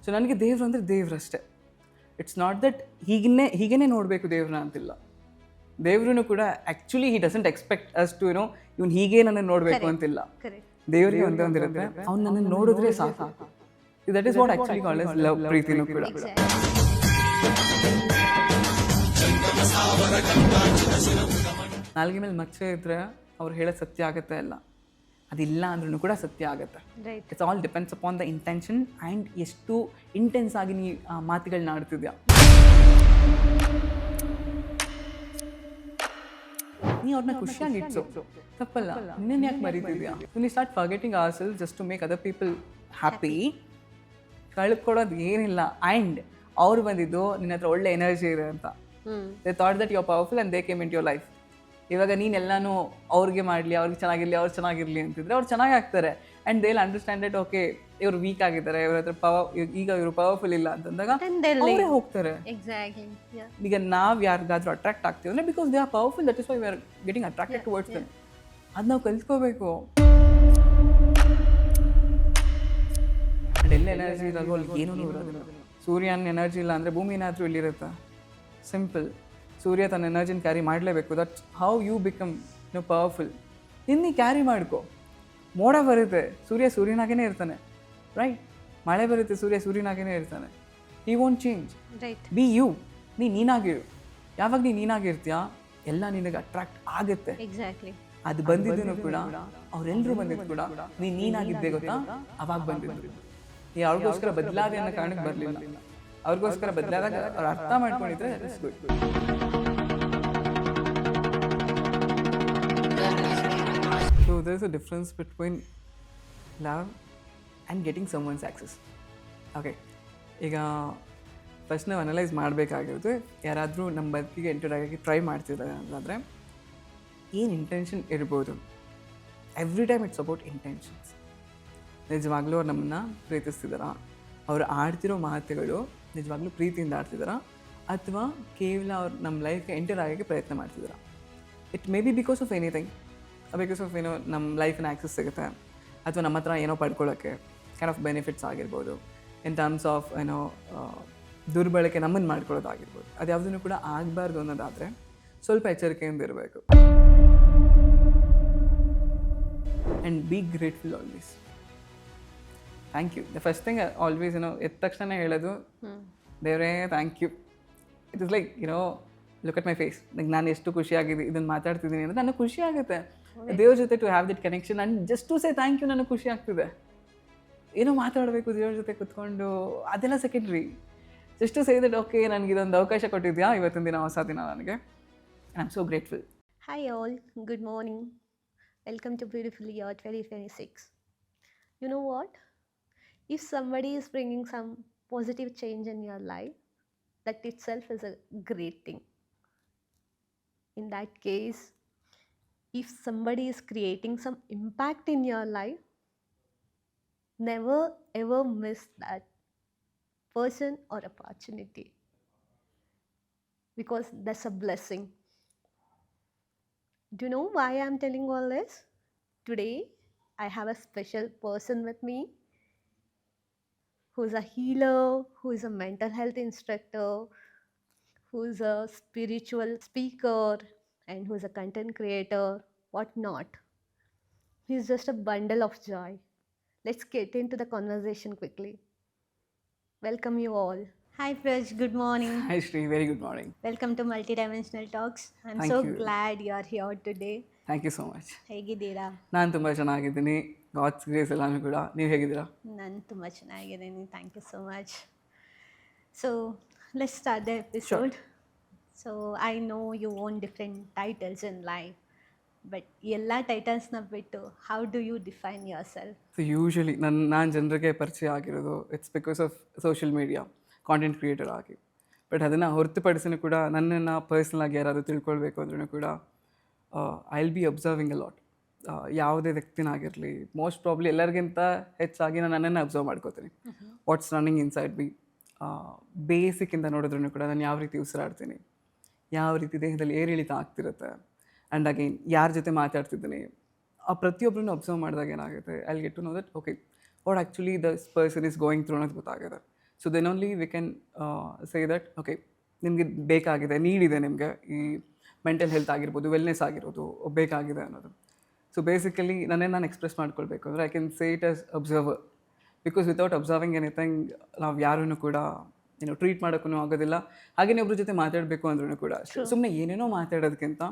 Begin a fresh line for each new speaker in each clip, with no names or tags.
So ನನಗೆ ದೇವ್ರು ಅಂದರೆ ದೇವ್ರಷ್ಟೇ. ಇಟ್ಸ್ ನಾಟ್ ದಟ್ ಹೀಗೇ ನೋಡಬೇಕು ದೇವ್ರನ್ನ ಅಂತಿಲ್ಲ. ದೇವ್ರೂ ಕೂಡ actually he doesn't expect us to ಇವ್ನು ಹೀಗೆ ನನ್ನನ್ನು ನೋಡಬೇಕು ಅಂತಿಲ್ಲ. ದೇವರಿಗೆ ಒಂದೇ ಒಂದಿರುತ್ತೆ, ಅವ್ನು ನನ್ನನ್ನು ನೋಡಿದ್ರೆ ಸಾಕು. That is what actually called as love, ಪ್ರೀತಿನೂ ಕೂಡ. ನಾಲ್ಗೆ ಮೇಲೆ ಮಚ್ಚೆ ಇದ್ರೆ ಅವ್ರು ಹೇಳೋದು ಸತ್ಯ ಆಗುತ್ತೆ ಅಲ್ಲ, ಅದಿಲ್ಲ ಅಂದ್ರೂ ಕೂಡ ಸತ್ಯ ಆಗುತ್ತೆ. It's all depends upon the intention and ಎಷ್ಟು ಇಂಟೆನ್ಸ್ ಆಗಿ ನೀ ಆ ಮಾತುಗಳನ್ನ ಆಡ್ತಿದ್ಯಾ. ನೀ ಅವ್ರನ್ನ ಖುಷಿಯಾಗಿ ಇಟ್ಸು, ತಪ್ಪಲ್ಲ. ನಿನ್ನ ಯಾಕೆ ಮರೀತಿದ್ಯಾ? You start forgetting our self just to make other people happy. ಕಳ್ಕೊಡೋದು ಏನಿಲ್ಲ. ಆ್ಯಂಡ್ ಅವ್ರು ಬಂದಿದ್ದು ನಿನ್ನ ಹತ್ರ ಒಳ್ಳೆ ಎನರ್ಜಿ ಇದೆ ಅಂತ. They thought that you are powerful and they came in your life. ಇವಾಗ ನೀನೆಲ್ಲಾನು ಅವ್ರಿಗೆ ಮಾಡಲಿ, ಅವ್ರಿಗೆ ಚೆನ್ನಾಗಿರಲಿ, ಅವ್ರು ಚೆನ್ನಾಗಿರಲಿ ಅಂತಿದ್ರೆ ಅವ್ರು ಚೆನ್ನಾಗಿ ಆಗ್ತಾರೆ. And they will understand it. Okay, ಇವರು ವೀಕ್ ಆಗಿದ್ದಾರೆ, ಇವ್ರ ಹತ್ರ ಈಗ ಇವರು ಪವರ್ಫುಲ್ ಇಲ್ಲ ಅಂತಂದಾಗ ಅವರೇ ಹೋಗ್ತಾರೆ. ಈಗ ನಾವು ಯಾರಿಗಾದ್ರೂ ಅಟ್ರಾಕ್ಟ್ ಆಗ್ತೀವಿ ಅಂದರೆ because they are powerful, that is why we are getting attracted towards them. ಅದು ನಾವು ಕಲ್ತ್ಕೋಬೇಕು. ಎಲ್ಲ ಎನರ್ಜಿ ಇರೋದು ಅಲ್ಲಿ ಏನೂ ಇರೋದಿಲ್ಲ. ಸೂರ್ಯನ ಎನರ್ಜಿ ಇಲ್ಲ ಅಂದರೆ ಭೂಮಿ ಏನಾದರೂ ಇಲ್ಲಿರುತ್ತೆ. ಸಿಂಪಲ್. ಸೂರ್ಯ ತನ್ನ ಎನರ್ಜಿನ ಕ್ಯಾರಿ ಮಾಡಲೇಬೇಕು. That's how you become powerful. ನೀ ಕ್ಯಾರಿ ಮಾಡ್ಕೊ. ಮೋಡ ಬರುತ್ತೆ, ಸೂರ್ಯ ಸೂರ್ಯನಾಗೇ ಇರ್ತಾನೆ, ರೈಟ್? ಮಳೆ ಬರುತ್ತೆ, ಸೂರ್ಯ ಸೂರ್ಯನಾಗೇ ಇರ್ತಾನೆ. He won't change. Be you. ನೀನಾಗಿರು. ಯಾವಾಗ ನೀನಾಗಿರ್ತೀಯಾ ಎಲ್ಲ ನಿನಗೆ ಅಟ್ರಾಕ್ಟ್ ಆಗುತ್ತೆ. ಅದು ಬಂದಿದ್ದು ಕೂಡ, ಅವರೆಲ್ಲರೂ ಬಂದಿದ್ದು ಕೂಡ ನೀನಾಗಿದ್ದೆ ಗೊತ್ತಾ, ಅವಾಗ ಬಂದಿದ್ದು. ಅವ್ರಿಗೋಸ್ಕರ ಬದಲಾದೆ ಅನ್ನೋ ಕಾರಣಕ್ಕೆ ಬರಲಿಲ್ಲ. ಅವ್ರಿಗೋಸ್ಕರ ಬದಲಾದಾಗ ಅವ್ರು ಅರ್ಥ ಮಾಡ್ಕೊಂಡಿದ್ರೆ it's good. So there is a difference between love and getting someone's access. Okay, ಈಗ ಫಸ್ಟ್ ನಾವು ಅನಲೈಸ್ ಮಾಡಬೇಕಾಗಿರುತ್ತೆ. ಯಾರಾದರೂ ನಮ್ಮ ಬದುಕಿಗೆ ಎಂಟರ್ ಆಗಿ ಟ್ರೈ ಮಾಡ್ತಿದ್ದಾರೆ ಅಂತಂದರೆ ಏನು ಇಂಟೆನ್ಷನ್ ಇರ್ಬೋದು. Every time it's about intentions. ನಿಜವಾಗ್ಲೂ ಅವ್ರು ನಮ್ಮನ್ನು ಪ್ರೀತಿಸ್ತಿದ್ದಾರಾ? ಅವ್ರು ಆಡ್ತಿರೋ ಮಾತುಗಳು ನಿಜವಾಗ್ಲೂ ಪ್ರೀತಿಯಿಂದ ಆಡ್ತಿದ್ದಾರಾ, ಅಥವಾ ಕೇವಲ ಅವ್ರು ನಮ್ಮ ಲೈಫ್ಗೆ ಎಂಟರ್ ಆಗೋಕ್ಕೆ ಪ್ರಯತ್ನ ಮಾಡ್ತಿದ್ದಾರಾ? It may B because of anything. Because of ನಮ್ಮ ಲೈಫಿನ ಆ್ಯಕ್ಸಸ್ ಸಿಗುತ್ತೆ, ಅಥವಾ ನಮ್ಮ ಹತ್ರ ಏನೋ ಪಡ್ಕೊಳ್ಳೋಕ್ಕೆ ಕೈಂಡ್ ಆಫ್ ಬೆನಿಫಿಟ್ಸ್ ಆಗಿರ್ಬೋದು. ಇನ್ ಟರ್ಮ್ಸ್ ಆಫ್ ದುರ್ಬಳಕೆ ನಮ್ಮನ್ನು ಮಾಡ್ಕೊಳ್ಳೋದಾಗಿರ್ಬೋದು. ಅದು ಯಾವುದನ್ನು ಕೂಡ ಆಗಬಾರ್ದು ಅನ್ನೋದಾದರೆ ಸ್ವಲ್ಪ ಎಚ್ಚರಿಕೆಯಿಂದ ಇರಬೇಕು. And be grateful always. Thank you. The first thing always ಎದ್ದ ತಕ್ಷಣ ಹೇಳೋದು, ದೇವರೇ thank you. It is like look at my face. Like ನಾನು ಎಷ್ಟು ಖುಷಿಯಾಗಿದೆ ಇದನ್ನು ಮಾತಾಡ್ತಿದ್ದೀನಿ ಅಂದರೆ ನನಗೆ ಖುಷಿ ಆಗುತ್ತೆ ದೇವ್ರ ಜೊತೆ to have that connection. And just to say thank you ನನಗೆ ಖುಷಿ ಆಗ್ತಿದೆ. ಏನೋ ಮಾತಾಡಬೇಕು ದೇವ್ರ ಜೊತೆ ಕೂತ್ಕೊಂಡು ಅದೆಲ್ಲ secondary. Just to say that okay, ನನಗೆ ಇದೊಂದು ಅವಕಾಶ ಕೊಟ್ಟಿದ್ಯಾ ಇವತ್ತಿನ ದಿನ, ಹೊಸ ದಿನ ನನಗೆ. I am so grateful.
Hi all, good morning. Welcome to Beautiful Year 2026. You know what? If somebody is bringing some positive change in your life, that itself is a great thing. In that case, if somebody is creating some impact in your life, never ever miss that person or opportunity, because that's a blessing. Do you know why I'm telling all this? Today, I have a special person with me who's a healer, who is a mental health instructor, who's a spiritual speaker, and who's a content creator, whatnot. He's just a bundle of joy. Let's get into the conversation quickly. Welcome you all. Hi Praj, good morning.
Hi Shri, very good morning.
Welcome to Multidimensional Talks. I'm
Thank
so
you.
glad you are here today.
Thank you so much.
ಹೇಗಿದ್ದೀರಾ?
ನಾನು ತುಂಬ ಚೆನ್ನಾಗಿದ್ದೀನಿ, God's grace ಎಲ್ಲನೂ ಕೂಡ. ನೀವು ಹೇಗಿದ್ದೀರಾ?
ನಾನು ತುಂಬ ಚೆನ್ನಾಗಿದ್ದೀನಿ. Thank you so much. So let's start the episode. So I know you own different titles in life, but ಎಲ್ಲ ಟೈಟಲ್ಸ್ನ ಬಿಟ್ಟು how do you define yourself?
So usually ನಾನು ಜನರಿಗೆ ಪರಿಚಯ ಆಗಿರೋದು it's because of social media, content creator ಆಗಿ. But ಅದನ್ನು ಹೊರತುಪಡಿಸಿನೂ ಕೂಡ ನನ್ನನ್ನು ಪರ್ಸ್ನಲಾಗಿ ಯಾರಾದರೂ ತಿಳ್ಕೊಳ್ಬೇಕು ಅಂದ್ರೂ ಕೂಡ I will be observing a lot. ಯಾವುದೇ ವ್ಯಕ್ತಿನಾಗಿರಲಿ, ಮೋಸ್ಟ್ ಪ್ರಾಬ್ಲಿ ಎಲ್ಲರಿಗಿಂತ ಹೆಚ್ಚಾಗಿ ನಾನು ನನ್ನನ್ನು ಅಬ್ಸರ್ವ್ ಮಾಡ್ಕೋತೀನಿ. What's running inside be. ಬೇಸಿಕ್ಕಿಂದ ನೋಡಿದ್ರೂ ಕೂಡ ನಾನು ಯಾವ ರೀತಿ ಉಸಿರಾಡ್ತೀನಿ, ಯಾವ ರೀತಿ ದೇಹದಲ್ಲಿ ಏರಿಳಿತ ಆಗ್ತಿರುತ್ತೆ, ಆ್ಯಂಡ್ ಅಗೈನ್ ಯಾರ ಜೊತೆ ಮಾತಾಡ್ತಿದ್ದೀನಿ, ಆ ಪ್ರತಿಯೊಬ್ಬರನ್ನು ಅಬ್ಸರ್ವ್ ಮಾಡಿದಾಗ ಏನಾಗುತ್ತೆ, I get to know that okay what actually this person is going through ಅನ್ನೋದು ಗೊತ್ತಾಗುತ್ತೆ. So then only we can say that okay ನಿಮಗೆ ಬೇಕಾಗಿದೆ, ನೀಡಿದೆ ನಿಮಗೆ ಈ ಮೆಂಟಲ್ ಹೆಲ್ತ್ ಆಗಿರ್ಬೋದು, ವೆಲ್ನೆಸ್ ಆಗಿರೋದು ಬೇಕಾಗಿದೆ ಅನ್ನೋದು. ಸೊ ಬೇಸಿಕಲಿ ನನ್ನೇ ನಾನು ಎಕ್ಸ್ಪ್ರೆಸ್ ಮಾಡ್ಕೊಳ್ಬೇಕು ಅಂದರೆ I can say it as observer, because without observing anything ನಾವು ಯಾರೂ ಕೂಡ ಟ್ರೀಟ್ ಮಾಡೋಕ್ಕೂ ಆಗೋದಿಲ್ಲ. ಹಾಗೆಯೇ ಒಬ್ಬರ ಜೊತೆ ಮಾತಾಡಬೇಕು ಅಂದ್ರೂ ಕೂಡ ಸುಮ್ಮನೆ ಏನೇನೋ ಮಾತಾಡೋದಕ್ಕಿಂತ,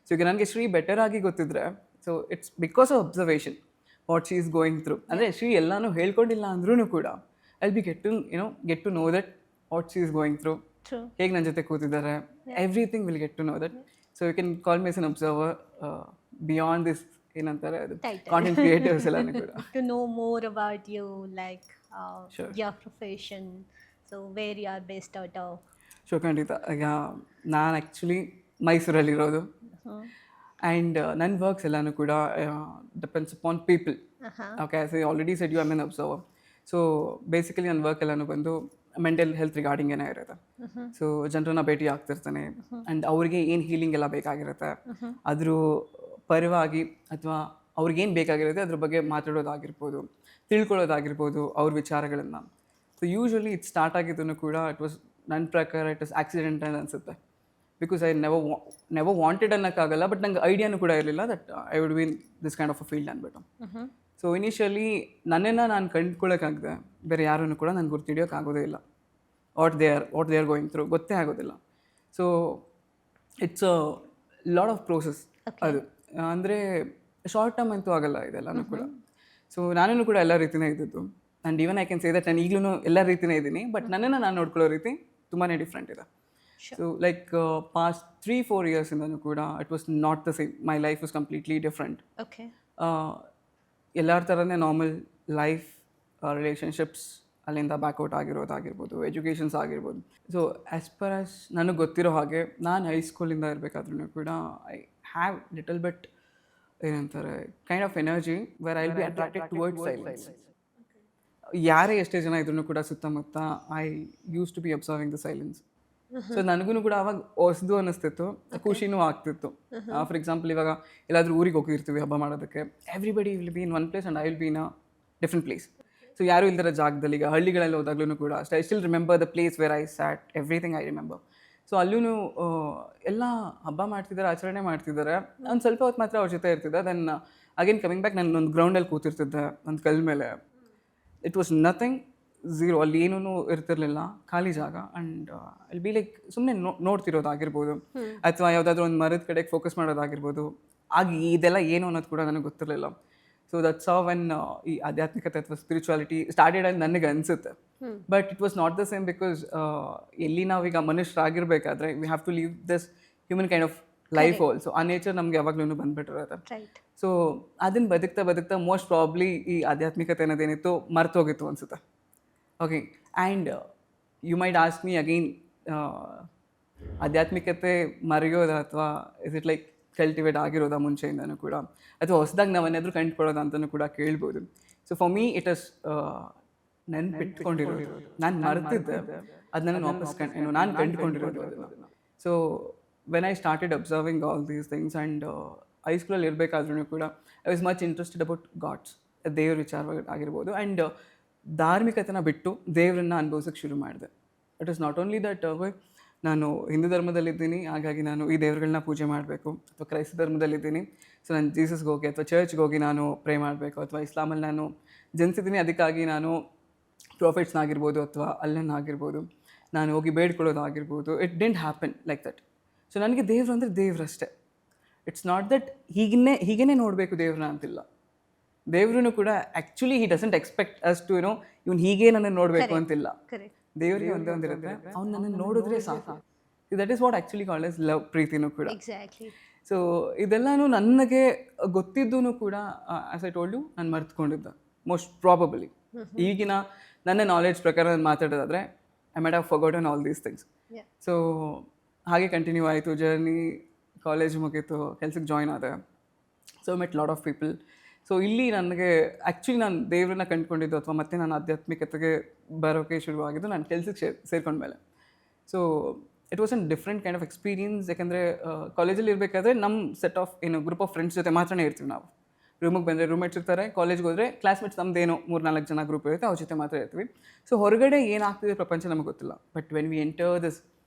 ಸೊ ಈಗ ನನಗೆ ಶ್ರೀ ಬೆಟರ್ ಆಗಿ ಗೊತ್ತಿದ್ರೆ, so it's because of observation what she is going through. ಅಂದರೆ ಶ್ರೀ ಎಲ್ಲನೂ ಹೇಳ್ಕೊಂಡಿಲ್ಲ ಅಂದ್ರೂ ಕೂಡ I be get to know that what she is going through,
True.
ಹೇಗೆ ನನ್ನ ಜೊತೆ ಕೂತಿದ್ದಾರೆ, everything will get to know that. So you can call me as an observer beyond this ಏನಂತಾರೆ ಅದು
Title.
ಕಾಂಟೆಂಟ್ ಕ್ರಿಯೇಟರ್ಸ್ ಎಲ್ಲನೂ ಕೂಡ.
To know more about you, like
Sure.
your profession, so where you are based out of.
So ಖಂಡಿತ. ಈಗ ನಾನು actually ಮೈಸೂರಲ್ಲಿರೋದು, and ನನ್ನ works ಎಲ್ಲನೂ ಕೂಡ depends upon people. Okay, as I already said you am an observer. So basically ನನ್ನ work ಎಲ್ಲನೂ ಬಂದು ಮೆಂಟಲ್ ಹೆಲ್ತ್ ರಿಗಾರ್ಡಿಂಗ್ ಏನೇ ಇರುತ್ತೆ. ಸೊ ಜನರನ್ನ ಭೇಟಿ ಆಗ್ತಿರ್ತಾನೆ, ಆ್ಯಂಡ್ ಅವ್ರಿಗೆ ಏನು ಹೀಲಿಂಗ್ ಎಲ್ಲ ಬೇಕಾಗಿರುತ್ತೆ ಅದ್ರ ಪರವಾಗಿ, ಅಥವಾ ಅವ್ರಿಗೇನು ಬೇಕಾಗಿರುತ್ತೆ ಅದ್ರ ಬಗ್ಗೆ ಮಾತಾಡೋದಾಗಿರ್ಬೋದು, ತಿಳ್ಕೊಳ್ಳೋದಾಗಿರ್ಬೋದು ಅವ್ರ ವಿಚಾರಗಳನ್ನು. ಸೊ ಯೂಶ್ವಲಿ ಇದು ಸ್ಟಾರ್ಟ್ ಆಗಿದ್ದೂ ಕೂಡ ಇಟ್ ವಾಸ್ ನನ್ನ ಪ್ರಕಾರ ಇಟ್ ವಾಸ್ ಆಕ್ಸಿಡೆಂಟ್ ಅಂತ ಅನಿಸುತ್ತೆ. ಬಿಕಾಸ್ ಐ ನೆವರ್ ವಾಂಟೆಡ್ ಅನ್ನೋಕ್ಕಾಗಲ್ಲ, ಬಟ್ ನಂಗೆ ಐಡಿಯಾನು ಕೂಡ ಇರಲಿಲ್ಲ that I would win this kind of a field ಅಂದ್ಬಿಟ್ಟು. ಸೊ ಇನಿಷಿಯಲಿ ನನ್ನನ್ನು ನಾನು ಕಂಡುಕೊಳ್ಳೋಕ್ಕಾಗದೆ ಬೇರೆ ಯಾರನ್ನು ಕೂಡ ನಾನು ಗುರ್ತಿಡಿಯೋಕ್ಕಾಗೋದೇ ಇಲ್ಲ. What they are going through ಗೊತ್ತೇ ಆಗೋದಿಲ್ಲ. So it's a lot of process ಅದು. ಅಂದರೆ ಶಾರ್ಟ್ ಟರ್ಮ್ ಅಂತೂ ಆಗಲ್ಲ ಇದೆಲ್ಲನೂ ಕೂಡ. ಸೊ ನಾನೂ ಕೂಡ ಎಲ್ಲ ರೀತಿಯೇ ಇದ್ದಿದ್ದು, and even I can say that ನಾನು ಈಗಲೂ ಎಲ್ಲ ರೀತಿಯೇ ಇದ್ದೀನಿ, ಬಟ್ ನನ್ನನ್ನು ನಾನು ನೋಡ್ಕೊಳ್ಳೋ ರೀತಿ ತುಂಬಾ ಡಿಫ್ರೆಂಟ್ ಇದೆ. ಸೊ ಲೈಕ್ ಪಾಸ್ಟ್ 3-4 ಇಯರ್ಸಿಂದನೂ ಕೂಡ it was not the same. My life was completely different.
Okay.
ಎಲ್ಲರ ಥರನೇ ನಾರ್ಮಲ್ ಲೈಫ್, ರಿಲೇಷನ್ಶಿಪ್ಸ್ ಅಲ್ಲಿಂದ ಬ್ಯಾಕ್ಔಟ್ ಆಗಿರೋದಾಗಿರ್ಬೋದು, ಎಜುಕೇಷನ್ಸ್ ಆಗಿರ್ಬೋದು. ಸೊ ಆ್ಯಸ್ ಪರ್ ಆಸ್ ನನಗೆ ಗೊತ್ತಿರೋ ಹಾಗೆ ನಾನು ಹೈಸ್ಕೂಲಿಂದ ಇರಬೇಕಾದ್ರೂ ಕೂಡ ಐ ಹ್ಯಾವ್ ಲಿಟಲ್ ಬಿಟ್ ಏನಂತಾರೆ kind of energy where I will be attracted towards silence. ಯಾರೇ ಎಷ್ಟೇ ಜನ ಇದ್ರೂ ಕೂಡ ಸುತ್ತಮುತ್ತ I used to be observing the silence. So ನನಗೂ ಕೂಡ ಅವಾಗ ಹೊಸದು ಅನ್ನಿಸ್ತಿತ್ತು, ಖುಷಿನೂ ಆಗ್ತಿತ್ತು. ಫಾರ್ ಎಕ್ಸಾಂಪಲ್ ಇವಾಗ ಎಲ್ಲಾದರೂ ಊರಿಗೆ ಹೋಗಿರ್ತೀವಿ ಹಬ್ಬ ಮಾಡೋದಕ್ಕೆ, everybody will B in one place and I will B in a different place. So ಯಾರೂ ಇಲ್ದಿರೋ ಜಾಗದಲ್ಲಿ, ಈಗ ಹಳ್ಳಿಗಳಲ್ಲಿ ಹೋದಾಗ್ಲೂ ಕೂಡ ಅಷ್ಟೇ, I still remember the place where I sat, everything I remember. So ಅಲ್ಲೂ ಎಲ್ಲ ಹಬ್ಬ ಮಾಡ್ತಿದ್ದಾರೆ, ಆಚರಣೆ ಮಾಡ್ತಿದ್ದಾರೆ, ಒಂದು ಸ್ವಲ್ಪ ಹೊತ್ತು ಮಾತ್ರ ಅವ್ರ ಜೊತೆ ಇರ್ತಿದ್ದೆ. ದೆನ್ ಅಗೇನ್ ಕಮಿಂಗ್ ಬ್ಯಾಕ್ ನಾನು ಒಂದು ಗ್ರೌಂಡಲ್ಲಿ ಕೂತಿರ್ತಿದ್ದೆ ಒಂದು ಕಲ್ ಮೇಲೆ. ಇಟ್ ವಾಸ್ ನಥಿಂಗ್, ಝೀರೋ, ಅಲ್ಲಿ ಏನೂ ಇರ್ತಿರ್ಲಿಲ್ಲ, ಖಾಲಿ ಜಾಗ. ಆ್ಯಂಡ್ ಅಲ್ಲಿ ಬಿ ಲೈಕ್ ಸುಮ್ಮನೆ ನೋಡ್ತಿರೋದಾಗಿರ್ಬೋದು, ಅಥವಾ ಯಾವುದಾದ್ರೂ ಒಂದು ಮರದ ಕಡೆಗೆ ಫೋಕಸ್ ಮಾಡೋದಾಗಿರ್ಬೋದು. ಆಗ ಇದೆಲ್ಲ ಏನು ಅನ್ನೋದು ಕೂಡ ನನಗೆ ಗೊತ್ತಿರಲಿಲ್ಲ. So that's how when he ಆಧ್ಯಾತ್ಮಿಕತೆ ಅಥವಾ ಸ್ಪಿರಿಚುವಾಲಿಟಿ ಸ್ಟಾರ್ಟೆಡ್ ಅಂತ ನನಗೆ ಅನಿಸುತ್ತೆ. But it was not the same, because ಎಲ್ಲಿ ನಾವೀಗ ಮನುಷ್ಯರಾಗಿರ್ಬೇಕಾದ್ರೆ we have to leave this human kind of life also. ಆ ನೇಚರ್ ನಮಗೆ ಯಾವಾಗಲೂ ಬಂದುಬಿಟ್ಟಿರುತ್ತೆ.
Right.
ಸೊ ಅದನ್ನು ಬದುಕ್ತಾ ಮೋಸ್ಟ್ ಪ್ರಾಬ್ಲಿ ಈ ಆಧ್ಯಾತ್ಮಿಕತೆ ಅನ್ನೋದೇನಿತ್ತು ಮರ್ತೋಗಿತ್ತು ಅನಿಸುತ್ತೆ. Okay, and you might ask me again, ಆಧ್ಯಾತ್ಮಿಕತೆ ಮರೆಯೋದು ಅಥವಾ ಇಸ್ ಇಟ್ ಲೈಕ್ ಕಲ್ಟಿವೇಟ್ ಆಗಿರೋದ ಮುಂಚೆಯಿಂದನೂ ಕೂಡ, ಅಥವಾ ಹೊಸದಾಗಿ ನಾವೇನಾದರೂ ಕಂಡುಕೊಳ್ಳೋದು ಅಂತಲೂ ಕೂಡ ಕೇಳ್ಬೋದು. So for me it is ನೆನ್ಪಿಟ್ಕೊಂಡಿರೋದು, ನಾನು ಮರೆತಿದ್ದೆ ಅದು ನನ್ನ ವಾಪಸ್ ನಾನು ಕಂಡುಕೊಂಡಿರೋದು ಅದನ್ನು. So when I started observing all these things, and ಹೈಸ್ಕೂಲಲ್ಲಿ ಇರಬೇಕಾದ್ರೂ ಕೂಡ I was much interested about gods, ದೇವ್ರ ವಿಚಾರ ಆಗಿರ್ಬೋದು. ಆ್ಯಂಡ್ ಧಾರ್ಮಿಕತೆನ ಬಿಟ್ಟು ದೇವರನ್ನ ಅನುಭವಿಸೋಕ್ಕೆ ಶುರು ಮಾಡಿದೆ. It is not only that ನಾನು ಹಿಂದೂ ಧರ್ಮದಲ್ಲಿದ್ದೀನಿ ಹಾಗಾಗಿ ನಾನು ಈ ದೇವರುಗಳನ್ನ ಪೂಜೆ ಮಾಡಬೇಕು, ಅಥವಾ ಕ್ರೈಸ್ತ ಧರ್ಮದಲ್ಲಿದ್ದೀನಿ ಸೊ ನಾನು ಜೀಸಸ್ಗೆ ಹೋಗಿ ಅಥವಾ ಚರ್ಚ್ಗೆ ಹೋಗಿ ನಾನು ಪ್ರೇ ಮಾಡಬೇಕು, ಅಥವಾ ಇಸ್ಲಾಮಲ್ಲಿ ನಾನು ಜನಿಸಿದ್ದೀನಿ ಅದಕ್ಕಾಗಿ ನಾನು ಪ್ರಾಫಿಟ್ಸ್ನಾಗಿರ್ಬೋದು ಅಥವಾ ಅಲ್ಲನ್ನಾಗಿರ್ಬೋದು ನಾನು ಹೋಗಿ ಬೇಡ್ಕೊಳ್ಳೋದಾಗಿರ್ಬೋದು. It didn't happen like that. So ನನಗೆ ದೇವರು ಅಂದರೆ ದೇವರಷ್ಟೇ. ಇಟ್ಸ್ ನಾಟ್ ದಟ್ ಹೀಗೇ ನೋಡಬೇಕು ದೇವ್ರನ್ನ ಅಂತಿಲ್ಲ. ದೇವ್ರೂ ಕೂಡ actually he doesn't expect us to ಇವ್ನು ಹೀಗೆ ನನ್ನನ್ನು ನೋಡಬೇಕು ಅಂತಿಲ್ಲ. ದೇವರಿಗೆ ಒಂದೇ ಒಂದಿರುತ್ತೆ, ಅವ್ನು ನನ್ನನ್ನು ನೋಡಿದ್ರೆ ಸಾಕು. That is what actually called as love, ಪ್ರೀತಿನೂ ಕೂಡ.
Exactly.
ಸೊ ಇದೆಲ್ಲನೂ ನನಗೆ ಗೊತ್ತಿದ್ದೂ ಕೂಡ ಆ್ಯಸ್ ಐ ಟೋಲ್ಡ್ ಯು ನಾನು ಮರ್ತ್ಕೊಂಡಿದ್ದೆ ಮೋಸ್ಟ್ ಪ್ರಾಬಬಲಿ. ಈಗಿನ ನನ್ನ ನಾಲೆಡ್ಜ್ ಪ್ರಕಾರ ನಾನು ಮಾತಾಡೋದಾದರೆ I might have forgotten all these things. So ಹಾಗೆ ಕಂಟಿನ್ಯೂ ಆಯಿತು ಜರ್ನಿ. ಕಾಲೇಜ್ ಮುಗೀತು, ಕೆಲ್ಸಕ್ಕೆ ಜಾಯ್ನ್ ಆದೆ. So met lot of people. So ಇಲ್ಲಿ ನನಗೆ ಆ್ಯಕ್ಚುಲಿ ನಾನು ದೇವ್ರನ್ನ ಕಂಡುಕೊಂಡಿದ್ದು ಅಥವಾ ಮತ್ತೆ ನಾನು ಆಧ್ಯಾತ್ಮಿಕತೆಗೆ ಬರೋಕ್ಕೆ ಶುರುವಾಗಿದ್ದು ನಾನು ಕೆಲ್ಸಕ್ಕೆ ಸೇರ್ಕೊಂಡ್ಮೇಲೆ. So it was an different kind of experience. ಯಾಕೆಂದರೆ ಕಾಲೇಜಲ್ಲಿ ಇರಬೇಕಾದ್ರೆ ನಮ್ಮ set of group of friends ಜೊತೆ ಮಾತ್ರನೇ ಇರ್ತೀವಿ ನಾವು. ರೂಮಿಗೆ ಬಂದರೆ ರೂಮ್ಮೇಟ್ಸ್ ಇರ್ತಾರೆ, ಕಾಲೇಜ್ಗೆ ಹೋದರೆ ಕ್ಲಾಸ್ಮೇಟ್ಸ್ ನಮ್ಮದೇನೋ 3-4 ಜನ ಗ್ರೂಪ್ ಇರುತ್ತೆ, ಅವ್ರ ಜೊತೆ ಮಾತ್ರ ಇರ್ತೀವಿ. ಸೊ ಹೊರಗಡೆ ಏನಾಗ್ತಿದೆ ಪ್ರಪಂಚ ನಮಗೆ ಗೊತ್ತಿಲ್ಲ. But when we enter this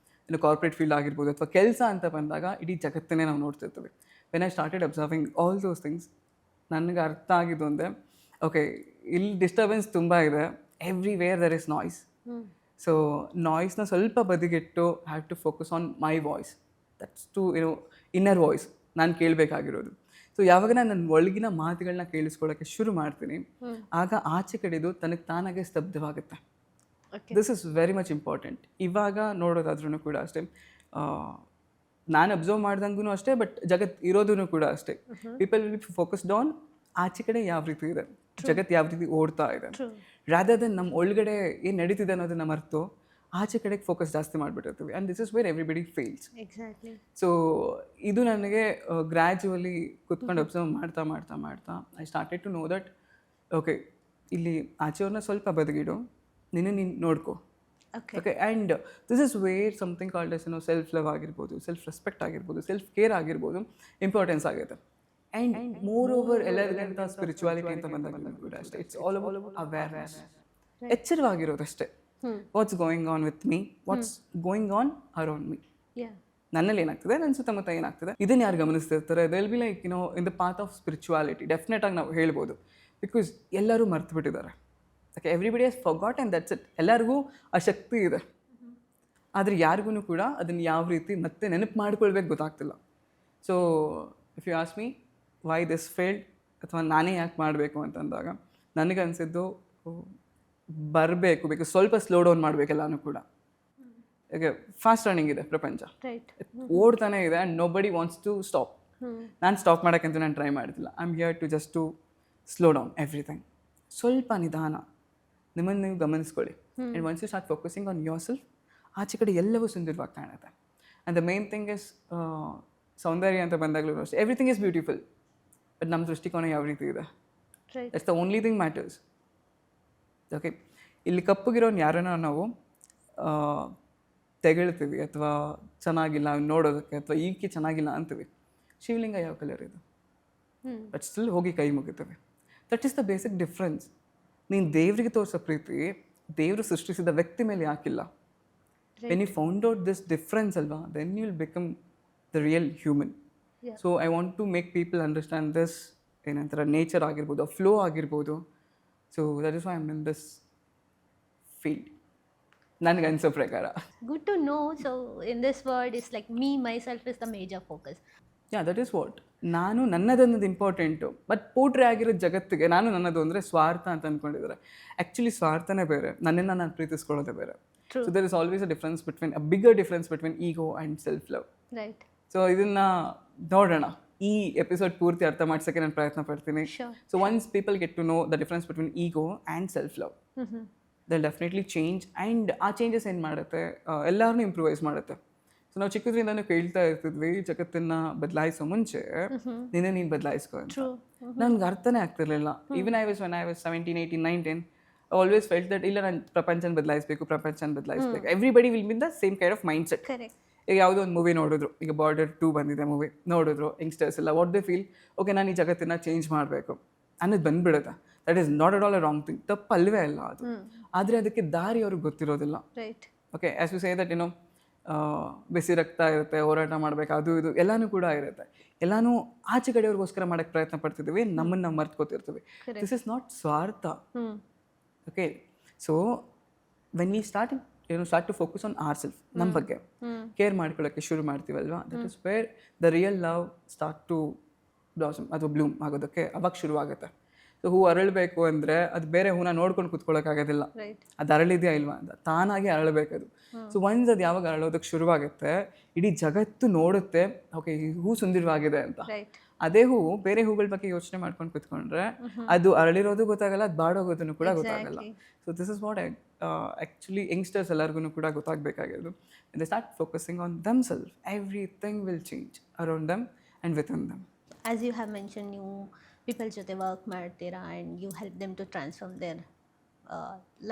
ಇನ್ನು ಕಾರ್ಪೊರೇಟ್ ಫೀಲ್ಡ್ ಆಗಿರ್ಬೋದು ಅಥವಾ ಕೆಲಸ ಅಂತ ಬಂದಾಗ ಇಡೀ ಜಗತ್ತನ್ನೇ ನಾವು ನೋಡ್ತಿರ್ತೀವಿ. When I started observing all those things, ನನಗೆ ಅರ್ಥ ಆಗಿದ್ದು ಅಂದರೆ ಓಕೆ, ಇಲ್ಲಿ ಡಿಸ್ಟರ್ಬೆನ್ಸ್ ತುಂಬ ಇದೆ, everywhere there is noise. So ನಾಯ್ಸ್ನ ಸ್ವಲ್ಪ ಬದಿಗಿಟ್ಟು have to focus on my voice, that's to inner voice ನಾನು ಕೇಳಬೇಕಾಗಿರೋದು. ಸೊ ಯಾವಾಗ ನಾನು ನನ್ನ ಒಳಗಿನ ಮಾತುಗಳನ್ನ ಕೇಳಿಸ್ಕೊಳ್ಳೋಕ್ಕೆ ಶುರು ಮಾಡ್ತೀನಿ, ಆಗ ಆಚೆ ಕಡೆದು ತನಗೆ ತಾನಾಗೆ ಸ್ತಬ್ಧವಾಗುತ್ತೆ. This is very much important. ಇವಾಗ ನೋಡೋದಾದ್ರೂ ಕೂಡ ಅಷ್ಟೇ, ನಾನು ಅಬ್ಸರ್ವ್ ಮಾಡ್ದಂಗೂ ಅಷ್ಟೇ, ಬಟ್ ಜಗತ್ ಇರೋದೂ ಕೂಡ ಅಷ್ಟೇ. People will B focused on ಆಚೆ ಕಡೆ ಯಾವ ರೀತಿ ಇದೆ, ಜಗತ್ತು ಯಾವ ರೀತಿ ಓಡ್ತಾ ಇದೆ, ರಾದರ್ ದೆನ್ ನಮ್ಮ ಒಳಗಡೆ ಏನು ನಡೀತಿದೆ ಅನ್ನೋದನ್ನ ಮರೆತು ಆಚೆ ಕಡೆಗೆ ಫೋಕಸ್ ಜಾಸ್ತಿ ಮಾಡಿಬಿಟ್ಟಿರ್ತೀವಿ. And this is where everybody fails.
Exactly.
So ಇದು ನನಗೆ ಗ್ರ್ಯಾಜುವಲಿ ಕುತ್ಕೊಂಡು ಅಬ್ಸರ್ವ್ ಮಾಡ್ತಾ ಮಾಡ್ತಾ ಮಾಡ್ತಾ I started to know that okay, ಇಲ್ಲಿ ಆಚೆಯವ್ರನ್ನ ಸ್ವಲ್ಪ ಬದಿಗಿಡು, ನೀನು ನೋಡ್ಕೋ. Okay, and this is where something called as self love ಆಗಿರ್ಬೋದು, ಸೆಲ್ಫ್ ರೆಸ್ಪೆಕ್ಟ್ ಆಗಿರ್ಬೋದು, ಸೆಲ್ಫ್ ಕೇರ್ ಆಗಿರ್ಬೋದು ಇಂಪಾರ್ಟೆನ್ಸ್ ಆಗುತ್ತೆ. ಆ್ಯಂಡ್ ಮೋರ್ ಓವರ್ ಎಲ್ಲರಿಗಿಂತ ಸ್ಪಿರಿಚುವಾಲಿಟಿ ಅಂತ ಬಂದಾಗ ಕೂಡ ಅಷ್ಟೇ, ಇಟ್ಸ್ ಆಲ್ ಅಬೌಟ್ ಅವೇರ್ನೆಸ್, ಎಚ್ಚರವಾಗಿರೋದಷ್ಟೇ. What's going on with me, what's going on around me, ನನ್ನಲ್ಲಿ ಏನಾಗ್ತದೆ, ನನ್ನ ಸುತ್ತಮುತ್ತ ಏನಾಗ್ತದೆ, ಇದನ್ನು ಯಾರು ಗಮನಿಸ್ತಿರ್ತಾರೆ, they will be like in the path of spirituality. ಡೆಫಿನೆಟಾಗಿ ನಾವು ಹೇಳ್ಬೋದು, ಬಿಕಾಸ್ ಎಲ್ಲರೂ ಮರ್ತು ಬಿಟ್ಟಿದ್ದಾರೆ. Okay, everybody has forgot and that's it. ಎಲ್ಲರಿಗೂ ಆ ಶಕ್ತಿ ಇದೆ, ಆದರೆ ಯಾರಿಗೂ ಕೂಡ ಅದನ್ನು ಯಾವ ರೀತಿ ಮತ್ತೆ ನೆನಪು ಮಾಡ್ಕೊಳ್ಬೇಕು ಗೊತ್ತಾಗ್ತಿಲ್ಲ. So if you ask me why this failed ಅಥವಾ ನಾನೇ ಯಾಕೆ ಮಾಡಬೇಕು ಅಂತಂದಾಗ ನನಗನ್ಸಿದ್ದು ಬರಬೇಕು, ಬಿಕಾಸ್ ಸ್ವಲ್ಪ ಸ್ಲೋ ಡೌನ್ ಮಾಡಬೇಕೆಲ್ಲಾನು ಕೂಡ. ಈಗ ಫಾಸ್ಟ್ ರನ್ನಿಂಗ್ ಇದೆ ಪ್ರಪಂಚ, ಓಡ್ತಾನೆ ಇದೆ, and nobody wants to stop. ನಾನು ಸ್ಟಾಪ್ ಮಾಡೋಕ್ಕಂತೂ ನಾನು ಟ್ರೈ ಮಾಡ್ತಿಲ್ಲ. I am here to just to slow down everything. ಸ್ವಲ್ಪ ನಿಧಾನ, ನಿಮ್ಮನ್ನು ನೀವು ಗಮನಿಸ್ಕೊಳ್ಳಿ. And once you start focusing on your self, ಆಚೆ ಕಡೆ ಎಲ್ಲವೂ ಸುಂದರವಾಗಿ ಕಾಣುತ್ತೆ. And the main thing is ಸೌಂದರ್ಯ ಅಂತ ಬಂದಾಗಲೂ ಅಷ್ಟೇ, ಎವ್ರಿಥಿಂಗ್ ಇಸ್ ಬ್ಯೂಟಿಫುಲ್, ಬಟ್ ನಮ್ಮ ದೃಷ್ಟಿಕೋನ ಯಾವ ರೀತಿ ಇದೆ, that's the only thing matters. Okay, ಇಲ್ಲಿ ಕಪ್ಪಗಿರೋನು ಯಾರನ್ನ ನಾವು ತೆಗಳ್ತೀವಿ ಅಥವಾ ಚೆನ್ನಾಗಿಲ್ಲ ನೋಡೋದಕ್ಕೆ, ಅಥವಾ ಈಕೆ ಚೆನ್ನಾಗಿಲ್ಲ ಅಂತೀವಿ. ಶಿವಲಿಂಗ ಯಾವ ಕಲರ್ ಇದೆ, ಬಟ್ ಸ್ಟಿಲ್ ಹೋಗಿ ಕೈ ಮುಗಿತೀವಿ. That is the basic difference. ನೀನು ದೇವರಿಗೆ ತೋರಿಸೋ ಪ್ರೀತಿ ದೇವರು ಸೃಷ್ಟಿಸಿದ ವ್ಯಕ್ತಿ ಮೇಲೆ ಯಾಕಿಲ್ಲ. When you found out this difference ಅಲ್ವಾ, then you will become the real human. So I want to make people understand this, ಏನಂತಾರೆ, ನೇಚರ್ ಆಗಿರ್ಬೋದು, ಫ್ಲೋ ಆಗಿರ್ಬೋದು. So that is why I am in this field, ನನಗೆ ಅನಿಸೋ ಪ್ರಕಾರ.
Good to know. So in this word is like me my self is the major focus.
Yeah, that is what. ನಾನು ನನ್ನದನ್ನೋದು important, but ಪೋಟ್ರೆ ಆಗಿರೋ ಜಗತ್ತಿಗೆ ನಾನು ನನ್ನದು ಅಂದರೆ ಸ್ವಾರ್ಥ ಅಂತ ಅಂದ್ಕೊಂಡಿದ್ದಾರೆ. ಆ್ಯಕ್ಚುಲಿ ಸ್ವಾರ್ಥನೇ ಬೇರೆ, ನನ್ನನ್ನು ನಾನು ಪ್ರೀತಿಸ್ಕೊಳ್ಳೋದೇ ಬೇರೆ. So there is always a bigger difference between ego and self love.
Right. So
ಇದನ್ನು ನೋಡೋಣ, ಈ ಎಪಿಸೋಡ್ ಪೂರ್ತಿ ಅರ್ಥ ಮಾಡ್ಸೋಕ್ಕೆ ನಾನು ಪ್ರಯತ್ನ ಪಡ್ತೀನಿ. So once people get to know the difference between ego and self love, they'll definitely change. And ಆ ಚೇಂಜಸ್ ಏನು ಮಾಡುತ್ತೆ, ಎಲ್ಲರನ್ನೂ ಇಂಪ್ರೂವೈಸ್ ಮಾಡುತ್ತೆ. ಸೊ ನಾವು ಚಿಕ್ಕದ್ರಿಂದನೂ ಕೇಳ್ತಾ ಇರ್ತಿದ್ವಿ, ಜಗತ್ತನ್ನು ಬದಲಾಯಿಸೋ ಮುಂಚೆ ನೀನು ಬದಲಾಯಿಸ್ಕೊ ಅಂತ. ನನ್ಗೆ ಅರ್ಥನೇ ಆಗ್ತಿರ್ಲಿಲ್ಲ. Even I was 17, 18, 19, always felt that ಇಲ್ಲ, ನಾನು ಪ್ರಪಂಚನ ಬದಲಾಯಿಸಬೇಕು. Everybody will be the same kind of mind set. ಈಗ ಯಾವುದೋ ಒಂದು ಮೂವಿ ನೋಡಿದ್ರು, ಈಗ ಬಾರ್ಡರ್ 2 ಬಂದಿದೆ ಮೂವಿ ನೋಡಿದ್ರು, ಯಂಗ್ಸ್ಟರ್ಸ್ ಎಲ್ಲ ವಾಟ್ ದೇ ಫೀಲ್, ಓಕೆ ನಾನು ಈ ಜಗತ್ತನ್ನು ಚೇಂಜ್ ಮಾಡಬೇಕು ಅನ್ನೋದು ಬಂದ್ಬಿಡುತ್ತೆ. That is not at all a wrong thing, ತಪ್ಪಲ್ವೇ ಅಲ್ಲ ಅದು. ಆದರೆ ಅದಕ್ಕೆ ದಾರಿ ಅವ್ರಿಗೆ ಗೊತ್ತಿರೋದಿಲ್ಲ. Okay, as you say that ಬಿಸಿ ರಕ್ತ ಇರುತ್ತೆ, ಹೋರಾಟ ಮಾಡಬೇಕು, ಅದು ಇದು ಎಲ್ಲನೂ ಕೂಡ ಇರುತ್ತೆ. ಎಲ್ಲನೂ ಆಚೆ ಕಡೆಯವ್ರಿಗೋಸ್ಕರ ಮಾಡೋಕ್ಕೆ ಪ್ರಯತ್ನ ಪಡ್ತಿದ್ದೀವಿ, ನಮ್ಮನ್ನು ನಾವು ಮರ್ತ್ಕೋತಿರ್ತೀವಿ. ದಿಸ್ ಇಸ್ ನಾಟ್ ಸ್ವಾರ್ಥ. Okay, so when we start to focus on our self, ನಮ್ಮ ಬಗ್ಗೆ ಕೇರ್ ಮಾಡ್ಕೊಳ್ಳೋಕ್ಕೆ ಶುರು ಮಾಡ್ತೀವಲ್ವಾ, that is where the real love start to blossom ಅಥವಾ ಬ್ಲೂಮ್ ಆಗೋದಕ್ಕೆ ಅವಾಗ ಶುರುವಾಗುತ್ತೆ. ಸೊ ಹೂ ಅರಳಬೇಕು ಅಂದರೆ ಅದು ಬೇರೆ ಹೂನ ನೋಡ್ಕೊಂಡು ಕುತ್ಕೊಳ್ಳೋಕ್ಕಾಗೋದಿಲ್ಲ, ಅದು ಅರಳಿದೆಯಾ ಇಲ್ವಾ ಅಂತ ತಾನಾಗಿ ಅರಳಬೇಕದು. ಸೊ ಒನ್ಸ್ ಅದು ಯಾವಾಗ ಅರಳೋದಕ್ಕೆ ಶುರುವಾಗುತ್ತೆ, ಇಡೀ ಜಗತ್ತು ನೋಡುತ್ತೆ, ಓಕೆ ಈ ಹೂ ಸುಂದರವಾಗಿದೆ ಅಂತ. ಅದೇ ಹೂ ಬೇರೆ ಹೂಗಳ ಬಗ್ಗೆ ಯೋಚನೆ ಮಾಡ್ಕೊಂಡು ಕುತ್ಕೊಂಡ್ರೆ ಅದು ಅರಳಿರೋದು ಗೊತ್ತಾಗಲ್ಲ, ಅದು ಬಾಡೋಗೋದನ್ನು ಕೂಡ ಗೊತ್ತಾಗಲ್ಲ. So this is what actually youngsters ಎಲ್ಲರಿಗೂ ಕೂಡ ಗೊತ್ತಾಗಬೇಕಾಗಿರೋದು. They start focusing on them self, everything will change around them and within them.
As you have mention, ನೀವು ಪೀಪಲ್ ಜೊತೆ ವರ್ಕ್ ಮಾಡ್ತೀರಾ and you help them to transform their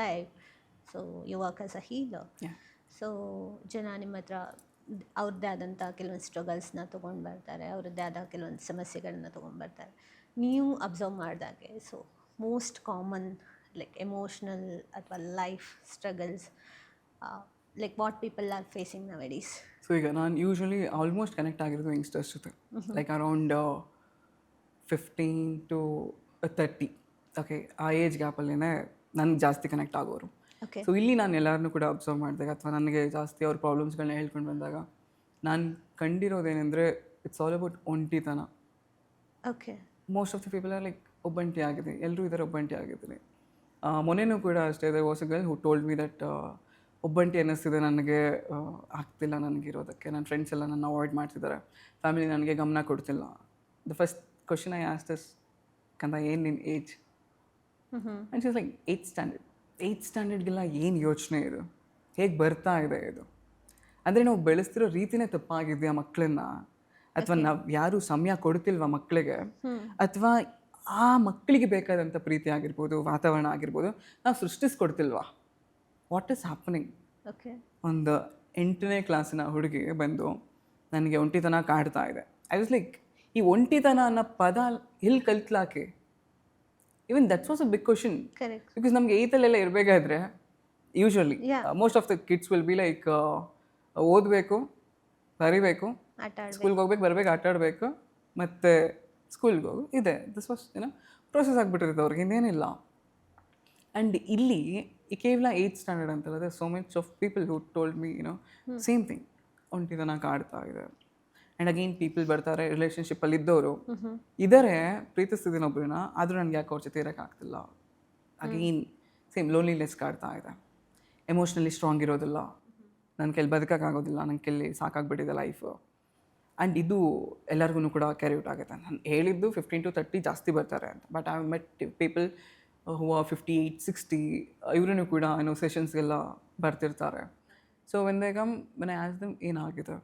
life. So you work as a healer. ಸೊ ಜನ ನಿಮ್ಮ ಹತ್ರ ಅವ್ರದ್ದೇ ಆದಂಥ ಕೆಲವೊಂದು ಸ್ಟ್ರಗಲ್ಸ್ನ ತೊಗೊಂಡು ಬರ್ತಾರೆ, ಅವ್ರದ್ದೇ ಆದ ಕೆಲವೊಂದು ಸಮಸ್ಯೆಗಳನ್ನ ತೊಗೊಂಡು ಬರ್ತಾರೆ. ನೀವು ಅಬ್ಸರ್ವ್ ಮಾಡಿದಾಗೆ so most common like emotional ಅಥವಾ life struggles like what people are facing nowadays?
So ಈಗ ನಾನು ಯೂಶ್ವಲಿ ಆಲ್ಮೋಸ್ಟ್ ಕನೆಕ್ಟ್ ಆಗಿರೋದು ಯಂಗ್ಸ್ಟರ್ಸ್ ಜೊತೆ, ಲೈಕ್ ಅರೌಂಡ್ 15 to 30. ಓಕೆ, ಆ ಏಜ್ ಗ್ಯಾಪಲ್ಲೇ ನನಗೆ ಜಾಸ್ತಿ ಕನೆಕ್ಟ್ ಆಗೋರು.
ಓಕೆ.
ಸೊ ಇಲ್ಲಿ ನಾನು ಎಲ್ಲರನ್ನೂ ಕೂಡ ಅಬ್ಸರ್ವ್ ಮಾಡಿದಾಗ ಅಥವಾ ನನಗೆ ಜಾಸ್ತಿ ಅವ್ರ ಪ್ರಾಬ್ಲಮ್ಸ್ಗಳನ್ನ ಹೇಳ್ಕೊಂಡು ಬಂದಾಗ ನಾನು ಕಂಡಿರೋದೇನೆಂದರೆ ಇಟ್ಸ್ ಆಲ್ ಅಬೌಟ್ ಒಂಟಿತನ.
Okay.
Most of the people are like ಒಬ್ಬಂಟಿ ಆಗಿದೆ, ಎಲ್ಲರೂ ಇದರ ಒಬ್ಬಂಟಿ ಆಗಿದ್ದೀನಿ. ಮೊನ್ನೆನೂ ಕೂಡ ಅಷ್ಟೇ, there was a girl who told me that ಒಬ್ಬಂಟಿ ಅನ್ನಿಸ್ತಿದೆ ನನಗೆ, ಆಗ್ತಿಲ್ಲ ನನಗಿರೋದಕ್ಕೆ, ನನ್ನ ಫ್ರೆಂಡ್ಸ್ ಎಲ್ಲ ನನ್ನ ಅವಾಯ್ಡ್ ಮಾಡ್ತಿದ್ದಾರೆ, ಫ್ಯಾಮಿಲಿ ನನಗೆ ಗಮನ ಕೊಡ್ತಿಲ್ಲ. The first question I asked is, ಕಂದ ಏನು ನಿನ್ನ age? And she's like 8th ಸ್ಟ್ಯಾಂಡರ್ಡ್ಗೆಲ್ಲ ಏನು ಯೋಚನೆ ಇದು, ಹೇಗೆ ಬರ್ತಾ ಇದೆ ಇದು? ಅಂದರೆ ನಾವು ಬೆಳೆಸ್ತಿರೋ ರೀತಿನೇ ತಪ್ಪಾಗಿದೆಯಾ ಮಕ್ಕಳನ್ನ, ಅಥವಾ ನಾವು ಯಾರು ಸಮಯ ಕೊಡ್ತಿಲ್ವಾ ಮಕ್ಕಳಿಗೆ, ಅಥವಾ ಆ ಮಕ್ಕಳಿಗೆ ಬೇಕಾದಂಥ ಪ್ರೀತಿ ಆಗಿರ್ಬೋದು, ವಾತಾವರಣ ಆಗಿರ್ಬೋದು ನಾವು ಸೃಷ್ಟಿಸ್ಕೊಡ್ತಿಲ್ವಾ? What is happening?
ಓಕೆ.
ಒಂದು 8ನೇ ಕ್ಲಾಸಿನ ಹುಡುಗಿ ಬಂದು ನನಗೆ ಒಂಟಿತನ ಕಾಡ್ತಾ ಇದೆ. ಐ ವಾಸ್ ಲೈಕ್, ಈ ಒಂಟಿತನ ಅನ್ನೋ ಪದ ಎಲ್ಲಿ ಕಲ್ತ್ಲಾಕೆ? Even that's was a big question.
Correct.
Because ನಮಗೆ 8ಲ್ಲೆಲ್ಲ ಇರಬೇಕಾದ್ರೆ usually most of the kids will be like ಓದಬೇಕು, ಬರಿಬೇಕು, ಸ್ಕೂಲ್ಗೆ ಹೋಗ್ಬೇಕು, ಬರಬೇಕು, ಆಟ ಆಡಬೇಕು, ಮತ್ತು ಸ್ಕೂಲ್ಗೆ ಹೋಗು, ಇದೆ. ದಿಸ್ ವಾಸ್ ಪ್ರೊಸೆಸ್ ಆಗಿಬಿಟ್ಟಿರುತ್ತೆ ಅವ್ರಿಗೆ, ಇನ್ನೇನಿಲ್ಲ. ಆ್ಯಂಡ್ ಇಲ್ಲಿ ಈ ಕೇವಲ 8th ಸ್ಟ್ಯಾಂಡರ್ಡ್ ಅಂತ ಹೇಳಿದ್ರೆ so much of people who told me same thing, ಒಂಟಿತನ ಕಾಡ್ತಾ ಇದೆ. ಆ್ಯಂಡ್ ಅಗೇನ್ ಪೀಪಲ್ ಬರ್ತಾರೆ, ರಿಲೇಷನ್ಶಿಪ್ಪಲ್ಲಿ ಇದ್ದವರು ಇದ್ದಾರೆ, ಪ್ರೀತಿಸ್ತಿದ್ದೀನಿ ಒಬ್ಬರನ್ನ, ಆದರೂ ನನಗೆ ಯಾಕೆ ಅವ್ರ ಜೊತೆ ಇರೋಕ್ಕಾಗ್ತಿಲ್ಲ. ಅಗೇನ್ ಸೇಮ್ ಲೋನ್ಲಿನೆಸ್ ಕಾಡ್ತಾ ಇದೆ, ಎಮೋಷ್ನಲಿ ಸ್ಟ್ರಾಂಗ್ ಇರೋದಿಲ್ಲ, ನನ್ನ ಕೈಲಿ ಬದುಕೋಕ್ಕಾಗೋದಿಲ್ಲ, ನನ್ನ ಕೈಲಿ ಸಾಕಾಗ್ಬಿಟ್ಟಿದೆ ಲೈಫು. ಆ್ಯಂಡ್ ಇದು ಎಲ್ಲರಿಗೂ ಕೂಡ ಕ್ಯಾರಿ ಔಟ್ ಆಗುತ್ತೆ. ನಾನು ಹೇಳಿದ್ದು 15 to 30 ಜಾಸ್ತಿ ಬರ್ತಾರೆ ಅಂತ, but I met people who are 58, 60, ಇವರೂ ಕೂಡ ಏನೋ ಸೆಷನ್ಸ್ಗೆಲ್ಲ ಬರ್ತಿರ್ತಾರೆ. So when they come, when I ask them ಏನಾಗಿದೆ,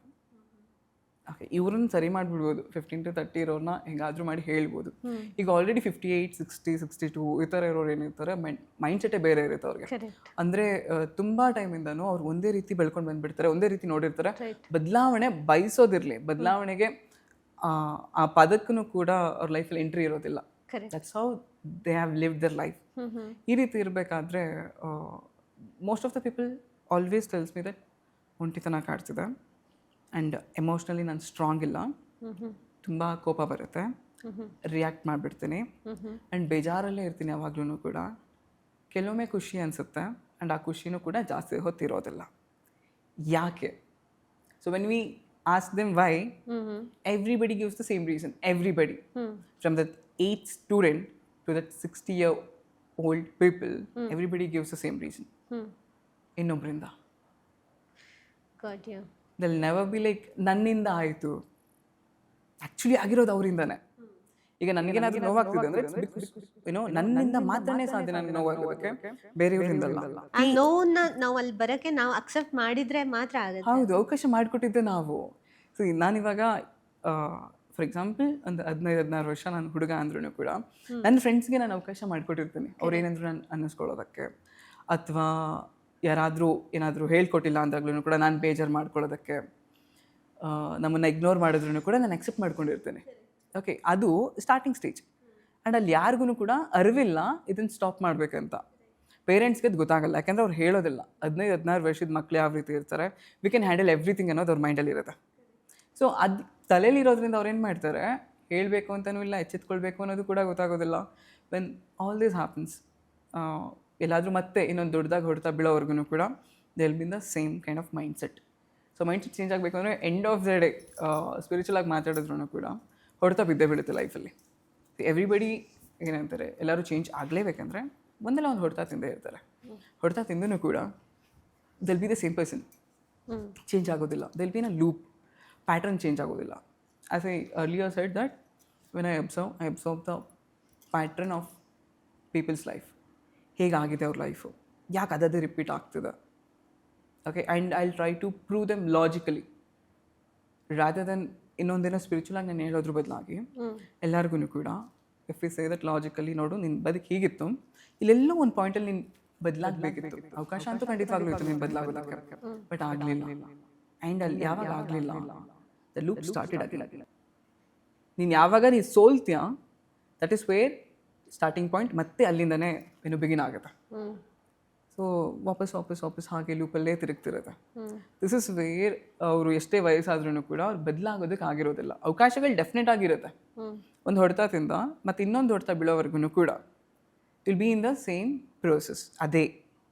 ಓಕೆ ಇವ್ರನ್ನ ಸರಿ ಮಾಡಿಬಿಡ್ಬೋದು, 15 to 30 ಇರೋರನ್ನ ಹೆಂಗಾದರೂ ಮಾಡಿ ಹೇಳ್ಬೋದು. ಈಗ ಆಲ್ರೆಡಿ 58, 60, 62 ಈ ಥರ ಇರೋರು ಏನಿರ್ತಾರೆ, ಮೈಂಡ್ ಸೆಟ್ಟೇ ಬೇರೆ ಇರುತ್ತೆ ಅವ್ರಿಗೆ. ಅಂದರೆ ತುಂಬ ಟೈಮಿಂದನೂ ಅವ್ರು ಒಂದೇ ರೀತಿ ಬೆಳ್ಕೊಂಡು ಬಂದುಬಿಡ್ತಾರೆ, ಒಂದೇ ರೀತಿ ನೋಡಿರ್ತಾರೆ. ಬದಲಾವಣೆ ಬಯಸೋದಿರಲಿ, ಬದಲಾವಣೆಗೆ ಆ ಪದಕ್ಕೂ ಕೂಡ ಅವ್ರ ಲೈಫಲ್ಲಿ ಎಂಟ್ರಿ ಇರೋದಿಲ್ಲ. That's how they have lived their life. ಈ ರೀತಿ ಇರಬೇಕಾದ್ರೆ most of the people always tells me that ಒಂಟಿತನ ಕಾಡ್ತಿದೆ, ಆ್ಯಂಡ್ ಎಮೋಷ್ನಲಿ ನಾನು ಸ್ಟ್ರಾಂಗ್ ಇಲ್ಲ, ತುಂಬ ಕೋಪ ಬರುತ್ತೆ, ರಿಯಾಕ್ಟ್ ಮಾಡಿಬಿಡ್ತೀನಿ, ಆ್ಯಂಡ್ ಬೇಜಾರಲ್ಲೇ ಇರ್ತೀನಿ ಯಾವಾಗ್ಲೂ ಕೂಡ. ಕೆಲವೊಮ್ಮೆ ಖುಷಿ ಅನಿಸುತ್ತೆ, ಆ್ಯಂಡ್ ಆ ಖುಷಿನೂ ಕೂಡ ಜಾಸ್ತಿ ಹೊತ್ತಿರೋದಿಲ್ಲ. ಯಾಕೆ? So when we ask them why, everybody gives the same reason. Everybody, from that 8th student to that 60-year-old people, everybody gives the same reason. ಇನ್ನೊಬ್ಬರಿಂದ they'll never be like ನನ್ನಿಂದ ಆಯಿತು. ಆ್ಯಕ್ಚುಲಿ ಆಗಿರೋದು ಅವರಿಂದಾನೆ. ಈಗ ನನಗೇನಾದರೂ ನೋವಾಗ್ತಿದೆ ಅಂದರೆ ಏನೋ ನನ್ನಿಂದ ಮಾತ್ರನೇ ಸಾಧ್ಯ ನನಗೆ ನೋವಾಗೋದಕ್ಕೆ, ಬೇರೆಯವರಿಂದಲ್ಲ.
ಆ ನೋವನ್ನ ನಾವು ಅಲ್ಲಿ ಬರೋಕ್ಕೆ ನಾವು ಅಕ್ಸೆಪ್ಟ್ ಮಾಡಿದರೆ ಮಾತ್ರ ಆಗುತ್ತೆ.
ಹೌದು, ಅವಕಾಶ ಮಾಡಿಕೊಟ್ಟಿದ್ದೆ ನಾವು. ಸೊ ನಾನಿವಾಗ ಫಾರ್ ಎಕ್ಸಾಂಪಲ್ ಒಂದು 15-16 ವರ್ಷ ನಾನು ಹುಡುಗ ಅಂದ್ರೂ ಕೂಡ ನನ್ನ ಫ್ರೆಂಡ್ಸ್ಗೆ ನಾನು ಅವಕಾಶ ಮಾಡಿಕೊಟ್ಟಿರ್ತೀನಿ, ಅವ್ರು ಏನಾದರೂ ನಾನು ಅನ್ನಿಸ್ಕೊಳ್ಳೋದಕ್ಕೆ, ಅಥವಾ ಯಾರಾದರೂ ಏನಾದರೂ ಹೇಳ್ಕೊಟ್ಟಿಲ್ಲ ಅಂದಾಗ್ಲೂ ಕೂಡ ನಾನು ಬೇಜಾರು ಮಾಡ್ಕೊಳ್ಳೋದಕ್ಕೆ, ನಮ್ಮನ್ನು ಇಗ್ನೋರ್ ಮಾಡಿದ್ರೂ ಕೂಡ ನಾನು ಅಕ್ಸೆಪ್ಟ್ ಮಾಡ್ಕೊಂಡಿರ್ತೀನಿ. ಓಕೆ, ಅದು ಸ್ಟಾರ್ಟಿಂಗ್ ಸ್ಟೇಜ್. ಆ್ಯಂಡ್ ಅಲ್ಲಿ ಯಾರಿಗೂ ಕೂಡ ಅರಿವಿಲ್ಲ ಇದನ್ನು ಸ್ಟಾಪ್ ಮಾಡಬೇಕಂತ. ಪೇರೆಂಟ್ಸ್ಗೆ ಅದು ಗೊತ್ತಾಗಲ್ಲ, ಯಾಕೆಂದರೆ ಅವ್ರು ಹೇಳೋದಿಲ್ಲ. 15-16 ವರ್ಷದ ಮಕ್ಕಳು ಯಾವ ರೀತಿ ಇರ್ತಾರೆ, ವಿ ಕ್ಯಾನ್ ಹ್ಯಾಂಡಲ್ ಎವ್ರಿಥಿಂಗ್ ಅನ್ನೋದು ಅವ್ರ ಮೈಂಡಲ್ಲಿ ಇರುತ್ತೆ. ಸೊ ಅದು ತಲೆಯಲ್ಲಿರೋದ್ರಿಂದ ಅವ್ರು ಏನು ಮಾಡ್ತಾರೆ, ಹೇಳಬೇಕು ಅಂತಲೂ ಇಲ್ಲ, ಎಚ್ಚೆತ್ಕೊಳ್ಬೇಕು ಅನ್ನೋದು ಕೂಡ ಗೊತ್ತಾಗೋದಿಲ್ಲ. ವೆನ್ ಆಲ್ ದಿಸ್ ಹ್ಯಾಪನ್ಸ್, ಎಲ್ಲಾದರೂ ಮತ್ತೆ ಇನ್ನೊಂದು ದೊಡ್ಡದಾಗಿ ಹೊಡ್ತಾ ಬೀಳೋವರೆಗೂ ಕೂಡ they will B in the same kind of mind set. So mind set change ಆಗಬೇಕು ಅಂದರೆ end of the day spiritual ಆಗಿ ಮಾತಾಡಿದ್ರು ಕೂಡ ಹೊಡ್ತಾ ಬಿದ್ದೇ ಬೀಳುತ್ತೆ ಲೈಫಲ್ಲಿ. ಎವ್ರಿಬಡಿ ಏನಂತಾರೆ, ಎಲ್ಲರೂ ಚೇಂಜ್ ಆಗಲೇಬೇಕಂದ್ರೆ ಒಂದೆಲ್ಲ ಒಂದು ಹೊಡ್ತಾ ತಿಂದೇ ಇರ್ತಾರೆ. ಹೊಡ್ತಾ ತಿಂದೂ ಕೂಡ they'll be the same person, change ಆಗೋದಿಲ್ಲ. They'll be in a loop, pattern change ಆಗೋದಿಲ್ಲ. As I earlier said that when I observe the pattern of people's life, ಹೇಗಾಗಿದೆ ಅವ್ರ ಲೈಫು, ಯಾಕೆ ಅದೇ ರಿಪೀಟ್ ಆಗ್ತಿದೆ. Okay, and I will try to prove them logically rather than ಇನ್ನೊಂದಿನ ಸ್ಪಿರಿಚುವಲಾಗಿ ನಾನು ಹೇಳೋದ್ರ ಬದಲಾಗಿ ಎಲ್ಲರಿಗೂ ಕೂಡ if you say that logically, ನೋಡು ನಿನ್ನ ಬದುಕು ಹೀಗಿತ್ತು, ಇಲ್ಲೆಲ್ಲೋ ಒಂದು ಪಾಯಿಂಟಲ್ಲಿ ನೀನು ಬದಲಾಗಬೇಕಿತ್ತು, ಅವಕಾಶ ಅಂತೂ ಖಂಡಿತವಾಗ್ಲೂ ಇತ್ತು ನೀನು ಬದಲಾಗೋದಕ್ಕೆ, ಬಟ್ ಆಗಲಿಲ್ಲ. ಆ್ಯಂಡ್ ಅಲ್ಲಿ ಯಾವಾಗ ಆಗಲಿಲ್ಲ, ದ ಲೂಪ್ ಸ್ಟಾರ್ಟೆಡ್ ಆಗಿಲ್ಲ. ನೀನು ಯಾವಾಗ ನೀನು ಸೋಲ್ತೀಯ that is where starting point ಮತ್ತೆ ಅಲ್ಲಿಂದನೇ ಬಿಗಿನ್ ಆಗುತ್ತೆ. ಸೊ ವಾಪಸ್ ಹಾಗೆ ಲೂಪಲ್ಲೇ ತಿರುಗ್ತಿರುತ್ತೆ. ದಿಸ್ ಇಸ್ ವೇರ್ ಅವರು ಎಷ್ಟೇ ವಯಸ್ಸಾದ್ರೂ ಕೂಡ ಅವ್ರು ಬದಲಾಗೋದಕ್ಕೆ ಆಗಿರೋದಿಲ್ಲ. ಅವಕಾಶಗಳು ಡೆಫಿನೆಟ್ ಆಗಿರುತ್ತೆ. ಒಂದು ಹೊಡೆತ ತಿಂದ ಮತ್ತು ಇನ್ನೊಂದು ಹೊಡೆತ ಬೀಳೋವರೆಗೂ ಕೂಡ will be in the same process. ಅದೇ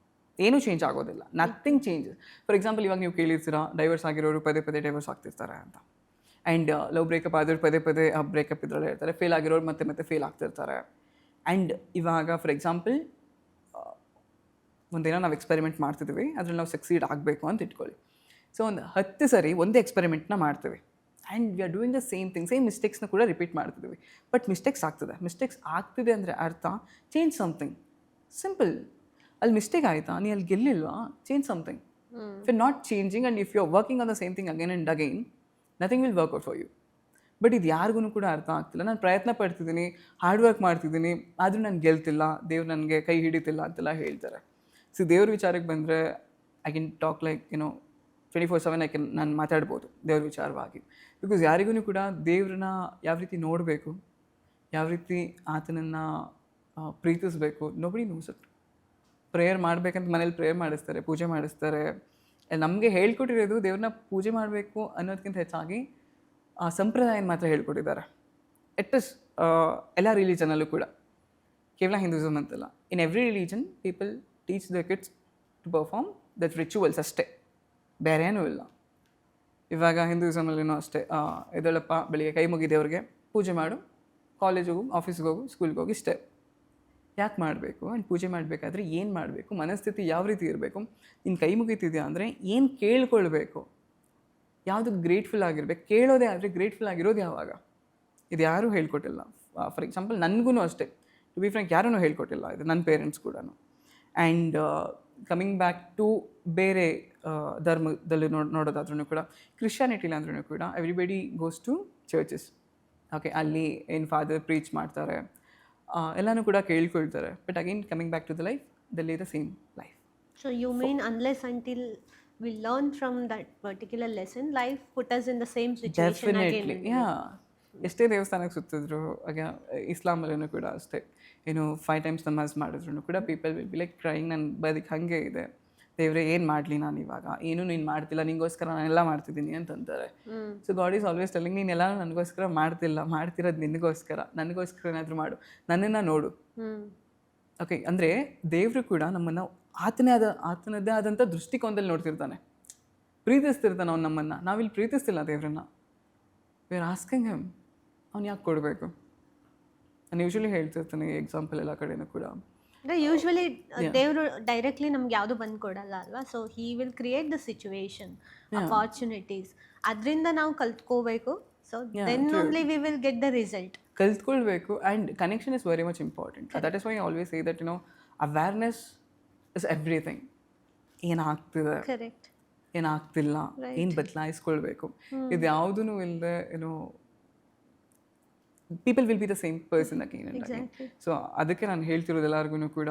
ಏನೂ ಚೇಂಜ್ ಆಗೋದಿಲ್ಲ, ನಥಿಂಗ್ ಚೇಂಜಸ್. ಫಾರ್ ಎಕ್ಸಾಂಪಲ್, ಇವಾಗ ನೀವು ಕೇಳಿರ್ತೀರಾ ಡೈವರ್ಸ್ ಆಗಿರೋರು ಪದೇ ಡೈವರ್ಸ್ ಆಗ್ತಿರ್ತಾರೆ ಅಂತ. ಆ್ಯಂಡ್ ಲವ್ ಬ್ರೇಕಪ್ ಆದವ್ರು ಪದೇ ಬ್ರೇಕಪ್ ಇದರಲ್ಲೇ ಇರ್ತಾರೆ. ಫೇಲ್ ಆಗಿರೋರು ಮತ್ತೆ ಫೇಲ್ ಆಗ್ತಿರ್ತಾರೆ. ಆ್ಯಂಡ್ ಇವಾಗ ಫಾರ್ ಎಕ್ಸಾಂಪಲ್ ಒಂದೇನೋ ನಾವು ಎಕ್ಸ್ಪೆರಿಮೆಂಟ್ ಮಾಡ್ತಿದ್ವಿ, ಅದ್ರಲ್ಲಿ ನಾವು ಸಕ್ಸೀಡ್ ಆಗಬೇಕು ಅಂತ ಇಟ್ಕೊಳ್ಳಿ. ಸೊ ಒಂದು 10 ಸರಿ ಒಂದೇ ಎಕ್ಸ್ಪೆರಿಮೆಂಟ್ನ ಮಾಡ್ತೀವಿ and we are doing the same thing, same ಮಿಸ್ಟೇಕ್ಸ್ನ ಕೂಡ ರಿಪೀಟ್ ಮಾಡ್ತಿದ್ವಿ. ಬಟ್ ಮಿಸ್ಟೇಕ್ಸ್ ಆಗ್ತಿದೆ ಅಂದರೆ ಅರ್ಥ ಚೇಂಜ್ ಸಮಥಿಂಗ್. ಸಿಂಪಲ್. ಅಲ್ಲಿ ಮಿಸ್ಟೇಕ್ ಆಯಿತಾ, ನೀ ಅಲ್ಲಿ ಗೆಲ್ಲಿಲ್ವಾ, change something. If you not changing and if you are working on the same thing again and again, nothing will work out for you. But ಇದು ಯಾರಿಗೂ ಕೂಡ ಅರ್ಥ ಆಗ್ತಿಲ್ಲ. ನಾನು ಪ್ರಯತ್ನ ಪಡ್ತಿದ್ದೀನಿ, ಹಾರ್ಡ್ ವರ್ಕ್ ಮಾಡ್ತಿದ್ದೀನಿ, ಆದರೂ ನಾನು ಗೆಲ್ತಿಲ್ಲ, ದೇವ್ರು ನನಗೆ ಕೈ ಹಿಡಿತಿಲ್ಲ ಅಂತೆಲ್ಲ ಹೇಳ್ತಾರೆ. ಸೊ ದೇವ್ರ ವಿಚಾರಕ್ಕೆ ಬಂದರೆ ಐ ಕ್ಯಾನ್ ಟಾಕ್ ಲೈಕ್ 24/7 ನಾನು ಮಾತಾಡ್ಬೋದು ದೇವ್ರ ವಿಚಾರವಾಗಿ. ಬಿಕಾಸ್ ಯಾರಿಗೂ ಕೂಡ ದೇವ್ರನ್ನ ಯಾವ ರೀತಿ ನೋಡಬೇಕು, ಯಾವ ರೀತಿ ಆತನನ್ನು ಪ್ರೀತಿಸಬೇಕು, ನೋಬಡಿ ನೋಸ್ ಇಟ್. ಪ್ರೇಯರ್ ಮಾಡಬೇಕಂತ ಮನೇಲಿ ಪ್ರೇಯರ್ ಮಾಡಿಸ್ತಾರೆ, ಪೂಜೆ ಮಾಡಿಸ್ತಾರೆ. ನಮಗೆ ಹೇಳ್ಕೊಟ್ಟಿರೋದು ದೇವ್ರನ್ನ ಪೂಜೆ ಮಾಡಬೇಕು ಅನ್ನೋದಕ್ಕಿಂತ ಹೆಚ್ಚಾಗಿ ಸಂಪ್ರದಾಯನ ಮಾತ್ರ ಹೇಳ್ಕೊಟ್ಟಿದ್ದಾರೆ. ಇಟ್ ಇಸ್ ಎಲ್ಲ ರಿಲಿಜನಲ್ಲೂ ಕೂಡ, ಕೇವಲ ಹಿಂದೂಸಮ್ ಅಂತಲ್ಲ. In every religion people teach the kids to perform that rituals ಅಷ್ಟೇ, ಬೇರೆ ಏನೂ ಇಲ್ಲ. ಇವಾಗ ಹಿಂದೂಸಮಲ್ಲಿನೂ ಅಷ್ಟೇ, ಎದ್ದೇಳಪ್ಪ ಬೆಳಿಗ್ಗೆ ಕೈ ಮುಗಿ ದೇವ್ರಿಗೆ ಪೂಜೆ ಮಾಡು, ಕಾಲೇಜಿಗೆ ಹೋಗು, ಆಫೀಸ್ಗೆ ಹೋಗು, ಸ್ಕೂಲ್ಗೆ ಹೋಗಿ, ಇಷ್ಟೇ. ಯಾಕೆ ಮಾಡಬೇಕು? ಆ್ಯಂಡ್ ಪೂಜೆ ಮಾಡಬೇಕಾದ್ರೆ ಏನು ಮಾಡಬೇಕು, ಮನಸ್ಥಿತಿ ಯಾವ ರೀತಿ ಇರಬೇಕು, ನಿನ್ನ ಕೈ ಮುಗಿತಿದ್ಯಾ ಅಂದರೆ ಏನು ಕೇಳ್ಕೊಳ್ಬೇಕು, ಯಾವುದಕ್ಕೆ ಗ್ರೇಟ್ಫುಲ್ ಆಗಿರ್ಬೇಕು, ಕೇಳೋದೇ ಆದರೆ ಗ್ರೇಟ್ಫುಲ್ ಆಗಿರೋದು ಯಾವಾಗ? ಇದು ಯಾರೂ ಹೇಳ್ಕೊಟ್ಟಿಲ್ಲ. ಫಾರ್ ಎಕ್ಸಾಂಪಲ್ ನನಗೂ ಅಷ್ಟೇ, ಟು ಬಿ ಫ್ರ್ಯಾಂಕ್, ಯಾರೂ ಹೇಳ್ಕೊಟ್ಟಿಲ್ಲ ಇದು, ನನ್ನ ಪೇರೆಂಟ್ಸ್ ಕೂಡ. ಆ್ಯಂಡ್ ಕಮಿಂಗ್ ಬ್ಯಾಕ್ ಟು ಬೇರೆ ಧರ್ಮದಲ್ಲಿ ನೋಡೋದಾದ್ರೂ ಕೂಡ, ಕ್ರಿಶ್ಚಿಯಾನಿಟಿಲಿ ಅಂದ್ರೂ ಕೂಡ everybody goes to churches. Okay, ಅಲ್ಲಿ ಏನು ಫಾದರ್ ಪ್ರೀಚ್ ಮಾಡ್ತಾರೆ, ಎಲ್ಲನೂ ಕೂಡ ಕೇಳ್ಕೊಳ್ತಾರೆ. But again coming back to the life, they lead the same life.
So you mean unless until we learn from that particular lesson, life put us in the same situation
definitely,
again.
ಯಾ. ಎಷ್ಟೇ ದೇವಸ್ಥಾನಕ್ಕೆ ಸುತ್ತಿದ್ರು, ಹಾಗೆ ಇಸ್ಲಾಮಲ್ಲೂ ಕೂಡ ಅಷ್ಟೇ, 5 times ನಮಾಜ್ ಮಾಡಿದ್ರು ಕೂಡ people will be like crying, ನನ್ನ ಬದುಕು ಹಾಗೆ ಇದೆ, ದೇವ್ರೆ ಏನು ಮಾಡಲಿ ನಾನು ಇವಾಗ, ಏನೂ ನೀನು ಮಾಡ್ತಿಲ್ಲ, ನಿಂಗೋಸ್ಕರ ನಾನೆಲ್ಲ ಮಾಡ್ತಿದ್ದೀನಿ ಅಂತಂತಾರೆ. So God is always telling, ನೀನೆಲ್ಲ ನನಗೋಸ್ಕರ ಮಾಡ್ತಿಲ್ಲ, ಮಾಡ್ತಿರೋದು ನಿನಗೋಸ್ಕರ, ನನಗೋಸ್ಕರ ಏನಾದರೂ ಮಾಡು, ನನ್ನನ್ನು ನೋಡು. ಓಕೆ, ಅಂದರೆ ದೇವರು ಕೂಡ ನಮ್ಮನ್ನು ಆತನದ್ದೇ ಆದಂಥ ದೃಷ್ಟಿಕೋನದಲ್ಲಿ ನೋಡ್ತಿರ್ತಾನೆ, ಪ್ರೀತಿಸ್ತಿರ್ತಾನೆ ಅವ್ನು ನಮ್ಮನ್ನು. ನಾವಿಲ್ಲಿ ಪ್ರೀತಿಸ್ತಿಲ್ಲ ದೇವ್ರನ್ನ, ವಿ ಆರ್ ಆಸ್ಕಿಂಗ್ ಹಿಮ್, ಅವ್ನು ಯಾಕೆ ಕೊಡಬೇಕು? ನಾನು ಯೂಶ್ವಲಿ ಹೇಳ್ತಿರ್ತಾನೆ ಎಕ್ಸಾಂಪಲ್ ಎಲ್ಲ ಕಡೆನೂ ಕೂಡ.
ಯೂಶ್ವಲಿ ದೇವರು ಡೈರೆಕ್ಟ್ಲಿ ನಮ್ಗೆ ಯಾವುದು ಬಂದು ಕೊಡಲ್ಲ ಅಲ್ವಾ. So he will create the situation, opportunities, ಅದರಿಂದ ನಾವು ಕಲ್ತ್ಕೋಬೇಕು. So then only we will get the result.
ಕಲ್ತ್ಕೊಳ್ಬೇಕು. And connection is very much important. That is why I always say that awareness is everything. ಏನಾಗ್ತಿದೆ,
correct,
ಏನಾಗ್ತಿಲ್ಲ, ಏನು ಬದಲಾಯಿಸ್ಕೊಳ್ಬೇಕು, ಇದು ಯಾವುದೂ ಇಲ್ಲದೆ people will be the same person again and again. So ಅದಕ್ಕೆ ನಾನು ಹೇಳ್ತಿರೋದು ಎಲ್ಲರಿಗೂ ಕೂಡ,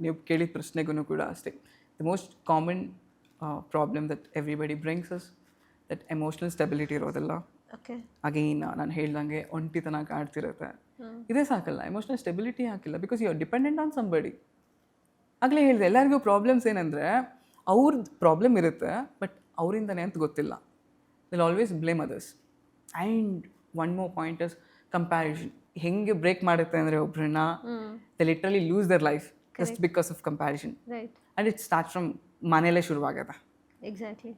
ನೀವು ಕೇಳಿದ ಪ್ರಶ್ನೆಗೂ ಕೂಡ ಅಷ್ಟೇ, the most common problem that everybody brings us that emotional stability ಇರೋದಿಲ್ಲ. ಅಗೇನ್ ನಾನು ಹೇಳ್ದಂಗೆ ಒಂಟಿತನ ಕಾಡ್ತಿರುತ್ತೆ, ಇದೇ ಸಾಕಲ್ಲ. ಎಮೋಷ್ನಲ್ ಸ್ಟೆಬಿಲಿಟಿ ಹಾಕಿಲ್ಲ, because you are dependent on somebody. ಆಗಲೇ ಹೇಳಿದೆ, ಎಲ್ಲರಿಗೂ ಪ್ರಾಬ್ಲಮ್ಸ್ ಏನಂದರೆ ಅವ್ರದ್ದು ಪ್ರಾಬ್ಲಮ್ ಇರುತ್ತೆ, ಬಟ್ ಅವರಿಂದನೇ ಅಂತ ಗೊತ್ತಿಲ್ಲ. Will always blame others. And one more point is comparison. ಹೆಂಗೆ ಬ್ರೇಕ್ ಮಾಡುತ್ತೆ ಅಂದರೆ ಒಬ್ಬರನ್ನ, they literally lose their life just because of comparison. And it start from ಮನೇಲೇ ಶುರುವಾಗತ್ತೆ.
ಎಕ್ಸಾಕ್ಟ್ಲಿ,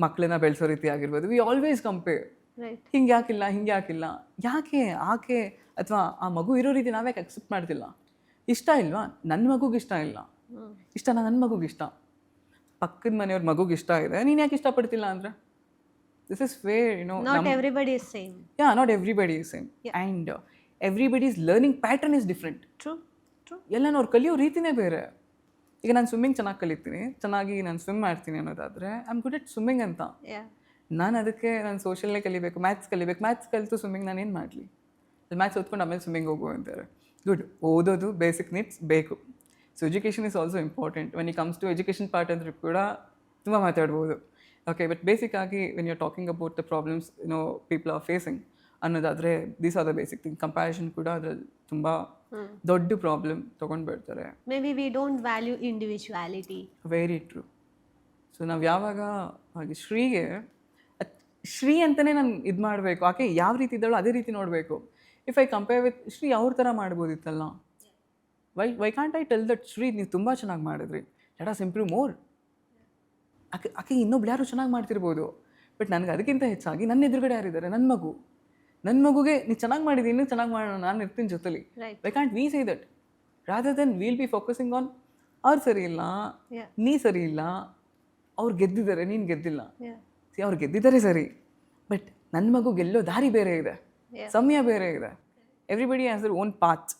ಮಕ್ಕಳನ್ನ ಬೆಳೆಸೋ ರೀತಿ ಆಗಿರ್ಬೋದು. ವಿ ಆಲ್ವೇಸ್ ಕಂಪೇರ್, ಹಿಂಗೆ ಯಾಕಿಲ್ಲ, ಹಿಂಗೆ ಯಾಕಿಲ್ಲ, ಯಾಕೆ ಆಕೆ ಅಥವಾ ಆ ಮಗು ಇರೋ ರೀತಿ ನಾವ್ಯಾಕೆ ಅಕ್ಸೆಪ್ಟ್ ಮಾಡ್ತಿಲ್ಲ? ಇಷ್ಟ ಇಲ್ವಾ? ನನ್ನ ಮಗುಗೆ ಇಷ್ಟ ಇಲ್ಲ, ಇಷ್ಟನಾ ನನ್ನ ಮಗುಗೆ ಇಷ್ಟ, ಪಕ್ಕದ ಮನೆಯವ್ರ ಮಗುಗೆ ಇಷ್ಟ ಇದೆ, ನೀನು ಯಾಕೆ ಇಷ್ಟಪಡ್ತಿಲ್ಲ ಅಂದರೆ this is wear
not everybody is same.
Yeah, not everybody is same. And everybody's learning pattern is different.
True.
ಎಲ್ಲನೂ ಅವ್ರು ಕಲಿಯೋ ರೀತಿನೇ ಬೇರೆ. ಈಗ ನಾನು ಸ್ವಿಮ್ಮಿಂಗ್ ಚೆನ್ನಾಗಿ ಕಲಿತೀನಿ, ಚೆನ್ನಾಗಿ ನಾನು ಸ್ವಿಮ್ ಮಾಡ್ತೀನಿ ಅನ್ನೋದಾದರೆ I am good at swimming ಅಂತ. ನಾನು ಅದಕ್ಕೆ ನಾನು ಸೋಷಲ್ನೇ ಕಲಿಬೇಕು, ಮ್ಯಾಥ್ಸ್ ಕಲಿಬೇಕು, ಮ್ಯಾಥ್ಸ್ ಕಲಿತು ಸ್ವಿಮ್ಮಿಂಗ್ ನಾನು ಏನು ಮಾಡಲಿ? ಅಲ್ಲಿ ಮ್ಯಾಥ್ಸ್ ಓದ್ಕೊಂಡು ಆಮೇಲೆ ಸ್ವಿಮ್ಮಿಂಗ್ ಹೋಗು ಅಂತಾರೆ. ಗುಡ್, ಓದೋದು ಬೇಸಿಕ್ ನೀಡ್ಸ್ ಬೇಕು. So education is also important. When it comes to education part ಅಂದರೆ ಕೂಡ ತುಂಬ ಮಾತಾಡ್ಬೋದು. ಓಕೆ, ಬಟ್ ಬೇಸಿಕ್ ಆಗಿ when you are talking about the problems people are facing, ಅನ್ನೋದಾದರೆ these are the basic thing. Comparison ಕೂಡ ಅದ್ರಲ್ಲಿ ತುಂಬ ದೊಡ್ಡ ಪ್ರಾಬ್ಲಮ್ ತೊಗೊಂಡು ಬರ್ತಾರೆ.
Maybe we don't value individuality.
Very true. So ನಾವು ಯಾವಾಗ ಹಾಗೆ ಶ್ರೀಗೆ ಶ್ರೀ ಅಂತಲೇ ನಾನು ಇದು ಮಾಡಬೇಕು, ಆಕೆ ಯಾವ ರೀತಿ ಇದ್ದಾಳೋ ಅದೇ ರೀತಿ ನೋಡಬೇಕು. If I compare with Shri ಅವ್ರ ಥರ ಮಾಡ್ಬೋದಿತ್ತಲ್ಲ. Why can't I tell that Shri ನೀವು ತುಂಬ ಚೆನ್ನಾಗಿ ಮಾಡಿದ್ರಿ, ಲೆಟ್ ಅಸ್ ಇಂಪ್ರೂವ್ ಮೋರ್. ಆಕೆ ಇನ್ನೊಬ್ರು ಯಾರು ಚೆನ್ನಾಗಿ ಮಾಡ್ತಿರ್ಬೋದು, ಬಟ್ ನನಗೆ ಅದಕ್ಕಿಂತ ಹೆಚ್ಚಾಗಿ ನನ್ನ ಎದುರುಗಡೆ ಯಾರಿದ್ದಾರೆ, ನನ್ನ ಮಗುಗೆ ನೀವು ಚೆನ್ನಾಗಿ ಮಾಡಿದ್ದೀನಿ, ಇನ್ನೂ ಚೆನ್ನಾಗಿ ಮಾಡೋಣ, ನಾನು ಇರ್ತೀನಿ ಜೊತೆಲಿ. Why can't we say that rather then will be focusing on ಅವ್ರು ಸರಿ ಇಲ್ಲ, ನೀ ಸರಿ ಇಲ್ಲ, ಅವ್ರು ಗೆದ್ದಿದ್ದಾರೆ, ನೀನು ಗೆದ್ದಿಲ್ಲ. ಅವ್ರು ಗೆದ್ದಿದ್ದಾರೆ ಸರಿ, ಬಟ್ ನನ್ನ ಮಗು ಗೆಲ್ಲೋ ದಾರಿ ಬೇರೆ ಇದೆ, ಸಮಯ ಬೇರೆ ಇದೆ. Everybody has their own path.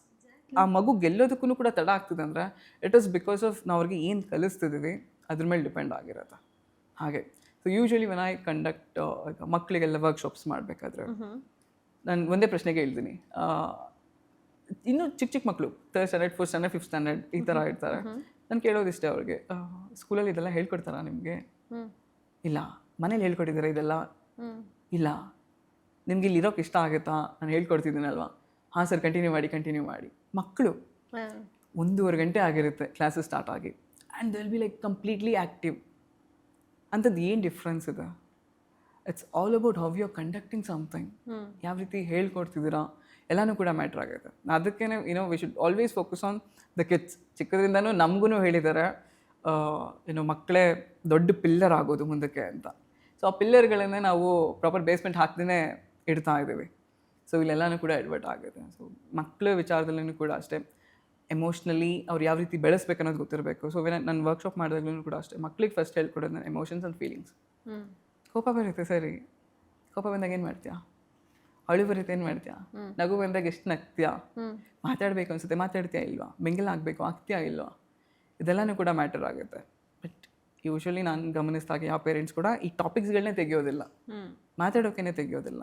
ಆ ಮಗು ಗೆಲ್ಲೋದಕ್ಕೂ ಕೂಡ ತಡ ಆಗ್ತದೆ ಅಂದರೆ ಇಟ್ ಈಸ್ ಬಿಕಾಸ್ ಆಫ್ ನಾವು ಅವ್ರಿಗೆ ಏನು ಕಲಿಸ್ತಿದ್ದೀವಿ ಅದ್ರ ಮೇಲೆ ಡಿಪೆಂಡ್ ಆಗಿರುತ್ತೆ. ಹಾಗೆ so usually when I conduct ಮಕ್ಕಳಿಗೆಲ್ಲ ವರ್ಕ್ಶಾಪ್ಸ್ ಮಾಡಬೇಕಾದ್ರೆ ನಾನು ಒಂದೇ ಪ್ರಶ್ನೆಗೆ ಹೇಳ್ತೀನಿ. ಇನ್ನೂ ಚಿಕ್ಕ ಮಕ್ಕಳು 3rd standard 4th standard 5th standard ಈ ಥರ ಇರ್ತಾರೆ. ನಾನು ಕೇಳೋದಿಷ್ಟೇ ಅವ್ರಿಗೆ, ಸ್ಕೂಲಲ್ಲಿ ಇದೆಲ್ಲ ಹೇಳ್ಕೊಡ್ತಾರಾ ನಿಮಗೆ? ಇಲ್ಲ. ಮನೇಲಿ ಹೇಳ್ಕೊಟ್ಟಿದ್ದಾರೆ ಇದೆಲ್ಲ? ಇಲ್ಲ. ನಿಮ್ಗೆ ಇಲ್ಲಿ ಇರೋಕೆ ಇಷ್ಟ ಆಗುತ್ತಾ? ನಾನು ಹೇಳ್ಕೊಡ್ತಿದ್ದೀನಲ್ವಾ? ಹಾಂ ಸರ್, ಕಂಟಿನ್ಯೂ ಮಾಡಿ. ಮಕ್ಕಳು 1.5 ಗಂಟೆ ಆಗಿರುತ್ತೆ ಕ್ಲಾಸಸ್ ಸ್ಟಾರ್ಟ್ ಆಗಿ, and they will be like completely active. ಅಂಥದ್ದು ಏನು ಡಿಫ್ರೆನ್ಸ್ ಇದೆ? It's all about how you are conducting something. ಯಾವ ರೀತಿ ಹೇಳ್ಕೊಡ್ತಿದ್ದೀರಾ ಎಲ್ಲನೂ ಕೂಡ ಮ್ಯಾಟ್ರ್ ಆಗುತ್ತೆ. ಅದಕ್ಕೇ we should always focus on the kids. ಚಿಕ್ಕದ್ರಿಂದನೂ ನಮಗೂ ಹೇಳಿದ್ದಾರೆ ಮಕ್ಕಳೇ ದೊಡ್ಡ ಪಿಲ್ಲರ್ ಆಗೋದು ಮುಂದಕ್ಕೆ ಅಂತ. ಸೊ ಆ ಪಿಲ್ಲರ್ಗಳನ್ನೇ ನಾವು ಪ್ರಾಪರ್ ಬೇಸ್ಮೆಂಟ್ ಹಾಕ್ದೇ ಇಡ್ತಾ ಇದ್ದೀವಿ. ಸೊ ಇಲ್ಲೆಲ್ಲನೂ ಕೂಡ ಎಡ್ವರ್ಟ್ ಆಗುತ್ತೆ. ಸೊ ಮಕ್ಕಳ ವಿಚಾರದಲ್ಲೂ ಕೂಡ ಅಷ್ಟೇ, ಎಮೋಷ್ನಲಿ ಅವ್ರು ಯಾವ ರೀತಿ ಬೆಳೆಸ್ಬೇಕು ಅನ್ನೋದು ಗೊತ್ತಿರಬೇಕು. ಸೊ ನಾನು ವರ್ಕ್ಶಾಪ್ ಮಾಡಿದಾಗ್ಲೂ ಕೂಡ ಅಷ್ಟೇ, ಮಕ್ಳಿಗೆ ಫಸ್ಟ್ ಹೇಳ್ಕೊಡೋದು ನಾನು ಎಮೋಷನ್ಸ್ ಆ್ಯಂಡ್ ಫೀಲಿಂಗ್ಸ್. ಕೋಪ ಬರುತ್ತೆ ಸರಿ, ಕೋಪ ಬಂದಾಗ ಏನು ಮಾಡ್ತೀಯಾ? ಅಳು ಬರುತ್ತೆ ಏನು ಮಾಡ್ತೀಯಾ? ನಗು ಬಂದಾಗ ಎಷ್ಟು ನಗ್ತೀಯಾ? ಮಾತಾಡಬೇಕು ಅನ್ಸುತ್ತೆ, ಮಾತಾಡ್ತೀಯಾ ಇಲ್ವಾ? ಬೆಂಗಲ್ ಆಗಬೇಕು, ಆಗ್ತೀಯಾ ಇಲ್ವಾ? ಇದೆಲ್ಲನೂ ಕೂಡ ಮ್ಯಾಟರ್ ಆಗುತ್ತೆ. ಬಟ್ ಯೂಶ್ವಲಿ ನಾನು ಗಮನಿಸಿದಾಗ ಯಾವ ಪೇರೆಂಟ್ಸ್ ಕೂಡ ಈ ಟಾಪಿಕ್ಸ್ಗಳನ್ನೇ ತೆಗೆಯೋದಿಲ್ಲ, ಮಾತಾಡೋಕ್ಕೇ ತೆಗೆಯೋದಿಲ್ಲ.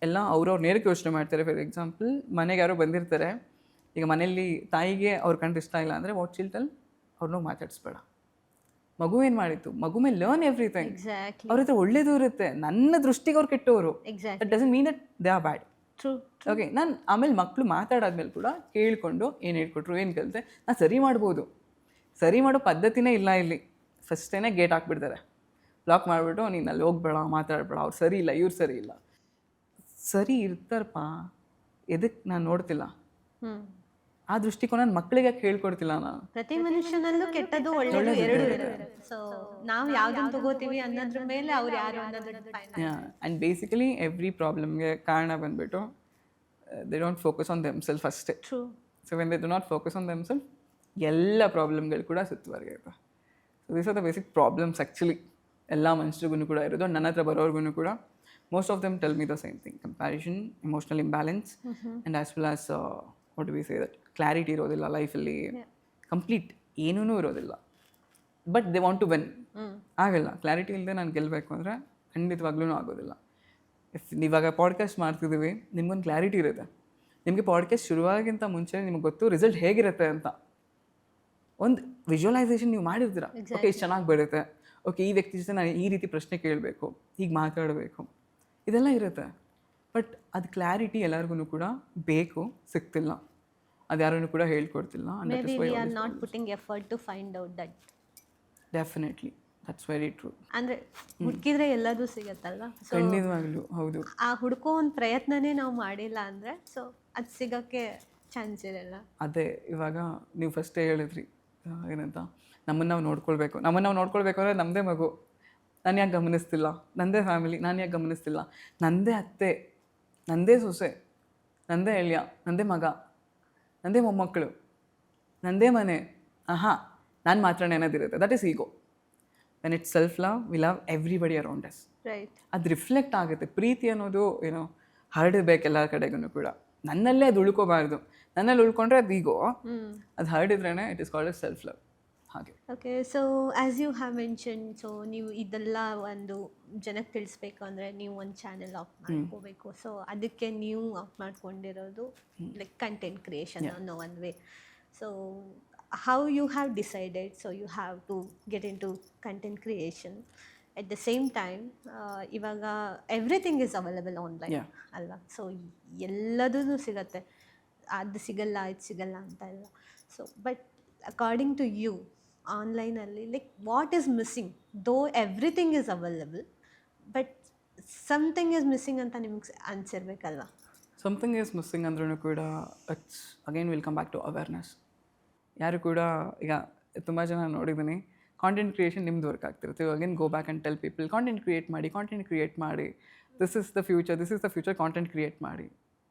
ಎಲ್ಲ ಅವ್ರವ್ರು ನೇರಕ್ಕೆ ಯೋಚನೆ ಮಾಡ್ತಾರೆ. ಫಾರ್ ಎಕ್ಸಾಂಪಲ್, ಮನೆಗೆ ಯಾರೋ ಬಂದಿರ್ತಾರೆ, ಈಗ ಮನೇಲಿ ತಾಯಿಗೆ ಅವ್ರ ಕಂಡು ಇಷ್ಟ ಇಲ್ಲ ಅಂದರೆ ವಾಟ್ ಶಿಲ್ ಟೆಲ್? ಅವ್ರನ್ನೂ ಮಾತಾಡಿಸ್ಬೇಡ. ಮಗು ಏನು ಮಾಡಿತ್ತು? ಮಗು ಮೇಲೆ ಲರ್ನ್ ಎವ್ರಿಥಿಂಗ್. ಅವ್ರ ಹತ್ರ ಒಳ್ಳೇದು ಇರುತ್ತೆ. ನನ್ನ ದೃಷ್ಟಿಗೆ ಅವ್ರು ಕೆಟ್ಟವರು, that doesn't mean that they are bad. Okay, ನಾನು ಆಮೇಲೆ ಮಕ್ಕಳು ಮಾತಾಡಾದ್ಮೇಲೆ ಕೂಡ ಕೇಳಿಕೊಂಡು ಏನು ಹೇಳ್ಕೊಟ್ರು, ಏನು ಕಲಿತೆ, ನಾನು ಸರಿ ಮಾಡ್ಬೋದು. ಸರಿ ಮಾಡೋ ಪದ್ಧತಿನೇ ಇಲ್ಲ ಇಲ್ಲಿ. ಫಸ್ಟೇ ಗೇಟ್ ಹಾಕ್ಬಿಡ್ತಾರೆ, ಲಾಕ್ ಮಾಡಿಬಿಟ್ಟು ನೀನು ಅಲ್ಲಿ ಹೋಗ್ಬೇಡ, ಮಾತಾಡಬೇಡ, ಅವ್ರು ಸರಿ ಇಲ್ಲ, ಇವ್ರು ಸರಿ ಇಲ್ಲ. ಸರಿ ಇರ್ತಾರಪ್ಪ, ಎದಕ್ಕೆ ನಾನು ನೋಡ್ತಿಲ್ಲ? ಆ ದೃಷ್ಟಿಕೋನ ಮಕ್ಕಳಿಗೆ ಹೇಳ್ಕೊಡ್ತಿಲ್ಲ ನಾನು.
ಪ್ರತಿ ಮನುಷ್ಯನಲ್ಲೂ ಕೆಟ್ಟದ್ದು ಒಳ್ಳೆಯದು ಎರಡು ಇರುತ್ತೆ. ಸೊ ನಾವು ಯಾವ್ದನ್ನು ತಗೋತೀವಿ ಅನ್ನೋದ್ರ ಮೇಲೆ ಅವ್ರು ಯಾರು ಅನ್ನೋದು ಡಿಪೆಂಡ್.
ಆ್ಯಂಡ್ ಬೇಸಿಕಲಿ ಎವ್ರಿ ಪ್ರಾಬ್ಲಮ್ಗೆ ಕಾರಣ ಬಂದುಬಿಟ್ಟು they don't focus on themselves ಅಷ್ಟೇ. So when they do not focus on themselves, ಎಲ್ಲ ಪ್ರಾಬ್ಲಮ್ಗಳು ಕೂಡ ಸುತ್ತುವರೆಯುತ್ತೆ. So this are the basic problems actually ಎಲ್ಲ ಮನುಷ್ಯರಿಗೂ ಕೂಡ ಇರೋದು. ನನ್ನ ಹತ್ರ ಬರೋರ್ಗು ಕೂಡ most of them tell me the same thing: comparison, emotional imbalance, and as well as what do we say, that clarity ಇರೋದಿಲ್ಲ ಲೈಫಲ್ಲಿ, ಕಂಪ್ಲೀಟ್ ಏನೂ ಇರೋದಿಲ್ಲ. But they want to win. ಆಗಲ್ಲ. ಕ್ಲಾರಿಟಿ ಇಲ್ಲದೆ ನಾನು ಗೆಲ್ಲಬೇಕು ಅಂದರೆ ಖಂಡಿತವಾಗ್ಲೂ ಆಗೋದಿಲ್ಲ. ಇವಾಗ ಪಾಡ್ಕಾಸ್ಟ್ ಮಾಡ್ತಿದ್ದೀವಿ, ನಿಮ್ಗೊಂದು ಕ್ಲಾರಿಟಿ ಇರುತ್ತೆ. ನಿಮಗೆ ಪಾಡ್ಕಾಸ್ಟ್ ಶುರುವಾಗಿಂತ ಮುಂಚೆ ನಿಮ್ಗೆ ಗೊತ್ತು ರಿಸಲ್ಟ್ ಹೇಗಿರುತ್ತೆ ಅಂತ. ಒಂದು ವಿಜುವಲೈಸೇಷನ್ ನೀವು ಮಾಡಿರ್ತೀರ. ಓಕೆ, ಇಷ್ಟು ಚೆನ್ನಾಗಿ ಬರುತ್ತೆ, ಓಕೆ ಈ ವ್ಯಕ್ತಿ ಜೊತೆ ನಾನು ಈ ರೀತಿ ಪ್ರಶ್ನೆ ಕೇಳಬೇಕು, ಹೀಗೆ ಮಾತಾಡಬೇಕು, ಇದೆಲ್ಲ ಇರುತ್ತೆ. ಬಟ್ ಅದು ಕ್ಲಾರಿಟಿ ಎಲ್ಲರಿಗೂ ಕೂಡ ಬೇಕು, ಸಿಗ್ತಿಲ್ಲ. ಅದು ಯಾರೂ ಕೂಡ ಹೇಳ್ಕೊಡ್ತಿಲ್ಲ. Definitely, that's very true.
ಅಂದರೆ ಹುಡುಕಿದ್ರೆ ಎಲ್ಲದೂ ಸಿಗತ್ತಲ್ವಾ?
ಖಂಡಿತವಾಗ್ಲೂ ಹೌದು.
ಆ ಹುಡುಕೋ ಒಂದು ಪ್ರಯತ್ನನೇ ನಾವು ಮಾಡಿಲ್ಲ ಅಂದರೆ ಸೊ ಅದು ಸಿಗೋಕ್ಕೆ ಚಾನ್ಸ್ ಇರಲ್ಲ.
ಅದೇ ಇವಾಗ ನೀವು ಫಸ್ಟೇ ಹೇಳಿದ್ರಿ ಏನಂತ, ನಮ್ಮನ್ನು ನಾವು ನೋಡ್ಕೊಳ್ಬೇಕು ಅಂದರೆ ನಮ್ಮದೇ ಮಗು ನಾನು ಯಾಕೆ ಗಮನಿಸ್ತಿಲ್ಲ, ನನ್ನದೇ ಫ್ಯಾಮಿಲಿ ನಾನು ಯಾಕೆ ಗಮನಿಸ್ತಿಲ್ಲ, ನನ್ನದೇ ಅತ್ತೆ, ನನ್ನದೇ ಸೊಸೆ, ನನ್ನದೇ ಎಳ್ಯ, ನನ್ನದೇ ಮಗ, ನನ್ನದೇ ಮೊಮ್ಮಕ್ಕಳು, ನನ್ನದೇ ಮನೆ, ನಾನು ಮಾತ್ರ ಅನ್ನೋದಿರುತ್ತೆ. That is ego. When it's self love, we love everybody around us. ಅದು ರಿಫ್ಲೆಕ್ಟ್ ಆಗುತ್ತೆ. ಪ್ರೀತಿ ಅನ್ನೋದು ಹರಡಬೇಕು ಎಲ್ಲ ಕಡೆಗೂ ಕೂಡ. ನನ್ನಲ್ಲೇ ಅದು ಉಳ್ಕೋಬಾರ್ದು. ನನ್ನಲ್ಲಿ ಉಳ್ಕೊಂಡ್ರೆ ಅದು ಈಗೋ, ಅದು ಹರಡಿದ್ರೇ it is called as self love. ಹಾಗೆ.
Okay, so as you have mention, so ನೀವು ಇದೆಲ್ಲ ಒಂದು ಜನಕ್ಕೆ ತಿಳಿಸ್ಬೇಕು ಅಂದರೆ ನೀವು ಒಂದು ಚಾನೆಲ್ ಆಫ್ ಮಾಡ್ಕೋಬೇಕು. ಸೊ ಅದಕ್ಕೆ ನೀವು ಆಫ್ ಮಾಡ್ಕೊಂಡಿರೋದು ಲೈಕ್ ಕಂಟೆಂಟ್ ಕ್ರಿಯೇಷನ್ ಅನ್ನೋ ಒಂದು way. So how you have decided, so you have to get into content creation, at the same time ಇವಾಗ everything is available online
Yeah.
ಅಲ್ವಾ. So ಎಲ್ಲದೂ ಸಿಗತ್ತೆ, ಅದು ಸಿಗಲ್ಲ ಇದು ಸಿಗಲ್ಲ ಅಂತ ಇಲ್ಲ. So but according to you ಆನ್ಲೈನಲ್ಲಿ like what is missing? Though everything is available but something is missing ಅಂತ ನಿಮ್ಗೆ ಅನ್ಸಿರ್ಬೇಕಲ್ವಾ?
ಸಮಥಿಂಗ್ ಈಸ್ ಮಿಸ್ಸಿಂಗ್ ಅಂದ್ರೂ ಕೂಡ it's again will come back to awareness. ಯಾರು ಕೂಡ ಈಗ ತುಂಬ ಜನ ನೋಡಿದ್ದೀನಿ, ಕಾಂಟೆಂಟ್ ಕ್ರಿಯೇಷನ್ ನಿಮ್ದು ವರ್ಕ್ ಆಗ್ತಿರುತ್ತೆ. Again go back and tell people content create ಮಾಡಿ, this is the future, content create ಮಾಡಿ.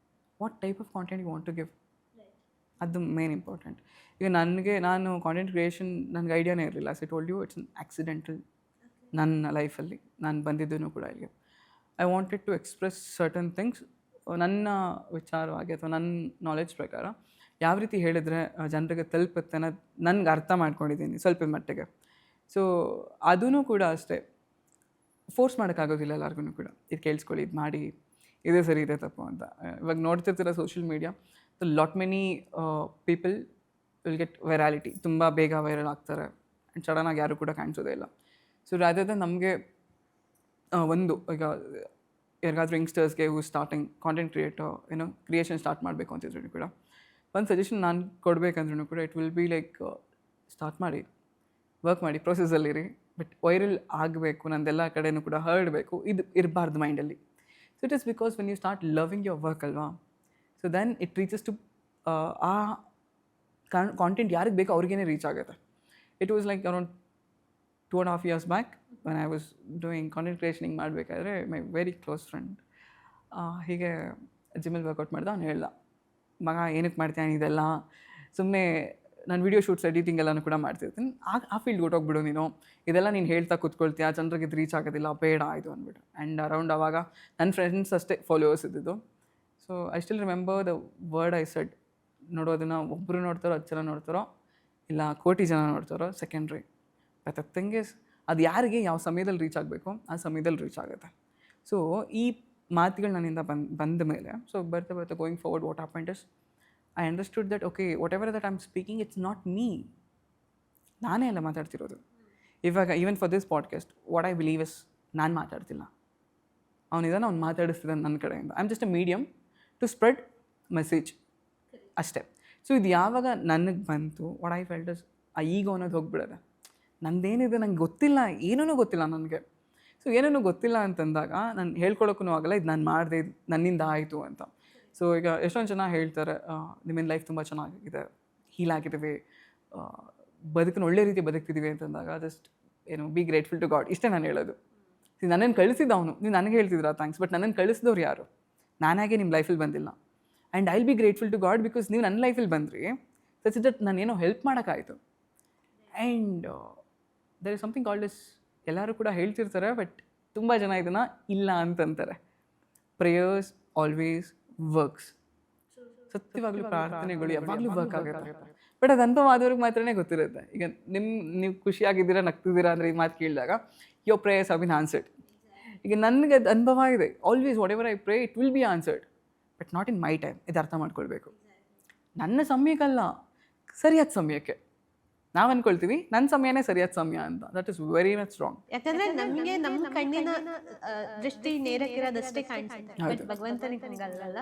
What type of content you want to give, ಅದು ಮೇನ್ ಇಂಪಾರ್ಟೆಂಟ್. ಈಗ ನಾನು ಕಾಂಟೆಂಟ್ ಕ್ರಿಯೇಷನ್ ನನಗೆ ಐಡಿಯಾನೇ ಇರಲಿಲ್ಲ. I told you it's accidental. ನನ್ನ ಲೈಫಲ್ಲಿ ನಾನು ಬಂದಿದ್ದೂ ಕೂಡ ಇಲ್ಲಿಗೆ I wanted to express certain things. ನನ್ನ ವಿಚಾರವಾಗಿ ಅಥವಾ ನನ್ನ ನಾಲೆಡ್ಜ್ ಪ್ರಕಾರ ಯಾವ ರೀತಿ ಹೇಳಿದರೆ ಜನರಿಗೆ ತಲುಪುತ್ತೆ ಅನ್ನೋದು ನನಗೆ ಅರ್ಥ ಮಾಡ್ಕೊಂಡಿದ್ದೀನಿ ಸ್ವಲ್ಪ ಮಟ್ಟಿಗೆ. ಸೊ ಅದೂ ಕೂಡ ಅಷ್ಟೇ, ಫೋರ್ಸ್ ಮಾಡೋಕ್ಕಾಗೋದಿಲ್ಲ ಎಲ್ಲರಿಗೂ ಕೂಡ. ಇದು ಕೇಳಿಸ್ಕೊಳ್ಳಿ, ಇದು ಮಾಡಿ, ಇದೇ ಸರಿ ಇದೆ ತಪ್ಪು ಅಂತ. ಇವಾಗ ನೋಡ್ತಿರ್ತೀರ social media, lot many people will get virality, ತುಂಬ ಬೇಗ ವೈರಲ್ ಆಗ್ತಾರೆ ಆ್ಯಂಡ್ ಸಡನ್ನಾಗಿ ಯಾರು ಕೂಡ ಕಾಣಿಸೋದೇ ಇಲ್ಲ. ಸೊ ರಾದರ್ ದೆನ್ ನಮಗೆ ಒಂದು ಈಗ ಯಾರಿಗಾದ್ರೂ ಯಂಗ್ಸ್ಟರ್ಸ್ಗೆ ಹೂ ಸ್ಟಾರ್ಟಿಂಗ್ ಕಾಂಟೆಂಟ್ ಕ್ರಿಯೇಷನ್ ಸ್ಟಾರ್ಟ್ ಮಾಡಬೇಕು ಅಂತಿದ್ರು ಕೂಡ ಒಂದು ಸಜೆಷನ್ ನಾನು ಕೊಡಬೇಕಂದ್ರೂ ಕೂಡ it will be like start ಮಾಡಿ, ವರ್ಕ್ ಮಾಡಿ, ಪ್ರೊಸೆಸಲ್ಲಿರಿ, ಬಟ್ ವೈರಲ್ ಆಗಬೇಕು, ನಂದೆಲ್ಲ ಕಡೆಯೂ ಕೂಡ ಹರಡಬೇಕು, ಇದು ಇರಬಾರ್ದು ಮೈಂಡಲ್ಲಿ. So it is because when you start loving your work ಅಲ್ವಾ, so then it reaches to ಆ ಕಾಂಟೆಂಟ್ ಯಾರಿಗೆ ಬೇಕೋ ಅವ್ರಿಗೇ ರೀಚ್ ಆಗುತ್ತೆ. It was like around 2.5 years back when I was doing content ಕ್ರಿಯೇಷನಿಂಗ್ ಮಾಡಬೇಕಾದ್ರೆ ಮೈ ವೆರಿ ಕ್ಲೋಸ್ ಫ್ರೆಂಡ್ ಹೀಗೆ ಜಿಮ್ಮಲ್ಲಿ workout ಮಾಡ್ದೆ. ಅವ್ನು ಹೇಳ್ದ, ಮಗ ಏನಕ್ಕೆ ಮಾಡ್ತೀನಿ ಇದೆಲ್ಲ, ಸುಮ್ಮನೆ ನಾನು ವೀಡಿಯೋ ಶೂಟ್ಸ್ ಎಡಿಟಿಂಗ್ ಎಲ್ಲನೂ ಕೂಡ ಮಾಡ್ತಿರ್ತೀನಿ, ಆ ಫೀಲ್ಡ್ ಹೊಟ್ಟೋಗ್ಬಿಡು ನೀನು, ಇದೆಲ್ಲ ನೀನು ಹೇಳ್ತಾ ಕೂತ್ಕೊಳ್ತೀಯ, ಜನರಿಗೆ ಇದು ರೀಚ್ ಆಗೋದಿಲ್ಲ, ಬೇಡ ಆಯಿತು ಅಂದ್ಬಿಟ್ಟು. ಆ್ಯಂಡ್ ಅರೌಂಡ್ ಆವಾಗ ನನ್ನ ಫ್ರೆಂಡ್ಸ್ ಅಷ್ಟೇ ಫಾಲೋವರ್ಸ್ ಇದ್ದಿದ್ದು. So I still remember the word I said. ನೋಡೋದನ್ನು ಒಬ್ಬರು ನೋಡ್ತಾರೋ 10 ಜನ ನೋಡ್ತಾರೋ ಇಲ್ಲ ಕೋಟಿ ಜನ ನೋಡ್ತಾರೋ secondary, but the thing is ಅದು ಯಾರಿಗೆ ಯಾವ ಸಮಯದಲ್ಲಿ ರೀಚ್ ಆಗಬೇಕು ಆ ಸಮಯದಲ್ಲಿ ರೀಚ್ ಆಗುತ್ತೆ. ಸೊ ಈ ಮಾತುಗಳು ನನ್ನಿಂದ ಬಂದ ಮೇಲೆ, ಸೊ ಬರ್ತಾ going forward what happened is I understood that okay, whatever that I am speaking it's not me, ನಾನೇ ಅಲ್ಲ ಮಾತಾಡ್ತಿರೋದು. ಇವಾಗ even for this podcast what I believe is ನಾನು ಮಾತಾಡ್ತಿಲ್ಲ, ಅವನಿದಾನೆ ಅವ್ನು ಮಾತಾಡಿಸ್ತಿದ್ದಾನೆ ನನ್ನ ಕಡೆಯಿಂದ. I am just a medium to spread message ಅಷ್ಟೇ. ಸೊ ಇದು ಯಾವಾಗ ನನಗೆ ಬಂತು, ವಾಟ್ ಐ ಫೆಲ್ಟ್ ಇಸ್ ಆ ಈಗೋ ಅನ್ನೋದು ಹೋಗ್ಬಿಡೋದೆ. ನಂದೇನಿದೆ ನಂಗೆ ಗೊತ್ತಿಲ್ಲ, ಏನೂ ಗೊತ್ತಿಲ್ಲ ನನಗೆ. ಸೊ ಏನೇನೂ ಗೊತ್ತಿಲ್ಲ ಅಂತಂದಾಗ ನಾನು ಹೇಳ್ಕೊಳಕ್ಕೂ ಆಗಲ್ಲ, ಇದು ನಾನು ಮಾಡಿದೆ, ಇದು ನನ್ನಿಂದ ಆಯಿತು ಅಂತ. ಸೊ ಈಗ ಎಷ್ಟೊಂದು ಜನ ಹೇಳ್ತಾರೆ, ನಿಮ್ಮಿಂದ ಲೈಫ್ ತುಂಬ ಚೆನ್ನಾಗಿದೆ, ಹೀಲ್ ಆಗಿದ್ದೀವಿ, ಬದುಕನ್ನು ಒಳ್ಳೆ ರೀತಿ ಬದುಕ್ತಿದ್ದೀವಿ ಅಂತಂದಾಗ just be grateful to God, ಇಷ್ಟೇ ನಾನು ಹೇಳೋದು. ನನ್ನನ್ನು ಕಳಿಸಿದ್ದ ಅವನು, ನೀವು ನನಗೆ ಹೇಳ್ತಿದ್ದೀರಾ ಥ್ಯಾಂಕ್ಸ್, ಬಟ್ ನನ್ನನ್ನು ಕಳಿಸಿದವ್ರು ಯಾರು? ನಾನಾಗೆ ನಿಮ್ಮ ಲೈಫಲ್ಲಿ ಬಂದಿಲ್ಲ. And I will be grateful to God because ನೀವು ನನ್ನ ಲೈಫಲ್ಲಿ ಬಂದ್ರಿ, ಸಚ್ ದಟ್ ನಾನೇನೋ ಹೆಲ್ಪ್ ಮಾಡೋಕ್ಕಾಯಿತು. And there is something called is, ಎಲ್ಲರೂ ಕೂಡ ಹೇಳ್ತಿರ್ತಾರೆ ಬಟ್ ತುಂಬ ಜನ ಇದನ್ನು ಇಲ್ಲ ಅಂತಂತಾರೆ, ಪ್ರೇಯರ್ಸ್ ಆಲ್ವೇಸ್ ವರ್ಕ್ಸ್. ಸತ್ಯವಾಗ್ಲೂ ಪ್ರಾರ್ಥನೆಗಳು ಯಾವಾಗಲೂ ವರ್ಕ್ ಆಗುತ್ತೆ, ಬಟ್ ಅದು ಅನುಭವವಾದವ್ರಿಗೆ ಮಾತ್ರನೇ ಗೊತ್ತಿರುತ್ತೆ. ಈಗ ನೀವು ಖುಷಿಯಾಗಿದ್ದೀರಾ, ನಗ್ತಿದ್ದೀರಾ ಅಂದರೆ ಈ ಮಾತು ಕೇಳಿದಾಗ your prayers have been answered. ಈಗ ನನಗೆ ಅದು ಅನುಭವ ಇದೆ, always what ever I pray it will be answered, but not in my time. ಇದು ಅರ್ಥ ಮಾಡ್ಕೊಳ್ಬೇಕು. ನನ್ನ ಸಮಯಕ್ಕಲ್ಲ, ಸರಿಯಾದ ಸಮಯಕ್ಕೆ. ನಾವು ಅಂದ್ಕೊಳ್ತೀವಿ ನನ್ನ ಸಮಯನೇ ಸರಿಯಾದ ಸಮಯ ಅಂತ. That is very much wrong.
ಯಾಕಂದ್ರೆ ನಮಗೆ ನಮ್ಮ ಕಣ್ಣಿನ ದೃಷ್ಟಿ ನೇರಕ್ಕಿರೋದಷ್ಟೇ ಕಾಣಿಸುತ್ತೆ, ಬಟ್ ಭಗವಂತನಿಗೆ ಹಂಗಲ್ಲ,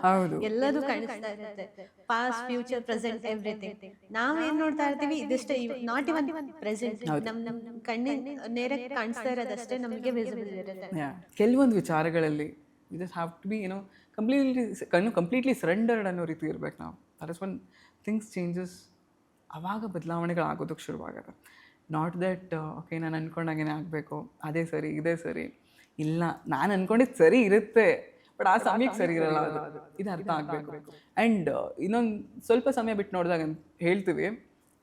ಎಲ್ಲದೂ ಕಾಣಿಸ್ತಾ ಇರುತ್ತೆ, ಪಾಸ್ಟ್ ಫ್ಯೂಚರ್ ಪ್ರೆಸೆಂಟ್ ಎವ್ರಿಥಿಂಗ್. ನಾವೇನ್ ನೋಡ್ತಾ ಇರ್ತೀವಿ ಇದಿಷ್ಟೇ, ನಾಟ್ ಇವನ್ ಪ್ರೆಸೆಂಟ್, ನಮ್ ಕಣ್ಣಿನ ನೇರಕ್ಕೆ ಕಾಣಿಸ್ತಾ ಇರೋದಷ್ಟೇ ನಮಗೆ ವಿಸಿಬಲ್ ಇರುತ್ತೆ.
ಕೆಲವೊಂದು ವಿಚಾರಗಳಲ್ಲಿ you just have to be completely surrendered ಅನ್ನೋ ರೀತಿ ಇರ್ಬೇಕು ನಾವು. That is one things changes, ಆವಾಗ ಬದಲಾವಣೆಗಳಾಗೋದಕ್ಕೆ ಶುರುವಾಗುತ್ತೆ. ನಾಟ್ ದಟ್ ಓಕೆ ನಾನು ಅಂದ್ಕೊಂಡಾಗೇ ಆಗಬೇಕು, ಅದೇ ಸರಿ ಇದೇ ಸರಿ. ಇಲ್ಲ, ನಾನು ಅಂದ್ಕೊಂಡಿದ್ದು ಸರಿ ಇರುತ್ತೆ ಬಟ್ ಆ ಸಮಯಕ್ಕೆ ಸರಿ ಇರಲ್ಲ, ಅದು ಇದು ಅರ್ಥ ಆಗಬೇಕು. ಆ್ಯಂಡ್ ಇನ್ನೊಂದು ಸ್ವಲ್ಪ ಸಮಯ ಬಿಟ್ಟು ನೋಡಿದಾಗ ಹೇಳ್ತೀವಿ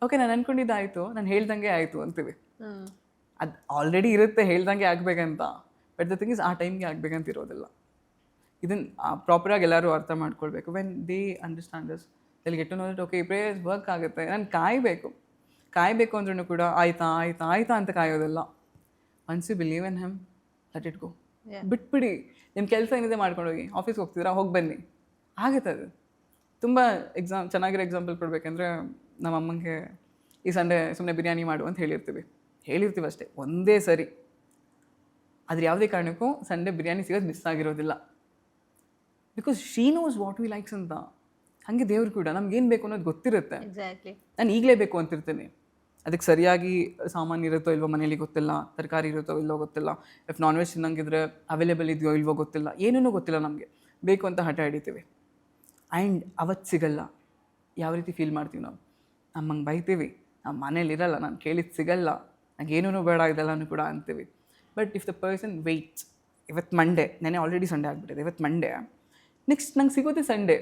ಓಕೆ ನಾನು ಅಂದ್ಕೊಂಡಿದ್ದಾಯಿತು, ನಾನು ಹೇಳ್ದಂಗೆ ಆಯಿತು ಅಂತೀವಿ. ಅದು ಆಲ್ರೆಡಿ ಇರುತ್ತೆ ಹೇಳ್ದಂಗೆ ಆಗಬೇಕಂತ, ಬಟ್ ದ ಥಿಂಗ್ ಇಸ್ ಆ ಟೈಮ್ಗೆ ಆಗಬೇಕಂತ ಇರೋದಿಲ್ಲ. ಇದನ್ನು ಪ್ರಾಪರಾಗಿ ಎಲ್ಲರೂ ಅರ್ಥ ಮಾಡ್ಕೊಳ್ಬೇಕು. When they understand this they'll get to know that okay prayers work ಆಗುತ್ತೆ. ನಾನು ಕಾಯಬೇಕು ಅಂದ್ರೂ ಕೂಡ ಆಯ್ತಾ ಅಂತ ಕಾಯೋದಿಲ್ಲ. Once you believe in him let it go. ಬಿಟ್ಬಿಡಿ, ನಿಮ್ಮ ಕೆಲಸ ಏನಿದೆ ಮಾಡ್ಕೊಂಡೋಗಿ, ಆಫೀಸ್ಗೆ ಹೋಗ್ತಿದ್ದೀರಾ ಹೋಗಿ ಬನ್ನಿ, ಆಗುತ್ತೆ ಅದು. ತುಂಬ ಚೆನ್ನಾಗಿರೋ ಎಕ್ಸಾಂಪಲ್ ಕೊಡಬೇಕಂದ್ರೆ ನಮ್ಮ ಅಮ್ಮಂಗೆ ಈ ಸಂಡೇ ಸುಮ್ಮನೆ ಬಿರಿಯಾನಿ ಮಾಡು ಅಂತ ಹೇಳಿರ್ತೀವಿ ಅಷ್ಟೇ, ಒಂದೇ ಸರಿ ಆದರೆ ಯಾವುದೇ ಕಾರಣಕ್ಕೂ ಸಂಡೇ ಬಿರಿಯಾನಿ ಸಿಗೋದು ಮಿಸ್ ಆಗಿರೋದಿಲ್ಲ. Because she knows what we likes ಅಂತ. ಹಾಗೆ ದೇವ್ರು ಕೂಡ ನಮ್ಗೇನು ಬೇಕು ಅನ್ನೋದು ಗೊತ್ತಿರುತ್ತೆ.
ಎಕ್ಸಾಕ್ಟ್ಲಿ.
ನಾನು ಈಗಲೇ ಬೇಕು ಅಂತಿರ್ತೀನಿ. ಅದಕ್ಕೆ ಸರಿಯಾಗಿ ಸಾಮಾನು ಇರುತ್ತೋ ಇಲ್ವೋ ಮನೇಲಿ ಗೊತ್ತಿಲ್ಲ, ತರಕಾರಿ ಇರುತ್ತೋ ಇಲ್ವೋ ಗೊತ್ತಿಲ್ಲ, ಇಫ್ ನಾನ್ ವೆಜ್ ತಿನ್ನಂಗಿದ್ರೆ ಅವೈಲೇಬಲ್ ಇದೆಯೋ ಇಲ್ವೋ ಗೊತ್ತಿಲ್ಲ, ಏನೂ ಗೊತ್ತಿಲ್ಲ ನಮಗೆ, ಬೇಕು ಅಂತ ಹಠ ಹಿಡಿತೀವಿ. ಆ್ಯಂಡ್ ಅವತ್ತು ಸಿಗಲ್ಲ. ಯಾವ ರೀತಿ ಫೀಲ್ ಮಾಡ್ತೀವಿ ನಾವು? ನಮ್ಮಂಗೆ ಬೈತೀವಿ, ನಮ್ಮ ಮನೇಲಿ ಇರಲ್ಲ, ನಾನು ಕೇಳಿದ್ದು ಸಿಗಲ್ಲ, ನಂಗೆ ಏನೂ ಬೇಡ ಇದೆಲ್ಲನೂ ಕೂಡ ಅಂತೀವಿ. But if the person weights, ಇವತ್ತು ಮಂಡೇ, ನೆನೆ ಆಲ್ರೆಡಿ ಸಂಡೇ ಆಗಿಬಿಟ್ಟಿದೆ, ಇವತ್ತು ಮಂಡೇ, ನೆಕ್ಸ್ಟ್ ನಂಗೆ ಸಿಗೋದೇ ಸಂಡೇ.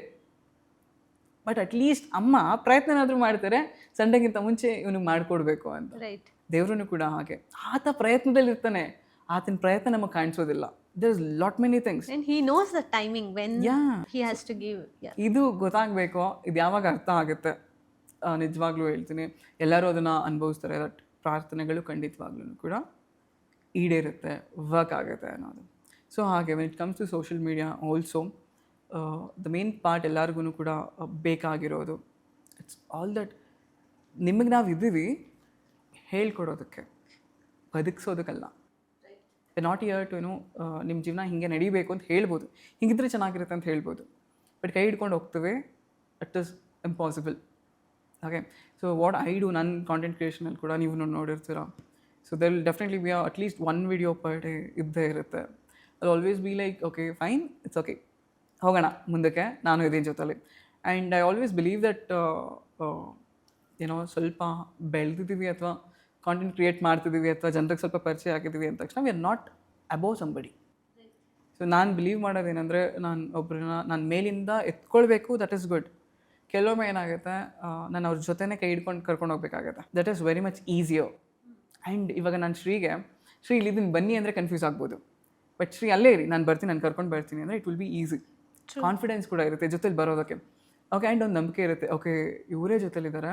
ಬಟ್ ಅಟ್ಲೀಸ್ಟ್ ಅಮ್ಮ ಪ್ರಯತ್ನನಾದರೂ ಮಾಡ್ತಾರೆ ಸಂಡೆಗಿಂತ ಮುಂಚೆ ಇವನಿಗೆ ಮಾಡಿಕೊಡ್ಬೇಕು ಅಂತ.
ರೈಟ್.
ದೇವ್ರೂ ಕೂಡ ಹಾಗೆ, ಆತ ಪ್ರಯತ್ನದಲ್ಲಿ ಇರ್ತಾನೆ, ಆತನ ಪ್ರಯತ್ನ ನಮಗೆ ಕಾಣಿಸೋದಿಲ್ಲ. There is lot many things.
And he knows the timing when he has to give.
ಇದು ಗೊತ್ತಾಗಬೇಕು. ಇದು ಯಾವಾಗ ಅರ್ಥ ಆಗುತ್ತೆ? ನಿಜವಾಗ್ಲೂ ಹೇಳ್ತೀನಿ, ಎಲ್ಲರೂ ಅದನ್ನು ಅನುಭವಿಸ್ತಾರೆ. ದಟ್ ಪ್ರಾರ್ಥನೆಗಳು ಖಂಡಿತವಾಗ್ಲೂ ಕೂಡ ಈಡೇರುತ್ತೆ, ವರ್ಕ್ ಆಗುತ್ತೆ ಅನ್ನೋದು. ಸೊ ಹಾಗೆ when it comes to social media also the main part ಎಲ್ಲರಿಗೂ ಕೂಡ ಬೇಕಾಗಿರೋದು, ಇಟ್ಸ್ ಆಲ್ ದಟ್ ನಿಮಗೆ ನಾವು ಇದ್ದೀವಿ ಹೇಳ್ಕೊಡೋದಕ್ಕೆ, ಬದುಕಿಸೋದಕ್ಕಲ್ಲ. ನಾಟ್ ಇಯರ್ ಟು ನಿಮ್ಮ ಜೀವನ ಹೀಗೆ ನಡಿಬೇಕು ಅಂತ ಹೇಳ್ಬೋದು, ಹೀಗಿದ್ರೆ ಚೆನ್ನಾಗಿರುತ್ತೆ ಅಂತ ಹೇಳ್ಬೋದು. ಬಟ್ ಕೈ ಹಿಡ್ಕೊಂಡು ಹೋಗ್ತೇವೆ, it is impossible. Okay, so what I do, ನನ್ನ ಕಾಂಟೆಂಟ್ ಕ್ರಿಯೇಷನಲ್ಲಿ ಕೂಡ ನೀವು ನೋಡಿರ್ತೀರ. So there will definitely be at least 1 video per day ಇದ್ದೇ ಇರುತ್ತೆ. ಅದು always be like okay fine, it's okay, ಹೋಗೋಣ ಮುಂದಕ್ಕೆ, ನಾನು ಇದ್ದೀನಿ ಜೊತೆಲಿ. And I always believe that ಏನೋ ಸ್ವಲ್ಪ ಬೆಳೆದಿದ್ದೀವಿ ಅಥವಾ ಕಾಂಟೆಂಟ್ ಕ್ರಿಯೇಟ್ ಮಾಡ್ತಿದ್ದೀವಿ ಅಥವಾ ಜನರಿಗೆ ಸ್ವಲ್ಪ ಪರಿಚಯ ಆಗಿದ್ದೀವಿ ಅಂದ ತಕ್ಷಣ V are not above somebody. So ನಾನು ಬಿಲೀವ್ ಮಾಡೋದೇನೆಂದರೆ, ನಾನು ಒಬ್ಬರನ್ನ ನಾನು ಮೇಲಿಂದ ಎತ್ಕೊಳ್ಬೇಕು, ದಟ್ ಈಸ್ ಗುಡ್. ಕೆಲವೊಮ್ಮೆ ಏನಾಗುತ್ತೆ, ನಾನು ಅವ್ರ ಜೊತೆನೇ ಕೈ ಹಿಡ್ಕೊಂಡು ಕರ್ಕೊಂಡು ಹೋಗ್ಬೇಕಾಗತ್ತೆ. That is very much easier. And ಇವಾಗ ನಾನು ಶ್ರೀ ಇಲ್ಲಿದ್ದೀನಿ ಬನ್ನಿ ಅಂದರೆ ಕನ್ಫ್ಯೂಸ್ ಆಗ್ಬೋದು. ಬಟ್ ಶ್ರೀ ಅಲ್ಲೇ ಇರಿ, ನಾನು ಬರ್ತೀನಿ, ನಾನು ಕರ್ಕೊಂಡು ಬರ್ತೀನಿ ಅಂದರೆ it will be easy. Confidence ಕೂಡ ಇರುತ್ತೆ ಜೊತೆಲಿ ಬರೋದಕ್ಕೆ. ಓಕೆ, ಆ್ಯಂಡ್ ಒಂದು ನಂಬಿಕೆ ಇರುತ್ತೆ, ಓಕೆ ಇವರೇ ಜೊತೆಲಿದ್ದಾರೆ,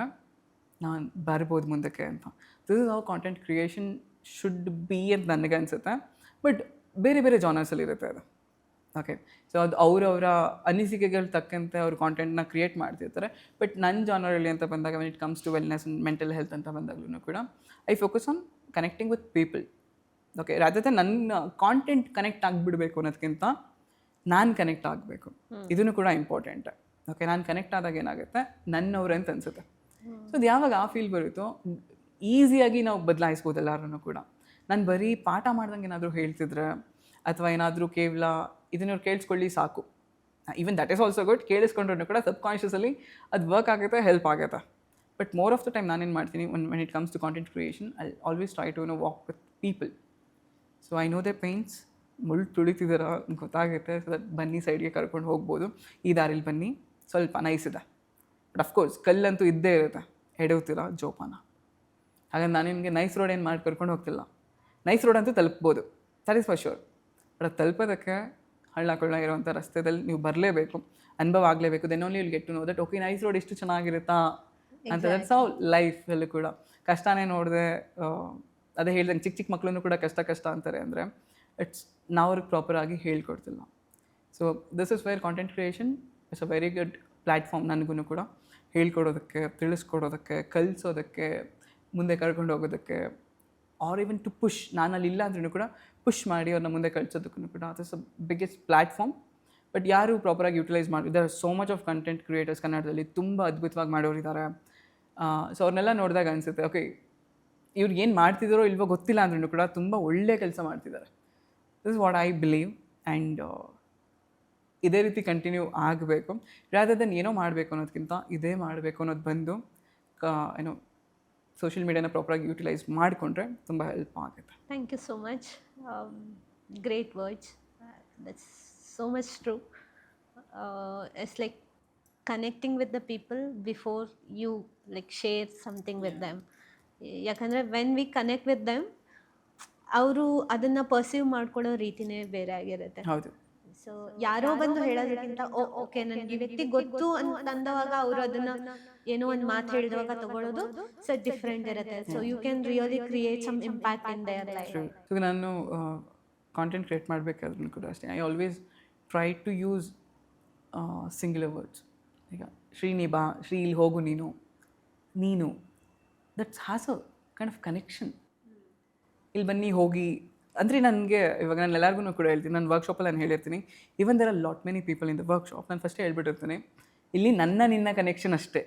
ನಾನು ಬರ್ಬೋದು ಮುಂದಕ್ಕೆ ಅಂತ. This is how content creation should be ಅಂತ ನನಗೆ ಅನಿಸುತ್ತೆ. ಬಟ್ ಬೇರೆ ಬೇರೆ ಜಾನರ್ಸಲ್ಲಿ ಇರುತ್ತೆ ಅದು. ಓಕೆ, ಸೊ ಅದು ಅವರವರ ಅನಿಸಿಕೆಗಳು ತಕ್ಕಂತೆ ಅವರು ಕಾಂಟೆಂಟ್ನ ಕ್ರಿಯೇಟ್ ಮಾಡ್ತಿರ್ತಾರೆ. ಬಟ್ ನನ್ನ ಜಾನರಲ್ಲಿ ಅಂತ ಬಂದಾಗ, when it comes to wellness and mental health ಅಂತ ಬಂದಾಗಲೂ ಕೂಡ I focus on connecting with people. Okay, rather ನನ್ನ ಕಾಂಟೆಂಟ್ ಕನೆಕ್ಟ್ ಆಗಿಬಿಡಬೇಕು ಅನ್ನೋದಕ್ಕಿಂತ ನಾನು ಕನೆಕ್ಟ್ ಆಗಬೇಕು, ಇದನ್ನು ಕೂಡ ಇಂಪಾರ್ಟೆಂಟ್. ಓಕೆ, ನಾನು ಕನೆಕ್ಟ್ ಆದಾಗ ಏನಾಗುತ್ತೆ, ನನ್ನವ್ರೆ ಅಂತ ಅನಿಸುತ್ತೆ. ಸೊ ಅದು ಯಾವಾಗ ಆ ಫೀಲ್ ಬರುತ್ತೋ ಈಸಿಯಾಗಿ ನಾವು ಬದಲಾಯಿಸ್ಬೋದು ಎಲ್ಲರೂ ಕೂಡ. ನಾನು ಬರೀ ಪಾಠ ಮಾಡ್ದಂಗೆ ಏನಾದರೂ ಹೇಳ್ತಿದ್ರೆ ಅಥವಾ ಏನಾದರೂ ಕೇವಲ ಇದನ್ನವ್ರು ಕೇಳಿಸ್ಕೊಳ್ಳಿ ಸಾಕು, even that is also good. ಕೇಳಿಸ್ಕೊಂಡ್ರೂ ಕೂಡ ಸಬ್ಕಾನ್ಷಿಯಸಲ್ಲಿ ಅದು ವರ್ಕ್ ಆಗುತ್ತೆ, ಹೆಲ್ಪ್ ಆಗುತ್ತೆ. But more of the time ನಾನೇನು ಮಾಡ್ತೀನಿ, when it comes to content creation, I always try to walk with people. So I know the pains, ಮುಳ್ಳು ತುಳಿತಿದಾರ ಗೊತ್ತಾಗುತ್ತೆ. ಸೊ ದಟ್ ಬನ್ನಿ ಸೈಡ್ಗೆ ಕರ್ಕೊಂಡು ಹೋಗ್ಬೋದು, ಈ ದಾರಿಲಿ ಬನ್ನಿ, ಸ್ವಲ್ಪ ನೈಸ್ ಇದೆ. ಬಟ್ ಅಫ್ಕೋರ್ಸ್ ಕಲ್ಲಂತೂ ಇದ್ದೇ ಇರುತ್ತೆ, ಎಡವ್ತೀರ ಜೋಪಾನ. ಹಾಗಾಗಿ ನಾನು ನಿಮಗೆ ನೈಸ್ ರೋಡ್ ಏನು ಮಾಡಿ ಕರ್ಕೊಂಡು ಹೋಗ್ತಿಲ್ಲ. ನೈಸ್ ರೋಡ್ ಅಂತೂ ತಲುಪ್ಬೋದು, that is for sure. But ಅದು ತಲುಪೋದಕ್ಕೆ ಹಳ್ಳ ಕೊಳ್ಳ ಇರುವಂಥ ರಸ್ತೆದಲ್ಲಿ ನೀವು ಬರಲೇಬೇಕು, ಅನುಭವ ಆಗಲೇಬೇಕು. Then only will get to know that okay nice road ಎಷ್ಟು ಚೆನ್ನಾಗಿರುತ್ತಾ ಅಂತ. ದಟ್ಸ್ ಹೌ ಲೈಫಲ್ಲೂ ಕೂಡ ಕಷ್ಟನೇ ನೋಡಿದೆ. ಅದೇ ಹೇಳ್ದಂಗೆ ಚಿಕ್ಕ ಚಿಕ್ಕ ಮಕ್ಕಳನ್ನು ಕೂಡ ಕಷ್ಟ ಅಂತಾರೆ ಅಂದರೆ ಇಟ್ಸ್ ನಾವು ಅವ್ರಿಗೆ ಪ್ರಾಪರಾಗಿ ಹೇಳ್ಕೊಡ್ತಿಲ್ಲ. So this is where content creation it's a very good platform ನನಗೂ ಕೂಡ, ಹೇಳ್ಕೊಡೋದಕ್ಕೆ, ತಿಳಿಸ್ಕೊಡೋದಕ್ಕೆ, ಕಲಿಸೋದಕ್ಕೆ, ಮುಂದೆ ಕರ್ಕೊಂಡು ಹೋಗೋದಕ್ಕೆ, ಆರ್ ಈವನ್ ಟು ಪುಷ್. ನಾನು ಅಲ್ಲಿ ಇಲ್ಲ ಅಂದ್ರೂ ಕೂಡ ಪುಷ್ ಮಾಡಿ ಅವ್ರನ್ನ ಮುಂದೆ ಕಳಿಸೋದಕ್ಕೂ ಕೂಡ ಅದು ಸ ಬಿಗ್ಗೆಸ್ಟ್ ಪ್ಲ್ಯಾಟ್ಫಾರ್ಮ್. ಬಟ್ ಯಾರು ಪ್ರಾಪರಾಗಿ ಯೂಟಿಲೈಸ್ ಮಾಡಿ, ಇದರ್ so much of content creators ಕನ್ನಡದಲ್ಲಿ ತುಂಬ ಅದ್ಭುತವಾಗಿ ಮಾಡೋರಿದ್ದಾರೆ. ಸೊ ಅವ್ರನ್ನೆಲ್ಲ ನೋಡಿದಾಗ ಅನಿಸುತ್ತೆ ಓಕೆ ಇವ್ರಿಗೆ ಏನು ಮಾಡ್ತಿದ್ದಾರೋ ಇಲ್ವೋ ಗೊತ್ತಿಲ್ಲ ಅಂದ್ರೂ ಕೂಡ ತುಂಬ ಒಳ್ಳೆ ಕೆಲಸ ಮಾಡ್ತಿದ್ದಾರೆ. This is what I believe. And ಇದೇ ರೀತಿ ಕಂಟಿನ್ಯೂ ಆಗಬೇಕು. ರಾದರ್ ದೆನ್ ಏನೋ ಮಾಡಬೇಕು ಅನ್ನೋದಕ್ಕಿಂತ ಇದೇ ಮಾಡಬೇಕು ಅನ್ನೋದು ಬಂದು ಏನೋ ಸೋಷಿಯಲ್ ಮೀಡಿಯಾನ ಪ್ರಾಪರಾಗಿ ಯೂಟಿಲೈಸ್ ಮಾಡಿಕೊಂಡ್ರೆ ತುಂಬ ಹೆಲ್ಪ್ ಆಗುತ್ತೆ.
Thank you so much. Great words. That's so much true. It's like connecting with the people before you like share something with them. ಯಾಕಂದರೆ when we connect with them, ಅವರು ಅದನ್ನು perceive ಮಾಡ್ಕೊಳ್ಳೋ ರೀತಿನೇ ಬೇರೆ ಆಗಿರುತ್ತೆ.
ಹೌದು.
ಸೊ ಯಾರೋ ಬಂದು ಹೇಳೋದಕ್ಕಿಂತ ಓಕೆ ನನಗೆ ಈ ವ್ಯಕ್ತಿ ಗೊತ್ತು ಅಂತ ಅಂದವಾಗ ಅವರು ಅದನ್ನ ಏನೋ ಒಂದು ಮಾತು ಹೇಳಿದವಾಗ ತಗೊಳ್ಳೋದು ಸೊ ಡಿಫ್ರೆಂಟ್ ಇರುತ್ತೆ. So you can really create some impact in their life.
So ನಾನು ಕಾಂಟೆಂಟ್ ಕ್ರಿಯೇಟ್ ಮಾಡಬೇಕಾದ್ರೂ ಕೂಡ ಅಷ್ಟೇ, I always try to use singular words. ಈಗ ಶ್ರೀ ನೀ ಬಾ, ಶ್ರೀ ಇಲ್ಲಿ ಹೋಗು, ನೀನು that's has a kind of connection. ಇಲ್ಲಿ ಬನ್ನಿ ಹೋಗಿ ಅಂದರೆ ನನಗೆ ಇವಾಗ ನಾನು ಎಲ್ಲರಿಗೂ ಕೂಡ ಹೇಳ್ತೀನಿ, ನನ್ನ ವರ್ಕ್ಶಾಪಲ್ಲಿ ನಾನು ಹೇಳಿರ್ತೀನಿ, even there are lot many people in the workshop. ನಾನು ಫಸ್ಟೇ ಹೇಳ್ಬಿಟ್ಟಿರ್ತೀನಿ, ಇಲ್ಲಿ ನಿನ್ನ ಕನೆಕ್ಷನ್ ಅಷ್ಟೇ.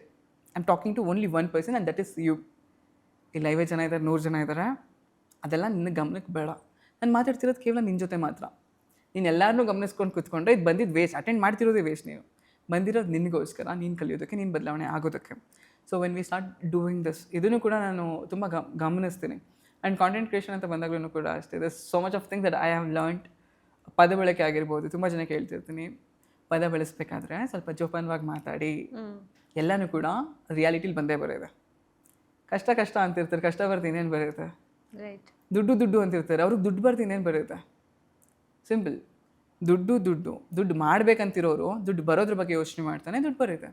I am talking to only one person and that is you. ಇಲ್ಲಿ 50 ಜನ ಇದ್ದಾರೆ, 100 ಜನ ಇದ್ದಾರೆ, ಅದೆಲ್ಲ ನಿನ್ನ ಗಮನಕ್ಕೆ ಬೇಡ. ನಾನು ಮಾತಾಡ್ತಿರೋದು ಕೇವಲ ನಿನ್ನ ಜೊತೆ ಮಾತ್ರ. ನೀನು ಎಲ್ಲರನ್ನೂ ಗಮನಿಸ್ಕೊಂಡು ಕೂತ್ಕೊಂಡ್ರೆ ಇದು ಬಂದಿದ್ದು ವೇಸ್ಟ್. Attend ಮಾಡ್ತಿರೋದೇ waste. ನೀವು ಬಂದಿರೋದು ನಿನಗೋಸ್ಕರ, ನೀನು ಕಲಿಯೋದಕ್ಕೆ, ನೀನು ಬದಲಾವಣೆ ಆಗೋದಕ್ಕೆ. So when we start doing this, ಇದನ್ನು ಕೂಡ ನಾನು ತುಂಬ ಗಮನಿಸ್ತೀನಿ. ಆ್ಯಂಡ್ ಕಾಂಟೆಂಟ್ ಕ್ರಿಯೇಷನ್ ಅಂತ ಬಂದಾಗಲೂ ಕೂಡ ಅಷ್ಟೇ, thus so much of things that I have learned. ಪದ ಬಳಕೆ ಆಗಿರ್ಬೋದು, ತುಂಬ ಜನಕ್ಕೆ ಹೇಳ್ತಿರ್ತೀನಿ, ಪದ ಬಳಸಬೇಕಾದ್ರೆ ಸ್ವಲ್ಪ ಜೋಪಾನವಾಗಿ ಮಾತಾಡಿ. ಎಲ್ಲನೂ ಕೂಡ ರಿಯಾಲಿಟಿಲಿ ಬಂದೇ ಬರೋದೆ. ಕಷ್ಟ ಅಂತಿರ್ತಾರೆ, ಕಷ್ಟ ಬರ್ತೀನಿ ಇನ್ನೇನು ಬರುತ್ತೆ.
ರೈಟ್.
ದುಡ್ಡು ಅಂತಿರ್ತಾರೆ, ಅವ್ರಿಗೆ ದುಡ್ಡು ಬರ್ತೀನಿ ಇನ್ನೇನು ಬರುತ್ತೆ. ಸಿಂಪಲ್. ದುಡ್ಡು ಮಾಡ್ಬೇಕಂತಿರೋರು ದುಡ್ಡು ಬರೋದ್ರ ಬಗ್ಗೆ ಯೋಚನೆ ಮಾಡ್ತಾನೆ, ದುಡ್ಡು ಬರುತ್ತೆ.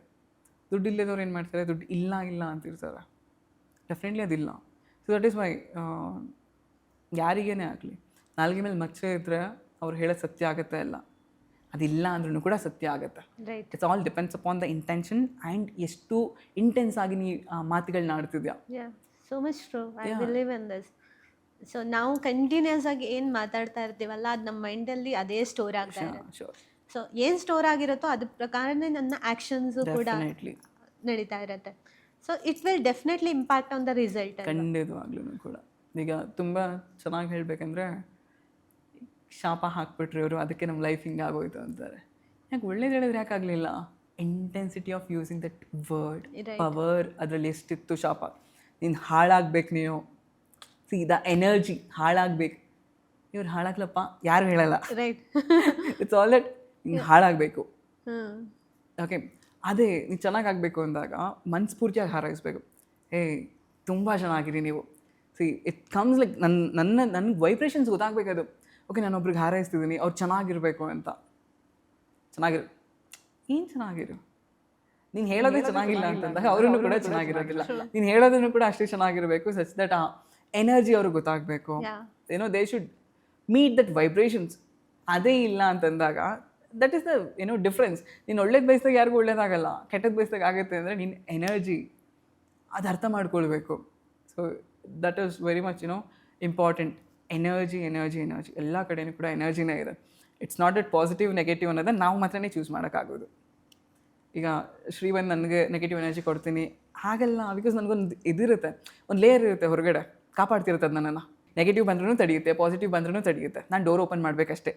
ದುಡ್ಡು ಇಲ್ಲದವ್ರು ಏನು ಮಾಡ್ತಾರೆ, ದುಡ್ಡು ಇಲ್ಲ ಅಂತಿರ್ತಾರೆ. ಡೆಫಿನೆಟ್ಲಿ ಅದಿಲ್ಲ. ಸೊ ದಟ್ ಈಸ್ ಮೈ, ಯಾರಿಗೇನೆ ಆಗಲಿ ನಾಲ್ಗೆ ಮೇಲೆ ಮಚ್ಚೆ ಇದ್ದರೆ ಅವ್ರು ಹೇಳೋದು ಸತ್ಯ ಆಗುತ್ತೆ. ಅಲ್ಲ, ಅದಿಲ್ಲ ಅಂದ್ರೂ ಕೂಡ ಸತ್ಯ ಆಗುತ್ತೆ.
Right.
It's all depends upon the intention and ಎಷ್ಟು ಇಂಟೆನ್ಸ್ ಆಗಿ ನೀ ಮಾತುಗಳನ್ನ ಆಡ್ತಿದ್ಯಾ.
So much true. I believe in this. So ನಾವು ಕಂಟಿನ್ಯೂಸ್ ಆಗಿ ಏನು ಮಾತಾಡ್ತಾ ಇರ್ತೀವಲ್ಲ, ಅದು ನಮ್ಮ ಮೈಂಡಲ್ಲಿ ಅದೇ ಸ್ಟೋರ್ ಆಗ್ತಾ ಇರುತ್ತೆ. ಸೊ ಏನು ಸ್ಟೋರ್ ಆಗಿರುತ್ತೋ ಅದ್ರ ಪ್ರಕಾರನೇ ನನ್ನ ಆ್ಯಕ್ಷನ್ಸು ಕೂಡ ನಡೀತಾ ಇರುತ್ತೆ. So it will definitely impact on the result.
ಖಂಡಿತವಾಗ್ಲೂ ಕೂಡ. ಈಗ ತುಂಬ ಚೆನ್ನಾಗಿ ಹೇಳಬೇಕಂದ್ರೆ, ಶಾಪ ಹಾಕ್ಬಿಟ್ರಿ ಅವರು, ಅದಕ್ಕೆ ನಮ್ಮ ಲೈಫ್ ಹಿಂಗೆ ಆಗೋಯ್ತು ಅಂತಾರೆ. ಯಾಕೆ ಒಳ್ಳೇದು ಹೇಳಿದ್ರೆ ಯಾಕಾಗಲಿಲ್ಲ? Intensity of using that word, power ಅದರಲ್ಲಿ ಎಷ್ಟಿತ್ತು. ಶಾಪ, ನೀನು ಹಾಳಾಗ್ಬೇಕು, ನೀನು ಸೀದಾ ಎನರ್ಜಿ ಹಾಳಾಗ್ಬೇಕು. ಇವ್ರು ಹಾಳಾಗ್ಲಪ್ಪ ಯಾರು ಹೇಳಲ್ಲ.
ರೈಟ್.
ಇಟ್ಸ್ ಆಲ್ ದಟ್ ಹಿಂಗೆ ಹಾಳಾಗಬೇಕು. ಓಕೆ, ಅದೇ ನೀವು ಚೆನ್ನಾಗಾಗಬೇಕು ಅಂದಾಗ ಮನಸ್ಫೂರ್ತಿಯಾಗಿ ಹಾರೈಸ್ಬೇಕು. ತುಂಬ ಚೆನ್ನಾಗಿರಿ ನೀವು. ಇಟ್ ಕಮ್ಸ್ ಲೈಕ್ ನನಗೆ ವೈಬ್ರೇಷನ್ಸ್ ಗೊತ್ತಾಗಬೇಕದು. ಓಕೆ, ನಾನು ಒಬ್ರಿಗೆ ಹಾರೈಸ್ತಿದ್ದೀನಿ, ಅವ್ರು ಚೆನ್ನಾಗಿರಬೇಕು ಅಂತ. ಏನು ಚೆನ್ನಾಗಿರು? ನೀನು ಹೇಳೋದೇ ಚೆನ್ನಾಗಿಲ್ಲ ಅಂತಂದಾಗ ಅವರನ್ನು ಕೂಡ ಚೆನ್ನಾಗಿರೋದಿಲ್ಲ. ನೀನು ಹೇಳೋದನ್ನು ಕೂಡ ಅಷ್ಟೇ ಚೆನ್ನಾಗಿರಬೇಕು, ಸಚ್ ದಟ್ ಆ ಎನರ್ಜಿ ಅವ್ರಿಗೆ ಗೊತ್ತಾಗಬೇಕು. They should meet that vibrations. ಅದೇ ಇಲ್ಲ ಅಂತಂದಾಗ ದಟ್ ಈಸ್ ದ ಡಿಫ್ರೆನ್ಸ್. ನೀನು ಒಳ್ಳೇದು ಬಯಸಿದಾಗ ಯಾರಿಗೂ ಒಳ್ಳೇದಾಗಲ್ಲ, ಕೆಟ್ಟದ್ದು ಬಯಸಿದಾಗ ಆಗುತ್ತೆ ಅಂದರೆ ನಿನ್ನ ಎನರ್ಜಿ ಅದು ಅರ್ಥ ಮಾಡ್ಕೊಳ್ಬೇಕು. So that is very much important. Energy ಎಲ್ಲ ಕಡೆಯೂ ಕೂಡ ಎನರ್ಜಿನೇ ಇದೆ. It's not that positive negative ಅನ್ನೋದನ್ನು ನಾವು ಮಾತ್ರನೇ ಚೂಸ್ ಮಾಡೋಕ್ಕಾಗೋದು. ಈಗ ಶ್ರೀವಂತ್ ನನಗೆ ನೆಗೆಟಿವ್ ಎನರ್ಜಿ ಕೊಡ್ತೀನಿ ಹಾಗೆಲ್ಲ, ಬಿಕಾಸ್ ನನಗೊಂದು ಇದಿರುತ್ತೆ, ಒಂದು ಲೇಯರ್ ಇರುತ್ತೆ ಹೊರಗಡೆ, ಕಾಪಾಡ್ತಿರುತ್ತೆ ಅದು ನನ್ನನ್ನು. ನೆಗೆಟಿವ್ ಬಂದ್ರೂ ತಡೆಯುತ್ತೆ, ಪಾಸಿಟಿವ್ ಬಂದ್ರೂ ತಡೆಯುತ್ತೆ. ನಾನು ಡೋರ್ ಓಪನ್ ಮಾಡಬೇಕಷ್ಟೇ.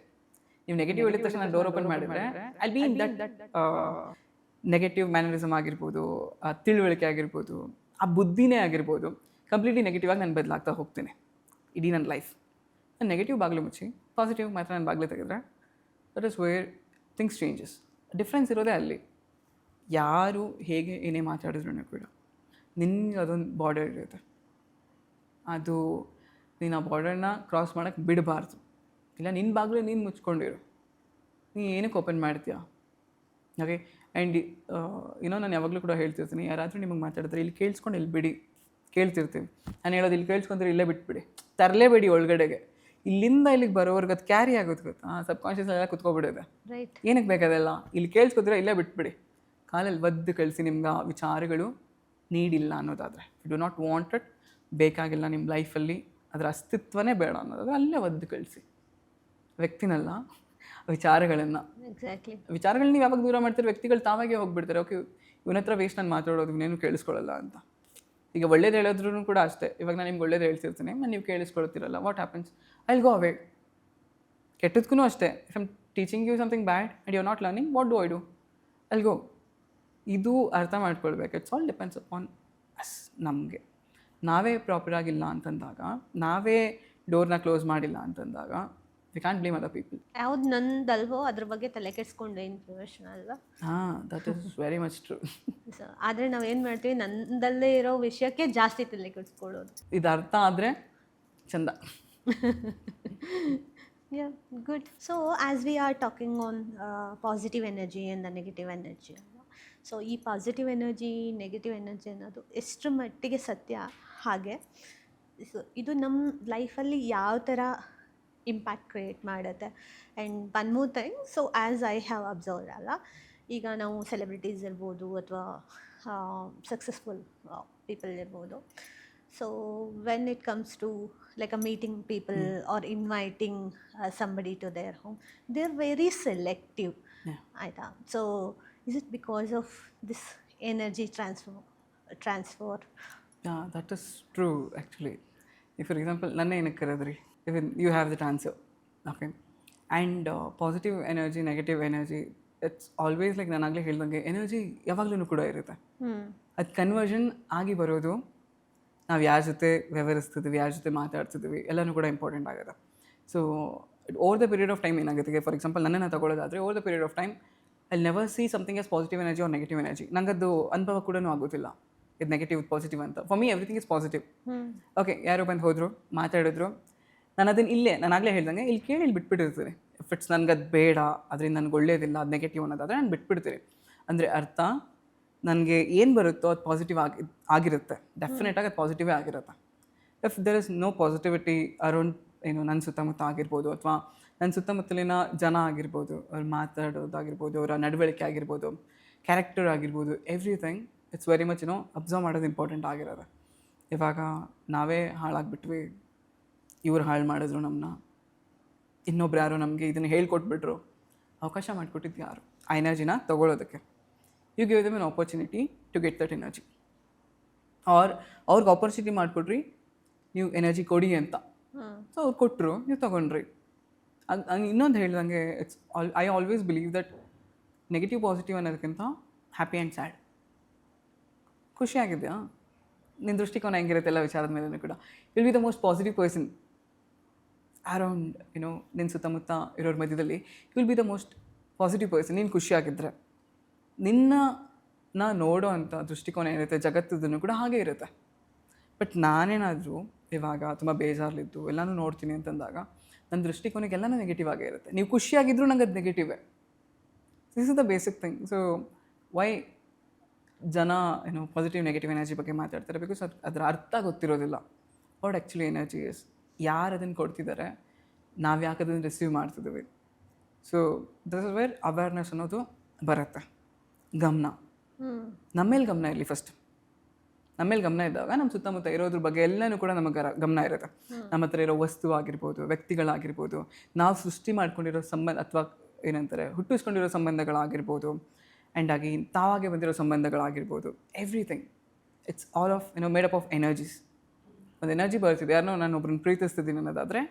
ನೀವು ನೆಗೆಟಿವ್ ಹೇಳಿದ ತಕ್ಷಣ ನಾನು ಡೋರ್ ಓಪನ್ ಮಾಡಿದರೆ I B in that negative mannerism ಆಗಿರ್ಬೋದು, ಆ ತಿಳುವಳಿಕೆ ಆಗಿರ್ಬೋದು, ಆ ಬುದ್ಧಿನೇ ಆಗಿರ್ಬೋದು, ಕಂಪ್ಲೀಟ್ಲಿ ನೆಗೆಟಿವ್ ಆಗಿ ನಾನು ಬದಲಾಗ್ತಾ ಹೋಗ್ತೀನಿ ಇಡೀ ನನ್ನ ಲೈಫ್. ನಾನು ನೆಗೆಟಿವ್ ಬಾಗಿಲು ಮುಚ್ಚಿ ಪಾಸಿಟಿವ್ ಮಾತ್ರ ನಾನು ಬಾಗಿಲು ತೆಗೆದ್ರೆ that is wear things changes. Difference ಇರೋದೇ ಅಲ್ಲಿ. ಯಾರು ಹೇಗೆ ಏನೇ ಮಾತಾಡಿದ್ರು ಕೂಡ ನಿನ್ಗೆ ಅದೊಂದು ಬಾರ್ಡರ್ ಇರುತ್ತೆ. ಅದು ನೀನು ಆ ಬಾರ್ಡರ್ನ ಕ್ರಾಸ್ ಮಾಡೋಕ್ಕೆ ಬಿಡಬಾರ್ದು. ಇಲ್ಲ, ನಿನ್ನ ಬಾಗಿಲು ನೀನು ಮುಚ್ಕೊಂಡಿರು, ನೀನು ಏನಕ್ಕೆ ಓಪನ್ ಮಾಡ್ತೀಯಾ? ಓಕೆ. ಆ್ಯಂಡ್ ನಾನು ಯಾವಾಗಲೂ ಕೂಡ ಹೇಳ್ತಿರ್ತೀನಿ, ಯಾರಾದರೂ ನಿಮಗೆ ಮಾತಾಡಿದ್ರೆ ಇಲ್ಲಿ ಕೇಳಿಸ್ಕೊಂಡು ಇಲ್ಲಿ ಬಿಡಿ. ಕೇಳ್ತಿರ್ತೀವಿ, ನಾನು ಹೇಳೋದು ಇಲ್ಲಿ ಕೇಳಿಸ್ಕೊಂಡ್ರೆ ಇಲ್ಲೇ ಬಿಟ್ಬಿಡಿ, ತರಲೇಬೇಡಿ ಒಳಗಡೆಗೆ. ಇಲ್ಲಿಂದ ಇಲ್ಲಿಗೆ ಬರೋವರೆಗೆ ಅದು ಕ್ಯಾರಿ ಆಗೋದು ಗೊತ್ತಾ, ಸಬ್ಕಾನ್ಷಿಯಸ್ ಎಲ್ಲ ಕುತ್ಕೊಬಿಡೋದೆ. ಏನಕ್ಕೆ ಬೇಕಾದೆಲ್ಲ ಇಲ್ಲಿ ಕೇಳಿಸ್ಕೊದ್ರೆ ಇಲ್ಲೇ ಬಿಟ್ಬಿಡಿ. ಕಾಲಲ್ಲಿ ಒದ್ದು ಕಳಿಸಿ ನಿಮ್ಗೆ ಆ ವಿಚಾರಗಳು ನೀಡಿಲ್ಲ ಅನ್ನೋದಾದರೆ, ಯು ಡು ನಾಟ್ ವಾಂಟೆಡ್, ಬೇಕಾಗಿಲ್ಲ ನಿಮ್ಮ ಲೈಫಲ್ಲಿ, ಅದರ ಅಸ್ತಿತ್ವನೇ ಬೇಡ ಅನ್ನೋದಾದರೆ ಅಲ್ಲೇ ಒದ್ದು ಕಳಿಸಿ. ವ್ಯಕ್ತಿನಲ್ಲ, ವಿಚಾರಗಳನ್ನು. ವಿಚಾರಗಳನ್ನ ನೀವು ಯಾವಾಗ ದೂರ ಮಾಡ್ತೀರಿ, ವ್ಯಕ್ತಿಗಳು ತಾವಾಗೇ ಹೋಗ್ಬಿಡ್ತಾರೆ. ಓಕೆ, ಇವನ ಹತ್ರ ವೇಸ್ಟ್ ನಾನು ಮಾತಾಡೋದು, ಇವನೇನು ಕೇಳಿಸ್ಕೊಳ್ಳಲ್ಲ ಅಂತ. ಈಗ ಒಳ್ಳೇದು ಹೇಳಿದ್ರೂ ಕೂಡ ಅಷ್ಟೇ. ಇವಾಗ ನಾನು ನಿಮ್ಗೆ ಒಳ್ಳೇದು ಹೇಳ್ತಿರ್ತೀನಿ, ನಾನು ನೀವು ಕೇಳಿಸ್ಕೊಳ್ತಿರಲ್ಲ, what happens? I will go away. ಕೆಟ್ಟದಕ್ಕೂ ಅಷ್ಟೇ. If I'm teaching you something bad and you are not learning, what do I do? I will go. ಇದು ಅರ್ಥ ಮಾಡ್ಕೊಳ್ಬೇಕು. It's all depends upon us. ನಮಗೆ ನಾವೇ ಪ್ರಾಪರಾಗಿಲ್ಲ ಅಂತಂದಾಗ, ನಾವೇ ಡೋರ್ನ ಕ್ಲೋಸ್ ಮಾಡಿಲ್ಲ ಅಂತಂದಾಗ, we can blame other people.
ಯಾವ್ದು ನಂದಲ್ವೋ ಅದ್ರ ಬಗ್ಗೆ ತಲೆ ಕೆಡಿಸ್ಕೊಂಡು ಏನು ಪ್ರಯೋಜನ ಅಲ್ವಾ?
That is very much true.
So ಆದರೆ ನಾವೇನು ಮಾಡ್ತೀವಿ, ನಂದಲ್ಲೇ ಇರೋ ವಿಷಯಕ್ಕೆ ಜಾಸ್ತಿ ತಲೆ ಕೆಡಿಸ್ಕೊಳ್ಳೋದು.
ಇದು ಅರ್ಥ ಆದರೆ ಚಂದ.
Yeah, good. So as we are talking on positive energy and the negative energy, so ಈ ಪಾಸಿಟಿವ್ ಎನರ್ಜಿ, ನೆಗೆಟಿವ್ ಎನರ್ಜಿ ಅನ್ನೋದು ಎಷ್ಟರ ಮಟ್ಟಿಗೆ ಸತ್ಯ, ಹಾಗೆ ಸೊ ಇದು ನಮ್ಮ ಲೈಫಲ್ಲಿ ಯಾವ ಥರ ಇಂಪ್ಯಾಕ್ಟ್ ಕ್ರಿಯೇಟ್ ಮಾಡುತ್ತೆ. And one more thing, so as I have observed ಅಲ್ಲ, ಈಗ ನಾವು ಸೆಲೆಬ್ರಿಟೀಸ್ ಇರ್ಬೋದು ಅಥವಾ ಸಕ್ಸಸ್ಫುಲ್ ಪೀಪಲ್ ಇರ್ಬೋದು, So when it comes to like a meeting people or inviting somebody to their home, they're very selective.
Yeah.
I thought. So is it because of this energy transfer?
Yeah, that is true actually. If for example, ನನ್ನ ಏನಕ್ಕೆ ಕರೆದ್ರಿ, even you have that answer. Okay. And positive energy, negative energy, it's always like ನಾನು ಆಗಲೇ ಹೇಳ್ದಂಗೆ energy ಯಾವಾಗಲೂ ಕೂಡ ಇರುತ್ತೆ. ಅದು conversion ಆಗಿ ಬರೋದು ನಾವು ಯಾರ ಜೊತೆ ವ್ಯವಹರಿಸ್ತಿದ್ದೀವಿ, ಯಾರ ಜೊತೆ ಮಾತಾಡ್ತಿದ್ದೀವಿ ಎಲ್ಲನೂ ಕೂಡ ಇಂಪಾರ್ಟೆಂಟ್ ಆಗುತ್ತೆ. So over the period of time ಏನಾಗುತ್ತೆ, ಫಾರ್ ಎಕ್ಸಾಂಪಲ್ ನನ್ನನ್ನು ತಗೊಳ್ಳೋದಾದರೆ over the period of time I never see something as positive energy or negative energy. ನಂಗದು ಅನುಭವ ಕೂಡ ಆಗೋದಿಲ್ಲ ಇದು ನೆಗೆಟಿವ್ ಪಾಸಿಟಿವ್ ಅಂತ. For me everything is positive. Okay, ಯಾರೋ ಬಂದು ಹೋದರು, ಮಾತಾಡಿದ್ರು, ನಾನು ಅದನ್ನು ನಾನು ಆಗಲೇ ಹೇಳ್ದಂಗೆ ಇಲ್ಲಿ ಕೇಳಿ ಇಲ್ಲಿ ಬಿಟ್ಬಿಟ್ಟಿರ್ತೀನಿ. ಇಫ್ ಇಟ್ಸ್ ನನಗೆ ಅದು ಬೇಡ, ಅದರಿಂದ ನನಗೆ ಒಳ್ಳೇದಿಲ್ಲ, ಅದು ನೆಗೆಟಿವ್ ಅನ್ನೋದಾದರೆ ನಾನು ಬಿಟ್ಬಿಡ್ತೀನಿ. ಅಂದರೆ ಅರ್ಥ ನನಗೆ ಏನು ಬರುತ್ತೋ ಅದು ಪಾಸಿಟಿವ್ ಆಗಿರುತ್ತೆ. ಡೆಫಿನೆಟಾಗಿ ಅದು ಪಾಸಿಟಿವೇ ಆಗಿರುತ್ತೆ. If there is no positivity around ನನ್ನ ಸುತ್ತಮುತ್ತ ಆಗಿರ್ಬೋದು, ಅಥವಾ ನನ್ನ ಸುತ್ತಮುತ್ತಲಿನ ಜನ ಆಗಿರ್ಬೋದು, ಅವ್ರು ಮಾತಾಡೋದಾಗಿರ್ಬೋದು, ಅವರ ನಡವಳಿಕೆ ಆಗಿರ್ಬೋದು, ಕ್ಯಾರೆಕ್ಟರ್ ಆಗಿರ್ಬೋದು, everything it's very much observe ಮಾಡೋದು ಇಂಪಾರ್ಟೆಂಟ್ ಆಗಿರೋದು. ಇವಾಗ ನಾವೇ ಹಾಳಾಗ್ಬಿಟ್ವಿ, ಇವ್ರು ಹಾಳು ಮಾಡಿದ್ರು ನಮ್ಮನ್ನ, ಇನ್ನೊಬ್ರು ಯಾರೋ ನಮಗೆ ಇದನ್ನು ಹೇಳ್ಕೊಟ್ಬಿಟ್ರು, ಅವಕಾಶ ಮಾಡಿಕೊಟ್ಟಿದ್ದು ಯಾರು ಆ ಎನರ್ಜಿನ ತೊಗೊಳೋದಕ್ಕೆ? You give them an opportunity to get that energy. ಅವ್ರಿಗೆ ಆಪರ್ಚುನಿಟಿ ಮಾಡಿಕೊಡ್ರಿ, ನೀವು ಎನರ್ಜಿ ಕೊಡಿ ಅಂತ. ಸೊ ಅವ್ರು ಕೊಟ್ಟರು, ನೀವು ತೊಗೊಂಡ್ರಿ. ಇನ್ನೊಂದು ಹೇಳ್ದಂಗೆ I always believe that negative positive ಅನ್ನೋದಕ್ಕಿಂತ ಹ್ಯಾಪಿ ಆ್ಯಂಡ್ ಸ್ಯಾಡ್. ಖುಷಿಯಾಗಿದೆಯಾ, ನಿನ್ನ ದೃಷ್ಟಿಕೋನ ಹೆಂಗಿರುತ್ತೆ ಎಲ್ಲ ವಿಚಾರದ ಮೇಲೂ ಕೂಡ, will be the most positive person around ನಿನ್ನ ಸುತ್ತಮುತ್ತ ಇರೋರ ಮಧ್ಯದಲ್ಲಿ. Will be the most positive person. ನೀನು ಖುಷಿಯಾಗಿದ್ದರೆ ನಿನ್ನ ನೋಡೋ ಅಂಥ ದೃಷ್ಟಿಕೋನ ಏನಿರುತ್ತೆ ಜಗತ್ತದನ್ನು ಕೂಡ ಹಾಗೆ ಇರುತ್ತೆ. ಬಟ್ ನಾನೇನಾದರೂ ಇವಾಗ ತುಂಬ ಬೇಜಾರಲ್ಲಿದ್ದು ಎಲ್ಲನೂ ನೋಡ್ತೀನಿ ಅಂತಂದಾಗ ನನ್ನ ದೃಷ್ಟಿಕೋನಕ್ಕೆ ಎಲ್ಲನೂ ನೆಗೆಟಿವ್ ಆಗೇ ಇರುತ್ತೆ. ನೀವು ಖುಷಿಯಾಗಿದ್ದರೂ ನಂಗೆ ಅದು ನೆಗೆಟಿವೇ. This is the basic thing. So why ಜನ ಪಾಸಿಟಿವ್ ನೆಗೆಟಿವ್ ಎನರ್ಜಿ ಬಗ್ಗೆ ಮಾತಾಡ್ತಾರೆ? ಬಿಕಾಸ್ ಅದರ ಅರ್ಥ ಗೊತ್ತಿರೋದಿಲ್ಲ. ವಾಟ್ ಆ್ಯಕ್ಚುಲಿ ಎನರ್ಜಿ ಇಸ್, ಯಾರು ಅದನ್ನು ಕೊಡ್ತಿದ್ದಾರೆ, ನಾವು ಯಾಕೆ ಅದನ್ನು ರಿಸೀವ್ ಮಾಡ್ತಿದ್ದೀವಿ. So this is wear awareness ಅನ್ನೋದು ಬರುತ್ತೆ. ಗಮನ ನಮ್ಮೇಲೆ ಗಮನ ಇರಲಿ ಫಸ್ಟ್. ನಮ್ಮೇಲೆ ಗಮನ ಇದ್ದಾಗ ನಮ್ಮ ಸುತ್ತಮುತ್ತ ಇರೋದ್ರ ಬಗ್ಗೆ ಎಲ್ಲನೂ ಕೂಡ ನಮಗೆ ಗಮನ ಇರುತ್ತೆ. ನಮ್ಮ ಹತ್ರ ಇರೋ ವಸ್ತು ಆಗಿರ್ಬೋದು, ವ್ಯಕ್ತಿಗಳಾಗಿರ್ಬೋದು, ನಾವು ಸೃಷ್ಟಿ ಮಾಡ್ಕೊಂಡಿರೋ ಸಂಬಂಧ ಅಥವಾ ಏನಂತಾರೆ ಹುಟ್ಟಿಸ್ಕೊಂಡಿರೋ ಸಂಬಂಧಗಳಾಗಿರ್ಬೋದು, ಆ್ಯಂಡ್ ಆಗಿ ತಾವಾಗೆ ಬಂದಿರೋ ಸಂಬಂಧಗಳಾಗಿರ್ಬೋದು, everything it's all of made up of energies. ಒಂದು ಎನರ್ಜಿ ಬರ್ತಿದೆ, ಯಾರನ್ನೋ ನಾನು ಒಬ್ಬರನ್ನ ಪ್ರೀತಿಸ್ತಿದ್ದೀನಿ ಅನ್ನೋದಾದರೆ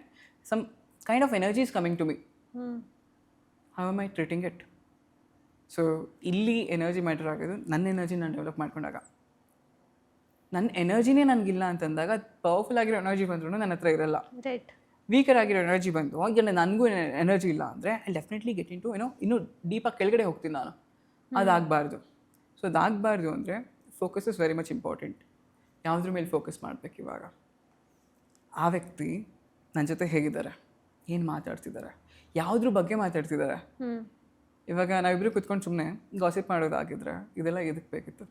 some kind of energy is coming to me. How am I treating it? So ಇಲ್ಲಿ ಎನರ್ಜಿ ಮ್ಯಾಟರ್ ಆಗೋದು ನನ್ನ ಎನರ್ಜಿ ನಾನು ಡೆವಲಪ್ ಮಾಡ್ಕೊಂಡಾಗ. ನನ್ನ ಎನರ್ಜಿನೇ ನನಗಿಲ್ಲ ಅಂತಂದಾಗ ಪವರ್ಫುಲ್ ಆಗಿರೋ ಎನರ್ಜಿ ಬಂದ್ರೂ ನನ್ನ ಹತ್ರ ಇರಲ್ಲ. ವೀಕರ್ ಆಗಿರೋ ಎನರ್ಜಿ ಬಂದು ಈಗ ನನಗೂ ಎನರ್ಜಿ ಇಲ್ಲ ಅಂದರೆ I definitely get into ಇನ್ನೂ ಡೀಪಾಗಿ ಕೆಳಗಡೆ ಹೋಗ್ತೀನಿ ನಾನು. ಅದಾಗಬಾರ್ದು. ಸೊ ಅದಾಗಬಾರ್ದು ಅಂದರೆ focus is very much important. ಯಾವುದ್ರ ಮೇಲೆ ಫೋಕಸ್ ಮಾಡಬೇಕು ಇವಾಗ? ಆ ವ್ಯಕ್ತಿ ನನ್ನ ಜೊತೆ ಹೇಗಿದ್ದಾರೆ, ಏನು ಮಾತಾಡ್ತಿದ್ದಾರೆ, ಯಾವುದ್ರ ಬಗ್ಗೆ ಮಾತಾಡ್ತಿದ್ದಾರೆ. ಇವಾಗ ನಾವಿಬ್ಬರು ಕುತ್ಕೊಂಡು ಸುಮ್ಮನೆ ಗಾಸಿಪ್ ಮಾಡೋದಾಗಿದ್ರೆ ಇದೆಲ್ಲ ಎದಕ್ಕೆ ಬೇಕಿತ್ತು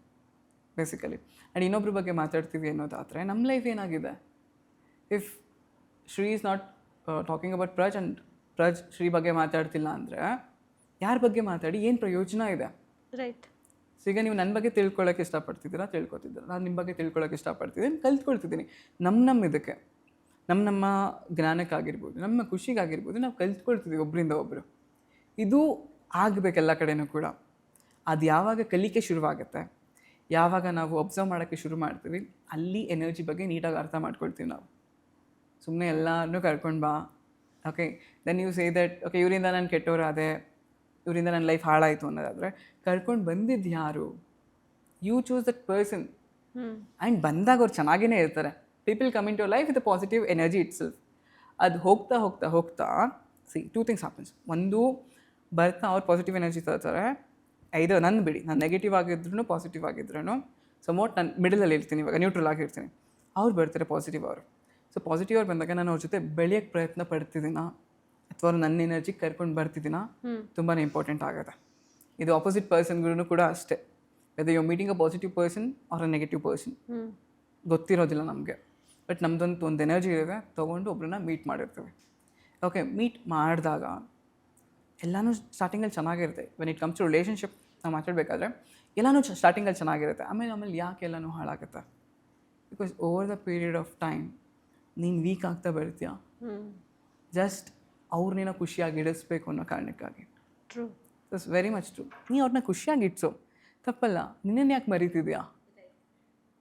ಬೇಸಿಕಲಿ? ಆ್ಯಂಡ್ ಇನ್ನೊಬ್ರ ಬಗ್ಗೆ ಮಾತಾಡ್ತೀವಿ ಅನ್ನೋದಾದರೆ ನಮ್ಮ ಲೈಫ್ ಏನಾಗಿದೆ? If Shri is not talking about Praj and Praj Shri ಬಗ್ಗೆ ಮಾತಾಡ್ತಿಲ್ಲ ಅಂದರೆ ಯಾರ ಬಗ್ಗೆ ಮಾತಾಡಿ ಏನು ಪ್ರಯೋಜನ ಇದೆ?
ರೈಟ್.
ಸೊ ಈಗ ನೀವು ನನ್ನ ಬಗ್ಗೆ ತಿಳ್ಕೊಳ್ಳೋಕೆ ಇಷ್ಟಪಡ್ತಿದ್ದೀರಾ, ನಾನು ನಿಮ್ಮ ಬಗ್ಗೆ ತಿಳ್ಕೊಳ್ಳೋಕೆ ಇಷ್ಟಪಡ್ತಿದ್ದೀನಿ, ಕಲ್ತ್ಕೊಳ್ತಿದ್ದೀನಿ. ನಮ್ಮ ಇದಕ್ಕೆ ನಮ್ಮ ಜ್ಞಾನಕ್ಕಾಗಿರ್ಬೋದು, ನಮ್ಮ ಖುಷಿಗಾಗಿರ್ಬೋದು, ನಾವು ಕಲ್ತ್ಕೊಳ್ತಿದ್ದೀವಿ ಒಬ್ಬರಿಂದ ಒಬ್ಬರು. ಇದು ಆಗಬೇಕೆಲ್ಲ ಕಡೆನೂ ಕೂಡ. ಅದು ಯಾವಾಗ ಕಲಿಕೆ ಶುರುವಾಗುತ್ತೆ, ಯಾವಾಗ ನಾವು ಅಬ್ಸರ್ವ್ ಮಾಡೋಕ್ಕೆ ಶುರು ಮಾಡ್ತೀವಿ, ಅಲ್ಲಿ ಎನರ್ಜಿ ಬಗ್ಗೆ ನೀಟಾಗಿ ಅರ್ಥ ಮಾಡ್ಕೊಳ್ತೀವಿ ನಾವು. ಸುಮ್ಮನೆ ಎಲ್ಲನೂ ಕರ್ಕೊಂಡು ಬಾ, okay then you say that okay ಇವರಿಂದ ನಾನು ಕೆಟ್ಟವರಾದೆ, ಇವರಿಂದ ನನ್ನ ಲೈಫ್ ಹಾಳಾಯಿತು ಅನ್ನೋದಾದರೆ ಕರ್ಕೊಂಡು ಬಂದಿದ್ದು ಯಾರು? You choose that person. And ಬಂದಾಗ ಅವ್ರು ಚೆನ್ನಾಗೇ ಇರ್ತಾರೆ. People come into life with a positive energy itself. ಅದು ಹೋಗ್ತಾ ಹೋಗ್ತಾ ಹೋಗ್ತಾ ಸಿ ಟೂ ಥಿಂಗ್ಸ್ ಹ್ಯಾಪನ್ಸ್. ಒಂದು, ಬರ್ತಾ ಅವ್ರು ಪಾಸಿಟಿವ್ ಎನರ್ಜಿ ತರ್ತಾರೆ. ಐದು ನನ್ನ ಬಿಡಿ, ನಾನು ನೆಗೆಟಿವ್ ಆಗಿದ್ರೂ ಪಾಸಿಟಿವ್ ಆಗಿದ್ರೂ ಸಮೋಟ್ ನಾನು ಮಿಡಲಲ್ಲಿ ಇರ್ತೀನಿ, ಇವಾಗ ನ್ಯೂಟ್ರಲ್ ಆಗಿರ್ತೀನಿ. ಅವ್ರು ಬರ್ತಾರೆ ಪಾಸಿಟಿವ್ ಅವರು. ಸೊ ಪಾಸಿಟಿವ್ ಅವ್ರು ಬಂದಾಗ ನಾನು ಅವ್ರ ಜೊತೆ ಬೆಳೆಯೋಕ್ಕೆ ಪ್ರಯತ್ನ ಪಡ್ತಿದ್ದೀನ ಅಥವಾ ಅವ್ರು ನನ್ನ ಎನರ್ಜಿ ಕರ್ಕೊಂಡು ಬರ್ತಿದ್ದೀನ, ತುಂಬಾ ಇಂಪಾರ್ಟೆಂಟ್ ಆಗುತ್ತೆ. ಇದು ಆಪೋಸಿಟ್ ಪರ್ಸನ್ಗೂ ಕೂಡ ಅಷ್ಟೇ. Whether you meeting a positive person or a negative person ಗೊತ್ತಿರೋದಿಲ್ಲ ನಮಗೆ. ಬಟ್ ನಮ್ಮದೊಂದು ಒಂದು ಎನರ್ಜಿ ಇದೆ, ತೊಗೊಂಡು ಒಬ್ಬರನ್ನ ಮೀಟ್ ಮಾಡಿರ್ತೀವಿ. ಓಕೆ, ಮೀಟ್ ಮಾಡಿದಾಗ ಎಲ್ಲನೂ ಸ್ಟಾರ್ಟಿಂಗಲ್ಲಿ ಚೆನ್ನಾಗಿರುತ್ತೆ. When it comes to relationship ನಾವು ಮಾತಾಡಬೇಕಾದ್ರೆ ಎಲ್ಲನೂ ಸ್ಟಾರ್ಟಿಂಗಲ್ಲಿ ಚೆನ್ನಾಗಿರುತ್ತೆ. ಆಮೇಲೆ ಯಾಕೆ ಎಲ್ಲನೂ ಹಾಳಾಗುತ್ತೆ? Because over the period of time ನೀನು ವೀಕ್ ಆಗ್ತಾ ಬರ್ತೀಯ ಜಸ್ಟ್ ಅವ್ರನ್ನೇನೋ ಖುಷಿಯಾಗಿ ಇಡಿಸ್ಬೇಕು ಅನ್ನೋ ಕಾರಣಕ್ಕಾಗಿ.
True.
It's very much true. ನೀ ಅವ್ರನ್ನ ಖುಷಿಯಾಗಿ ಇಡ್ಸೋ, ತಪ್ಪಲ್ಲ. ನಿನ್ನನ್ನು ಯಾಕೆ ಮರೀತಿದ್ಯಾ?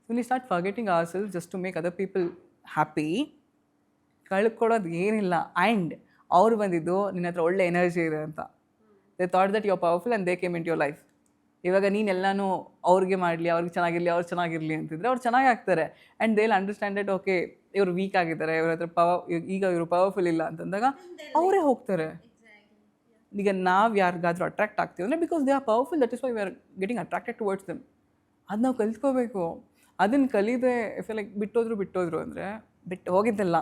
Will you start forgetting ourselves just to make other people happy? ಕಳ್ಕೊಡೋದು ಏನಿಲ್ಲ. ಆ್ಯಂಡ್ ಅವ್ರು ಬಂದಿದ್ದು ನಿನ್ನ ಹತ್ರ ಒಳ್ಳೆ ಎನರ್ಜಿ ಇದೆ ಅಂತ. They thought that you are powerful and they came in your life. ಇವಾಗ ನೀನೆಲ್ಲನೂ ಅವ್ರಿಗೆ ಮಾಡಲಿ, ಅವ್ರಿಗೆ ಚೆನ್ನಾಗಿರಲಿ, ಅವ್ರು ಚೆನ್ನಾಗಿರಲಿ ಅಂತಿದ್ರೆ ಅವ್ರು ಚೆನ್ನಾಗಿ ಆಗ್ತಾರೆ. And they will understand that okay ಇವರು ವೀಕ್ ಆಗಿದ್ದಾರೆ, ಇವ್ರ ಹತ್ರ ಈಗ ಇವರು ಪವರ್ಫುಲ್ ಇಲ್ಲ ಅಂತಂದಾಗ ಅವರೇ ಹೋಗ್ತಾರೆ. ಈಗ ನಾವು ಯಾರಿಗಾದ್ರೂ ಅಟ್ರಾಕ್ಟ್ ಆಗ್ತೀವಿ ಅಂದರೆ because they are powerful, that is why we are getting attracted towards them. ಅದು ನಾವು ಕಲ್ತ್ಕೋಬೇಕು. ಅದನ್ನು ಕಲಿದೆ ಇಫ್ ಲೈಕ್ ಬಿಟ್ಟೋದ್ರು ಅಂದರೆ ಬಿಟ್ಟು ಹೋಗಿದ್ದಲ್ಲ,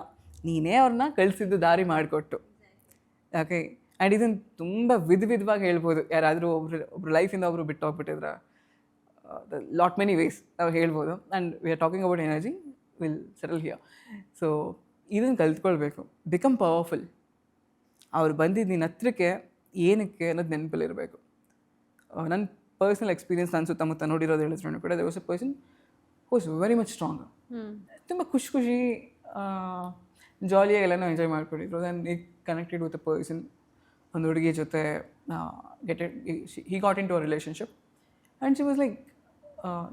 ನೀನೇ ಅವ್ರನ್ನ ಕಳಿಸಿದ್ದು ದಾರಿ ಮಾಡಿಕೊಟ್ಟು. ಯಾಕೆ ಆ್ಯಂಡ್ ಇದನ್ನು ತುಂಬ ವಿಧವಾಗಿ ಹೇಳ್ಬೋದು. ಯಾರಾದರೂ ಒಬ್ರು ಲೈಫಿಂದ ಒಬ್ಬರು ಬಿಟ್ಟು ಹೋಗ್ಬಿಟ್ಟಿದ್ರೆ ಲಾಟ್ ಮೆನಿ ವೇಸ್ ನಾವು ಹೇಳ್ಬೋದು. And we are talking about energy, will settle here. So ಇದನ್ನು ಕಲ್ತ್ಕೊಳ್ಬೇಕು. Become powerful. ಅವ್ರು ಬಂದಿದ್ದು ನಿನ್ನ ಹತ್ರಕ್ಕೆ ಏನಕ್ಕೆ ಅನ್ನೋದು ನೆನಪಲ್ಲಿರಬೇಕು. ನನ್ನ ಪರ್ಸ್ನಲ್ ಎಕ್ಸ್ಪೀರಿಯನ್ಸ್ ನನ್ನ ಸುತ್ತಮುತ್ತ ನೋಡಿರೋದು ಹೇಳಿದ್ರು ಕೂಡ they was a person who was very much strong. ತುಂಬ ಖುಷಿ ಜಾಲಿಯಾಗಿ ಎಲ್ಲನೂ ಎಂಜಾಯ್ ಮಾಡ್ಕೊಂಡಿದ್ರು. ದೆನ್ ಈ ಕನೆಕ್ಟೆಡ್ ವಿತ್ ಅ ಪರ್ಸನ್, ಒಂದು ಹುಡುಗಿ ಜೊತೆ he got into a relationship and she was like,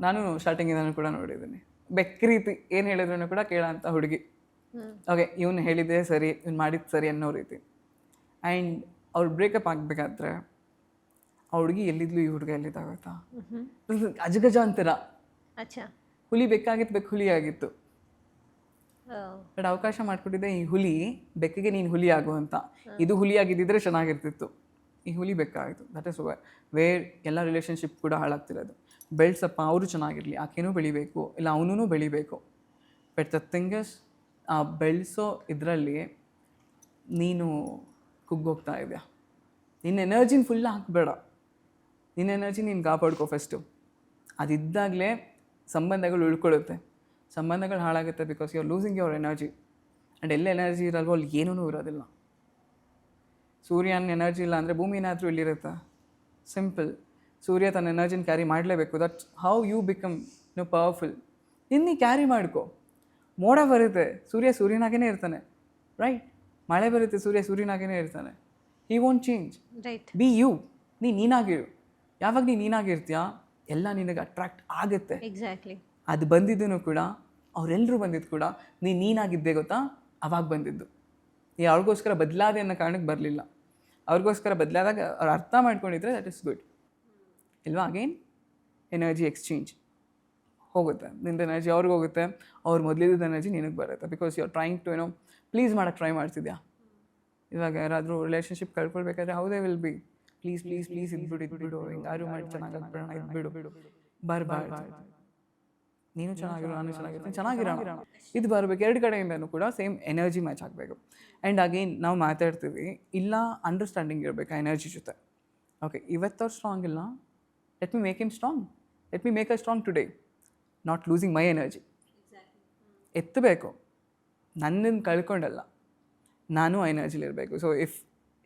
ನಾನು ಸ್ಟಾರ್ಟಿಂಗಿಂದನೂ ಕೂಡ ನೋಡಿದ್ದೀನಿ, ಬೆಕ್ಕ ರೀತಿ ಏನು ಹೇಳಿದ್ರು ಕೂಡ ಕೇಳೋ ಅಂಥ ಹುಡುಗಿ. ಓಕೆ ಇವ್ನು ಹೇಳಿದ್ದೆ ಸರಿ, ಇವ್ನು ಮಾಡಿದ್ದು ಸರಿ ಅನ್ನೋ ರೀತಿ. ಆ್ಯಂಡ್ ಅವ್ರು ಬ್ರೇಕಪ್ ಆಗಬೇಕಾದ್ರೆ ಆ ಹುಡುಗಿ ಎಲ್ಲಿದ್ಲು, ಈ ಹುಡುಗ ಎಲ್ಲಿದ್ದಾಗುತ್ತಾ, ಅಜಗಜ ಅಂತೀರ. ಹುಲಿ ಬೇಕಾಗಿತ್ತು, ಬೆಕ್ಕು ಹುಲಿ ಆಗಿತ್ತು. ಬಟ್ ಅವಕಾಶ ಮಾಡಿಕೊಟ್ಟಿದ್ದೆ ಈ ಹುಲಿ ಬೆಕ್ಕಿಗೆ, ನೀನು ಹುಲಿ ಆಗು ಅಂತ. ಇದು ಹುಲಿ ಆಗಿದ್ದಿದ್ರೆ ಚೆನ್ನಾಗಿರ್ತಿತ್ತು, ಈ ಹುಲಿ ಬೇಕಾಗಿತ್ತು. ದಟ್ ಇಸ್ ವೇರ್ ಎಲ್ಲ ರಿಲೇಷನ್ಶಿಪ್ ಕೂಡ ಹಾಳಾಗ್ತಿರೋದು. ಬೆಳೆಸಪ್ಪ, ಅವರು ಚೆನ್ನಾಗಿರಲಿ, ಆಕೆನೂ ಬೆಳಿಬೇಕು, ಇಲ್ಲ ಅವನೂ ಬೆಳಿಬೇಕು. ಬಟ್ ದ ಥಿಂಗ್ ಇಸ್, ಆ ಬೆಳೆಸೋ ಇದರಲ್ಲಿ ನೀನು ಕುಗ್ಗೋಗ್ತಾ ಇದೆಯಾ. ನಿನ್ನ ಎನರ್ಜಿನ ಫುಲ್ ಹಾಕಬೇಡ. ನಿನ್ನ ಎನರ್ಜಿ ನೀನು ಕಾಪಾಡ್ಕೋ ಫಸ್ಟು. ಅದಿದ್ದಾಗಲೇ ಸಂಬಂಧಗಳು ಉಳ್ಕೊಳ್ಳುತ್ತೆ. ಸಂಬಂಧಗಳು ಹಾಳಾಗುತ್ತೆ because you are losing your energy. And ಎಲ್ಲ ಎನರ್ಜಿ ಇರಲ್ವೋ ಅಲ್ಲಿ ಏನೂ ಇರೋದಿಲ್ಲ. ಸೂರ್ಯನ ಎನರ್ಜಿ ಇಲ್ಲ ಅಂದರೆ ಭೂಮಿ ಏನಾದರೂ ಇಲ್ಲಿರುತ್ತೆ. ಸಿಂಪಲ್. ಸೂರ್ಯ ತನ್ನ ಎನರ್ಜಿನ ಕ್ಯಾರಿ ಮಾಡಲೇಬೇಕು. That's how you become powerful. ನೀನು ಕ್ಯಾರಿ ಮಾಡ್ಕೊ. ಮೋಡ ಬರುತ್ತೆ, ಸೂರ್ಯನಾಗೇ ಇರ್ತಾನೆ, ರೈಟ್? ಮಳೆ ಬರುತ್ತೆ, ಸೂರ್ಯನಾಗೇ ಇರ್ತಾನೆ. He won't change. Be you. ನೀನಾಗಿರು. ಯಾವಾಗ ನೀನಾಗಿರ್ತೀಯಾ ಎಲ್ಲ ನಿನಗೆ ಅಟ್ರಾಕ್ಟ್ ಆಗುತ್ತೆ.
ಎಕ್ಸಾಕ್ಟ್ಲಿ.
ಅದು ಬಂದಿದ್ದೂ ಕೂಡ, ಅವರೆಲ್ಲರೂ ಬಂದಿದ್ದು ಕೂಡ ನೀನಾಗಿದ್ದೆ ಗೊತ್ತಾ, ಅವಾಗ ಬಂದಿದ್ದು. ನೀ ಅವ್ರಿಗೋಸ್ಕರ ಬದಲಾದೆ ಅನ್ನೋ ಕಾರಣಕ್ಕೆ ಬರಲಿಲ್ಲ. ಅವ್ರಿಗೋಸ್ಕರ ಬದಲಾದಾಗ ಅವ್ರು ಅರ್ಥ ಮಾಡ್ಕೊಂಡಿದ್ರೆ ದಟ್ ಇಸ್ ಗುಡ್ ಇಲ್ವಾ? ಅಗೇನ್ ಎನರ್ಜಿ ಎಕ್ಸ್ಚೇಂಜ್ ಹೋಗುತ್ತೆ. ನಿಂದು ಎನರ್ಜಿ ಅವ್ರಿಗೆ ಹೋಗುತ್ತೆ, ಅವ್ರು ಮೊದಲಿದ್ದ ಎನರ್ಜಿ ನಿನಗೆ ಬರುತ್ತೆ. Because you are trying to please ಮಾಡೋಕ್ಕೆ ಟ್ರೈ ಮಾಡ್ತಿದ್ಯಾ. ಇವಾಗ ಯಾರಾದರೂ ರಿಲೇಷನ್ಶಿಪ್ ಕಳ್ಕೊಳ್ಬೇಕಾದ್ರೆ ಹೌದೇ ವಿಲ್ ಬಿ ಪ್ಲೀಸ್ ಇದ್ಬಿಡು ಹಿಂಗಾರು ಮಾಡಿ ಚೆನ್ನಾಗಿ ಇದ್ಬಿಡು ಬರಬಾರ್ದು. ನೀನು ಚೆನ್ನಾಗಿರೋ, ನಾನು ಚೆನ್ನಾಗಿರೋಣ ಇದು ಬರಬೇಕು. ಎರಡು ಕಡೆಯಿಂದನೂ ಕೂಡ ಸೇಮ್ ಎನರ್ಜಿ ಮ್ಯಾಚ್ ಆಗಬೇಕು. ಆ್ಯಂಡ್ ಅಗೇನ್ ನಾವು ಮಾತಾಡ್ತೀವಿ, ಇಲ್ಲ ಅಂಡರ್ಸ್ಟ್ಯಾಂಡಿಂಗ್ ಇರಬೇಕು ಆ ಎನರ್ಜಿ ಜೊತೆ. ಓಕೆ ಇವತ್ತವ್ರು ಸ್ಟ್ರಾಂಗ್ ಇಲ್ಲ, let me make him strong, let me make a strong today, not losing my energy. ಎತ್ತಬೇಕು, ನನ್ನನ್ನು ಕಳ್ಕೊಂಡಲ್ಲ, ನಾನು ಆ ಎನರ್ಜಿಲಿರಬೇಕು. So if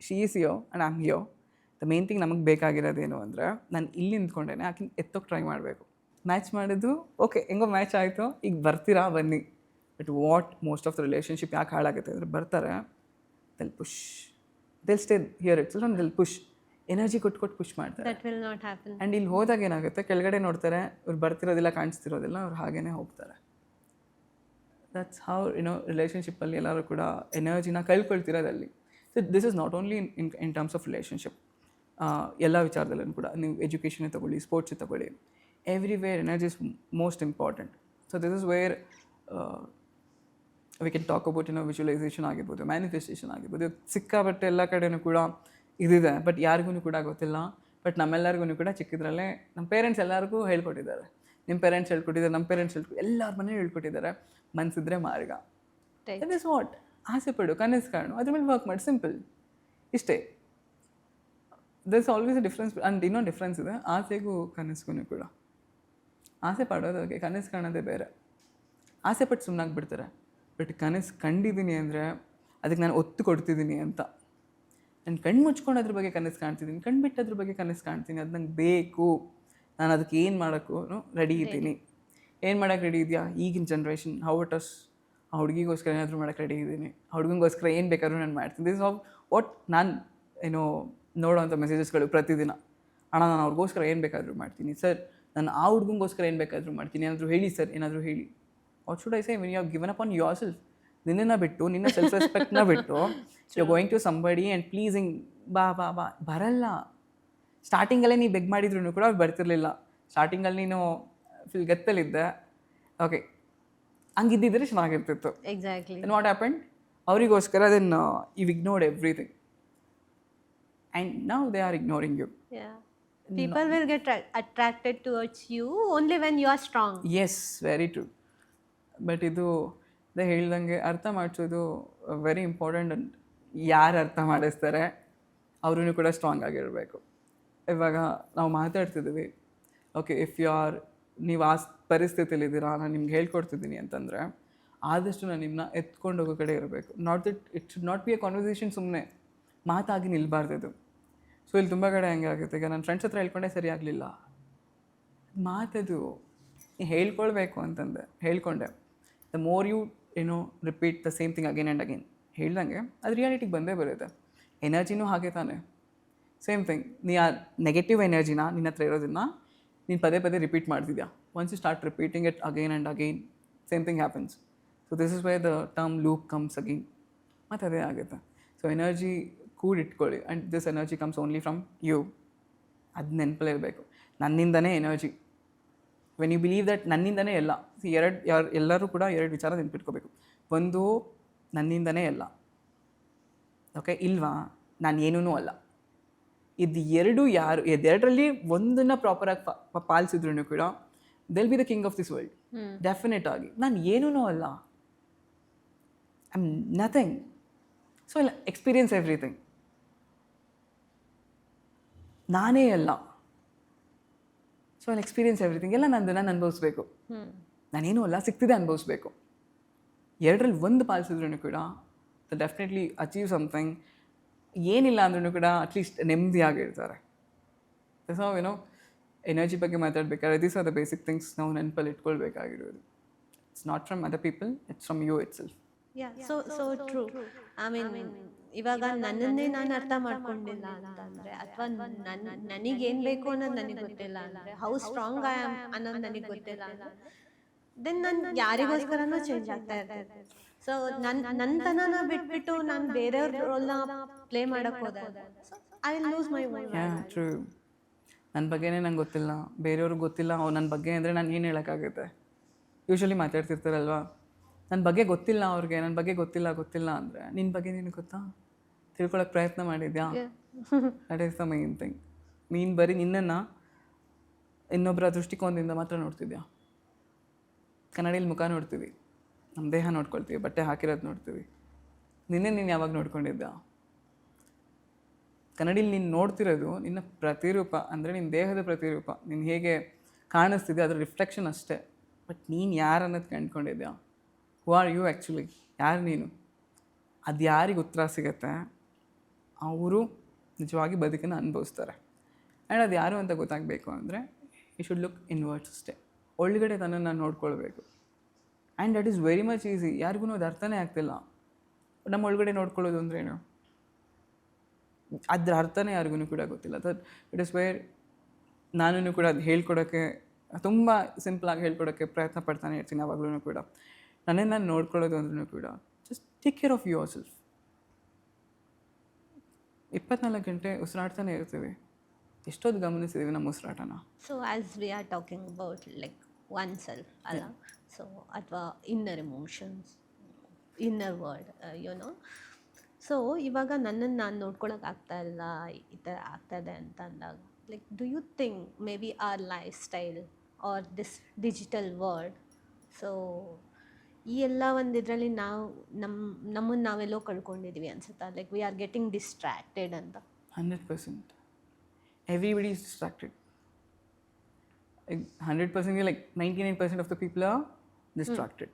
she is here and I am here, the main thing ನಮಗೆ ಬೇಕಾಗಿರೋದೇನು ಅಂದರೆ, ನಾನು ಇಲ್ಲಿ ನಿಂತ್ಕೊಂಡೇನೆ ಆಕಿನ ಎತ್ತೋಕೆ ಟ್ರೈ ಮಾಡಬೇಕು. ಮ್ಯಾಚ್ ಮಾಡೋದು ಓಕೆ, ಹೆಂಗೋ ಮ್ಯಾಚ್ ಆಯಿತು, ಈಗ ಬರ್ತೀರಾ ಬನ್ನಿ. But what most of the relationship ಯಾಕೆ ಹಾಳಾಗುತ್ತೆ ಅಂದರೆ, ಬರ್ತಾರೆ, they'll push, they'll stay here it's and they'll push, energy ಕೊಟ್ಟು ಪುಷ್ ಮಾಡ್ತಾರೆ. ಆ್ಯಂಡ್ ಇಲ್ಲಿ ಹೋದಾಗ ಏನಾಗುತ್ತೆ, ಕೆಳಗಡೆ ನೋಡ್ತಾರೆ, ಇವ್ರು ಬರ್ತಿರೋದಿಲ್ಲ, ಕಾಣಿಸ್ತಿರೋದಿಲ್ಲ, ಅವ್ರು ಹಾಗೇ ಹೋಗ್ತಾರೆ. ದಟ್ಸ್ ಹೌ ರಿಲೇಷನ್ಶಿಪ್ಪಲ್ಲಿ ಎಲ್ಲರೂ ಕೂಡ ಎನರ್ಜಿನ ಕಳ್ಕೊಳ್ತಿರೋದಲ್ಲಿ. So this is not only in terms of relationship, ಎಲ್ಲ ವಿಚಾರದಲ್ಲೂ ಕೂಡ. ನೀವು ಎಜುಕೇಷನ್ ತಗೊಳ್ಳಿ, ಸ್ಪೋರ್ಟ್ಸ್ ತಗೊಳ್ಳಿ, everywhere energy is most important. So this is where we can talk about visualisation ಆಗಿರ್ಬೋದು, ಮ್ಯಾನಿಫೆಸ್ಟೇಷನ್ ಆಗಿರ್ಬೋದು. ಸಿಕ್ಕಾಬಟ್ಟೆ ಎಲ್ಲ ಕಡೆಯೂ ಕೂಡ ಇದಿದೆ, ಬಟ್ ಯಾರಿಗೂ ಕೂಡ ಗೊತ್ತಿಲ್ಲ. ಬಟ್ ನಮ್ಮೆಲ್ಲರಿಗೂ ಕೂಡ ಚಿಕ್ಕಿದ್ರಲ್ಲೇ ನಮ್ಮ ಪೇರೆಂಟ್ಸ್ ಎಲ್ಲರಿಗೂ ಹೇಳ್ಕೊಟ್ಟಿದ್ದಾರೆ. ನಿಮ್ಮ ಪೇರೆಂಟ್ಸ್ ಹೇಳ್ಕೊಟ್ಟಿದ್ದಾರೆ, ನಮ್ಮ ಪೇರೆಂಟ್ಸ್ ಎಲ್ಲರ ಮನೇಲಿ ಹೇಳ್ಕೊಟ್ಟಿದ್ದಾರೆ, ಮನಸ್ಸಿದ್ರೆ ಮಾರ್ಗ. That is what. ಆಸೆ ಪಡು, ಕನಸು ಕಾಣು, ಅದ್ರ ಮೇಲೆ ವರ್ಕ್ ಮಾಡಿ, ಸಿಂಪಲ್ ಇಷ್ಟೇ. There is always a difference. And ಇನ್ನೊಂದು ಡಿಫ್ರೆನ್ಸ್ ಇದೆ ಆಸೆಗೂ ಕನಸಿಗೂ ಕೂಡ. ಆಸೆ ಪಡೋದಕ್ಕೆ, ಕನಸು ಕಾಣೋದೇ ಬೇರೆ. ಆಸೆ ಪಟ್ಟು ಸುಮ್ಮನಾಗ್ಬಿಡ್ತಾರೆ. ಬಟ್ ಕನಸು ಕಂಡಿದ್ದೀನಿ ಅಂದರೆ ಅದಕ್ಕೆ ನಾನು ಒತ್ತು ಕೊಡ್ತಿದ್ದೀನಿ ಅಂತ. ನಾನು ಕಣ್ಣು ಮುಚ್ಕೊಂಡು ಅದ್ರ ಬಗ್ಗೆ ಕನಸು ಕಾಣ್ತಿದ್ದೀನಿ, ಕಣ್ಣು ಬಿಟ್ಟು ಅದ್ರ ಬಗ್ಗೆ ಕನಸು ಕಾಣ್ತೀನಿ, ಅದು ನಂಗೆ ಬೇಕು, ನಾನು ಅದಕ್ಕೆ ಏನು ಮಾಡೋಕ್ಕೂ ರೆಡಿ ಇದ್ದೀನಿ. ಏನು ಮಾಡೋಕ್ಕೆ ರೆಡಿ ಇದೆಯಾ ಈಗಿನ ಜನ್ರೇಷನ್ ಹೌ ಇಟ್ ಅಸ್ ಆ ಹುಡುಗಿಗೋಸ್ಕರ ಏನಾದರೂ ಮಾಡೋಕ್ಕೆ ರೆಡಿ ಇದ್ದೀನಿ ಆ ಹುಡುಗನಿಗೋಸ್ಕರ ಏನು ಬೇಕಾದ್ರೂ ನಾನು ಮಾಡ್ತೀನಿ ದಿಸ್ ಆಫ್ ವಾಟ್ ನಾನು ಏನೋ ನೋಡೋವಂಥ ಮೆಸೇಜಸ್ಗಳು ಪ್ರತಿದಿನ ಅಣ್ಣ ನಾನು ಅವ್ರಿಗೋಸ್ಕರ ಏನು ಬೇಕಾದರೂ ಮಾಡ್ತೀನಿ ಸರ್ ನಾನು ಆ ಹುಡುಗನಿಗೋಸ್ಕರ ಏನು ಬೇಕಾದರೂ ಮಾಡ್ತೀನಿ ಏನಾದರೂ ಹೇಳಿ ಸರ್ ಏನಾದರೂ ಹೇಳಿ what should I say when you have given up on your self ನಿನ್ನನ್ನು ಬಿಟ್ಟು ನಿನ್ನ ಸೆಲ್ಫ್ ರೆಸ್ಪೆಕ್ಟ್ನ ಬಿಟ್ಟು you going to somebody and pleasing ಬಾ ಬಾ ಬಾ ಬರಲ್ಲ ಸ್ಟಾರ್ಟಿಂಗಲ್ಲೇ ನೀನು ಬೆಗ್ ಮಾಡಿದ್ರು ಕೂಡ ಅವ್ರು ಬರ್ತಿರ್ಲಿಲ್ಲ ಸ್ಟಾರ್ಟಿಂಗಲ್ಲಿ ನೀನು ಫುಲ್ ಗತ್ತಲ್ಲಿದ್ದೆ ಓಕೆ ಹಂಗಿದ್ದಿದ್ರೆ ಚೆನ್ನಾಗಿರ್ತಿತ್ತು
ಎಕ್ಸಾಕ್ಟ್ಲಿ
and what happened ಅವರಿಗೋಸ್ಕರ then you ignored everything and now they are ignoring you
Yeah. People will get attracted towards you only when you are strong.
yes very true but ಇದು ಅದೇ ಹೇಳ್ದಂಗೆ ಅರ್ಥ ಮಾಡಿಸೋದು very important and ಯಾರು ಅರ್ಥ ಮಾಡಿಸ್ತಾರೆ ಅವ್ರೂ ಕೂಡ ಸ್ಟ್ರಾಂಗ್ ಆಗಿರಬೇಕು ಇವಾಗ ನಾವು ಮಾತಾಡ್ತಿದ್ದೀವಿ ಓಕೆ ಇಫ್ ಯು ಆರ್ ನೀವು ಆ ಪರಿಸ್ಥಿತಿಲಿದ್ದೀರಾ ನಾನು ನಿಮ್ಗೆ ಹೇಳ್ಕೊಡ್ತಿದ್ದೀನಿ ಅಂತಂದರೆ ಆದಷ್ಟು ನಾನು ನಿಮ್ಮನ್ನ ಎತ್ಕೊಂಡು ಹೋಗೋ ಕಡೆ ಇರಬೇಕು not that it should not be A conversation ಸುಮ್ಮನೆ ಮಾತಾಗಿ ನಿಲ್ಬಾರ್ದು ಸೊ ಇಲ್ಲಿ ತುಂಬ ಕಡೆ ಹಂಗೆ ಆಗುತ್ತೆ ಈಗ ನನ್ನ ಫ್ರೆಂಡ್ಸ್ ಹತ್ರ ಹೇಳ್ಕೊಂಡೆ ಸರಿ ಆಗಲಿಲ್ಲ ಮಾತದು ಹೇಳ್ಕೊಳ್ಬೇಕು ಅಂತಂದೆ ಹೇಳ್ಕೊಂಡೆ ದ ಮೋರ್ ಯು ಏನೋ repeat the same thing again and again ಹೇಳ್ದಂಗೆ ಅದು ರಿಯಾಲಿಟಿಗೆ ಬಂದೇ ಬರುತ್ತೆ ಎನರ್ಜಿನೂ ಹಾಗೆ ತಾನೆ ಸೇಮ್ ಥಿಂಗ್ ನೀ ಆ ನೆಗೆಟಿವ್ ಎನರ್ಜಿನ ನಿನ್ನ ಹತ್ರ ಇರೋದನ್ನ ನೀನು ಪದೇ ಪದೇ ರಿಪೀಟ್ ಮಾಡ್ತಿದ್ಯಾ once you start repeating it again and again same thing happens so this is why the term loop comes again ಮತ್ತು ಅದೇ ಆಗುತ್ತೆ ಸೊ ಎನರ್ಜಿ ಕೂಡಿಟ್ಕೊಳ್ಳಿ and this energy comes only from you ಅದು ನೆನಪಲ್ಲೇ ಇರಬೇಕು ನನ್ನಿಂದನೇ energy when you believe that ನನ್ನಿಂದನೇ ಎಲ್ಲ ಎಲ್ಲರೂ ಕೂಡ ಎರಡು ವಿಚಾರ ನೆನಪಿಟ್ಕೋಬೇಕು ಒಂದು ನನ್ನಿಂದನೇ ಎಲ್ಲ ಓಕೆ ಇಲ್ವಾ ನಾನು ಏನೂ ಅಲ್ಲ ಇದು ಎರಡು ಯಾರು ಇದೆರಡರಲ್ಲಿ ಒಂದನ್ನು ಪ್ರಾಪರಾಗಿ ಪಾಲಿಸಿದ್ರು ಕೂಡ they'll be the king of this world definite ಆಗಿ ನಾನು ಏನೂ ಅಲ್ಲ I am nothing so experience everything ನಾನೇ ಅಲ್ಲ ಸೊ ಅಲ್ಲಿ ಎಕ್ಸ್ಪೀರಿಯನ್ಸ್ ಎವ್ರಿಥಿಂಗ್ ಎಲ್ಲ ನಂದು ನಾನು ಅನುಭವಿಸ್ಬೇಕು ನಾನೇನೂ ಅಲ್ಲ ಸಿಗ್ತಿದೆ ಅನುಭವಿಸ್ಬೇಕು ಎರಡರಲ್ಲಿ ಒಂದು ಪಾಲಿಸಿದ್ರು ಕೂಡ ಡೆಫಿನೆಟ್ಲಿ ಅಚೀವ್ ಸಮಥಿಂಗ್ ಏನಿಲ್ಲ ಅಂದ್ರೂ ಕೂಡ ಅಟ್ಲೀಸ್ಟ್ ನೆಮ್ಮದಿಯಾಗಿರ್ತಾರೆ ಸೊ ಏನೋ ಎನರ್ಜಿ ಬಗ್ಗೆ ಮಾತಾಡ್ಬೇಕಾದ್ರೆ these are the basic things ನಾವು ನೆನಪಲ್ಲಿ ಇಟ್ಕೊಳ್ಬೇಕಾಗಿರೋದು it's not from other people it's from you itself
so true I mean ಇವಾಗ ನನ್ನನ್ನೇ ನಾನು ಅರ್ಥ ಮಾಡ್ಕೊಂಡಿಲ್ಲ ಅಂತಂದ್ರೆ ಅಥವಾ ನನಗೇನು ಬೇಕು ಅನ್ನೋದು ನನಗೆ ಗೊತ್ತಿಲ್ಲ ಅಂದರೆ ಹೌ ಸ್ಟ್ರಾಂಗ್ ಐ ಆಮ್ ಅನ್ನೋದು ನನಗೆ ಗೊತ್ತಿಲ್ಲ ಅಂದರೆ ದೆನ್ ನಾನು ಯಾರಿಗೋಸ್ಕರನೂ ಚೇಂಜ್ ಆಗ್ತಾ ಇರ್ತೇನೆ ಸೊ ನನ್ನತನನ ಬಿಟ್ಬಿಟ್ಟು ನಾನು ಬೇರೆಯವ್ರ ರೋಲ್ನ ಪ್ಲೇ ಮಾಡೋಕ್ಕೆ ಹೋದಾಗ I will lose my own
true ನನ್ನ ಬಗ್ಗೆನೇ ನಂಗೆ ಗೊತ್ತಿಲ್ಲ ಬೇರೆಯವ್ರಿಗೆ ಗೊತ್ತಿಲ್ಲ ನನ್ನ ಬಗ್ಗೆ ಅಂದರೆ ನಾನು ಏನು ಹೇಳೋಕ್ಕಾಗುತ್ತೆ ಯೂಶ್ವಲಿ ಮಾತಾಡ್ತಿರ್ತಾರಲ್ವಾ ನನ್ನ ಬಗ್ಗೆ ಗೊತ್ತಿಲ್ಲ ಅವ್ರಿಗೆ ನನ್ನ ಬಗ್ಗೆ ಗೊತ್ತಿಲ್ಲ ಅಂದರೆ ನಿನ್ನ ಬಗ್ಗೆ ನಿನಗೆ ಗೊತ್ತಾ ತಿಳ್ಕೊಳಕ್ಕೆ ಪ್ರಯತ್ನ ಮಾಡಿದ್ಯಾ that is the main thing ನೀನು ಬರೀ ನಿನ್ನನ್ನು ಇನ್ನೊಬ್ಬರ ದೃಷ್ಟಿಕೋನದಿಂದ ಮಾತ್ರ ನೋಡ್ತಿದ್ಯಾ ಕನ್ನಡಿಯಲ್ಲಿ ಮುಖ ನೋಡ್ತೀವಿ ನಮ್ಮ ದೇಹ ನೋಡ್ಕೊಳ್ತೀವಿ ಬಟ್ಟೆ ಹಾಕಿರೋದು ನೋಡ್ತೀವಿ ನೀನು ಯಾವಾಗ ನೋಡ್ಕೊಂಡಿದ್ದ ಕನ್ನಡಿಯಲ್ಲಿ ನೀನು ನೋಡ್ತಿರೋದು ನಿನ್ನ ಪ್ರತಿರೂಪ ಅಂದರೆ ನಿನ್ನ ದೇಹದ ಪ್ರತಿರೂಪ ನೀನು ಹೇಗೆ ಕಾಣಿಸ್ತಿದೆ ಅದರ ರಿಫ್ಲೆಕ್ಷನ್ ಅಷ್ಟೇ ಬಟ್ ನೀನು ಯಾರು ಅನ್ನೋದು ಕಂಡ್ಕೊಂಡಿದ್ಯಾ ಹೂ ಆರ್ ಯು ಆ್ಯಕ್ಚುಲಿ ಯಾರು ನೀನು ಅದು ಯಾರಿಗೆ ಉತ್ತರ ಸಿಗುತ್ತೆ ಅವರು ನಿಜವಾಗಿ ಬದುಕನ್ನು ಅನುಭವಿಸ್ತಾರೆ ಆ್ಯಂಡ್ ಅದು ಯಾರು ಅಂತ ಗೊತ್ತಾಗಬೇಕು ಅಂದರೆ ಯು ಶುಡ್ ಲುಕ್ ಇನ್ವರ್ಡ್ಸ್ ಅಷ್ಟೇ ಒಳಗಡೆ ತನ್ನನ್ನು ನೋಡ್ಕೊಳ್ಬೇಕು and that is very much easy ಯಾರಿಗೂ ಅದು ಅರ್ಥನೇ ಆಗ್ತಿಲ್ಲ ನಮ್ಮ ಒಳಗಡೆ ನೋಡ್ಕೊಳ್ಳೋದು ಅಂದ್ರೇನು ಅದ್ರ ಅರ್ಥನೇ ಯಾರಿಗೂ ಕೂಡ ಗೊತ್ತಿಲ್ಲ ದಟ್ ಇಟ್ ಇಸ್ ವೇರ್ ನಾನು ಕೂಡ ಅದು ಹೇಳ್ಕೊಡೋಕ್ಕೆ ತುಂಬ ಸಿಂಪಲಾಗಿ ಹೇಳ್ಕೊಡೋಕ್ಕೆ ಪ್ರಯತ್ನ ಪಡ್ತಾನೆ ಇರ್ತೀನಿ ಯಾವಾಗಲೂ ಕೂಡ ನನ್ನೇ ನಾನು ನೋಡ್ಕೊಳ್ಳೋದು ಅಂದ್ರೂ ಕೂಡ just take care of yourself 24 ಗಂಟೆ ಉಸಿರಾಡ್ತಾನೆ ಇರ್ತೀವಿ ಎಷ್ಟೊತ್ತು ಗಮನಿಸಿದ್ದೀವಿ ನಮ್ಮ ಉಸಿರಾಟನ
so as we are talking about like oneself ಅಲ್ಲ ಸೊ ಅಥವಾ inner emotions inner world you know so ಇವಾಗ ನನ್ನನ್ನು ನಾನು ನೋಡ್ಕೊಳಕ್ಕೆ ಆಗ್ತಾ ಇಲ್ಲ ಈ ಥರ ಆಗ್ತಾಯಿದೆ ಅಂತ ಅಂದಾಗ like do you think maybe our lifestyle or this digital world so ಈ ಎಲ್ಲ ಒಂದು ಇದರಲ್ಲಿ ನಾವು ನಮ್ಮನ್ನು ನಾವೆಲ್ಲೋ ಕಳ್ಕೊಂಡಿದ್ವಿ ಅನ್ಸುತ್ತಾ like we are getting distracted ಅಂತ
100% everybody is distracted. Like 100% like 99% of the people are distracted.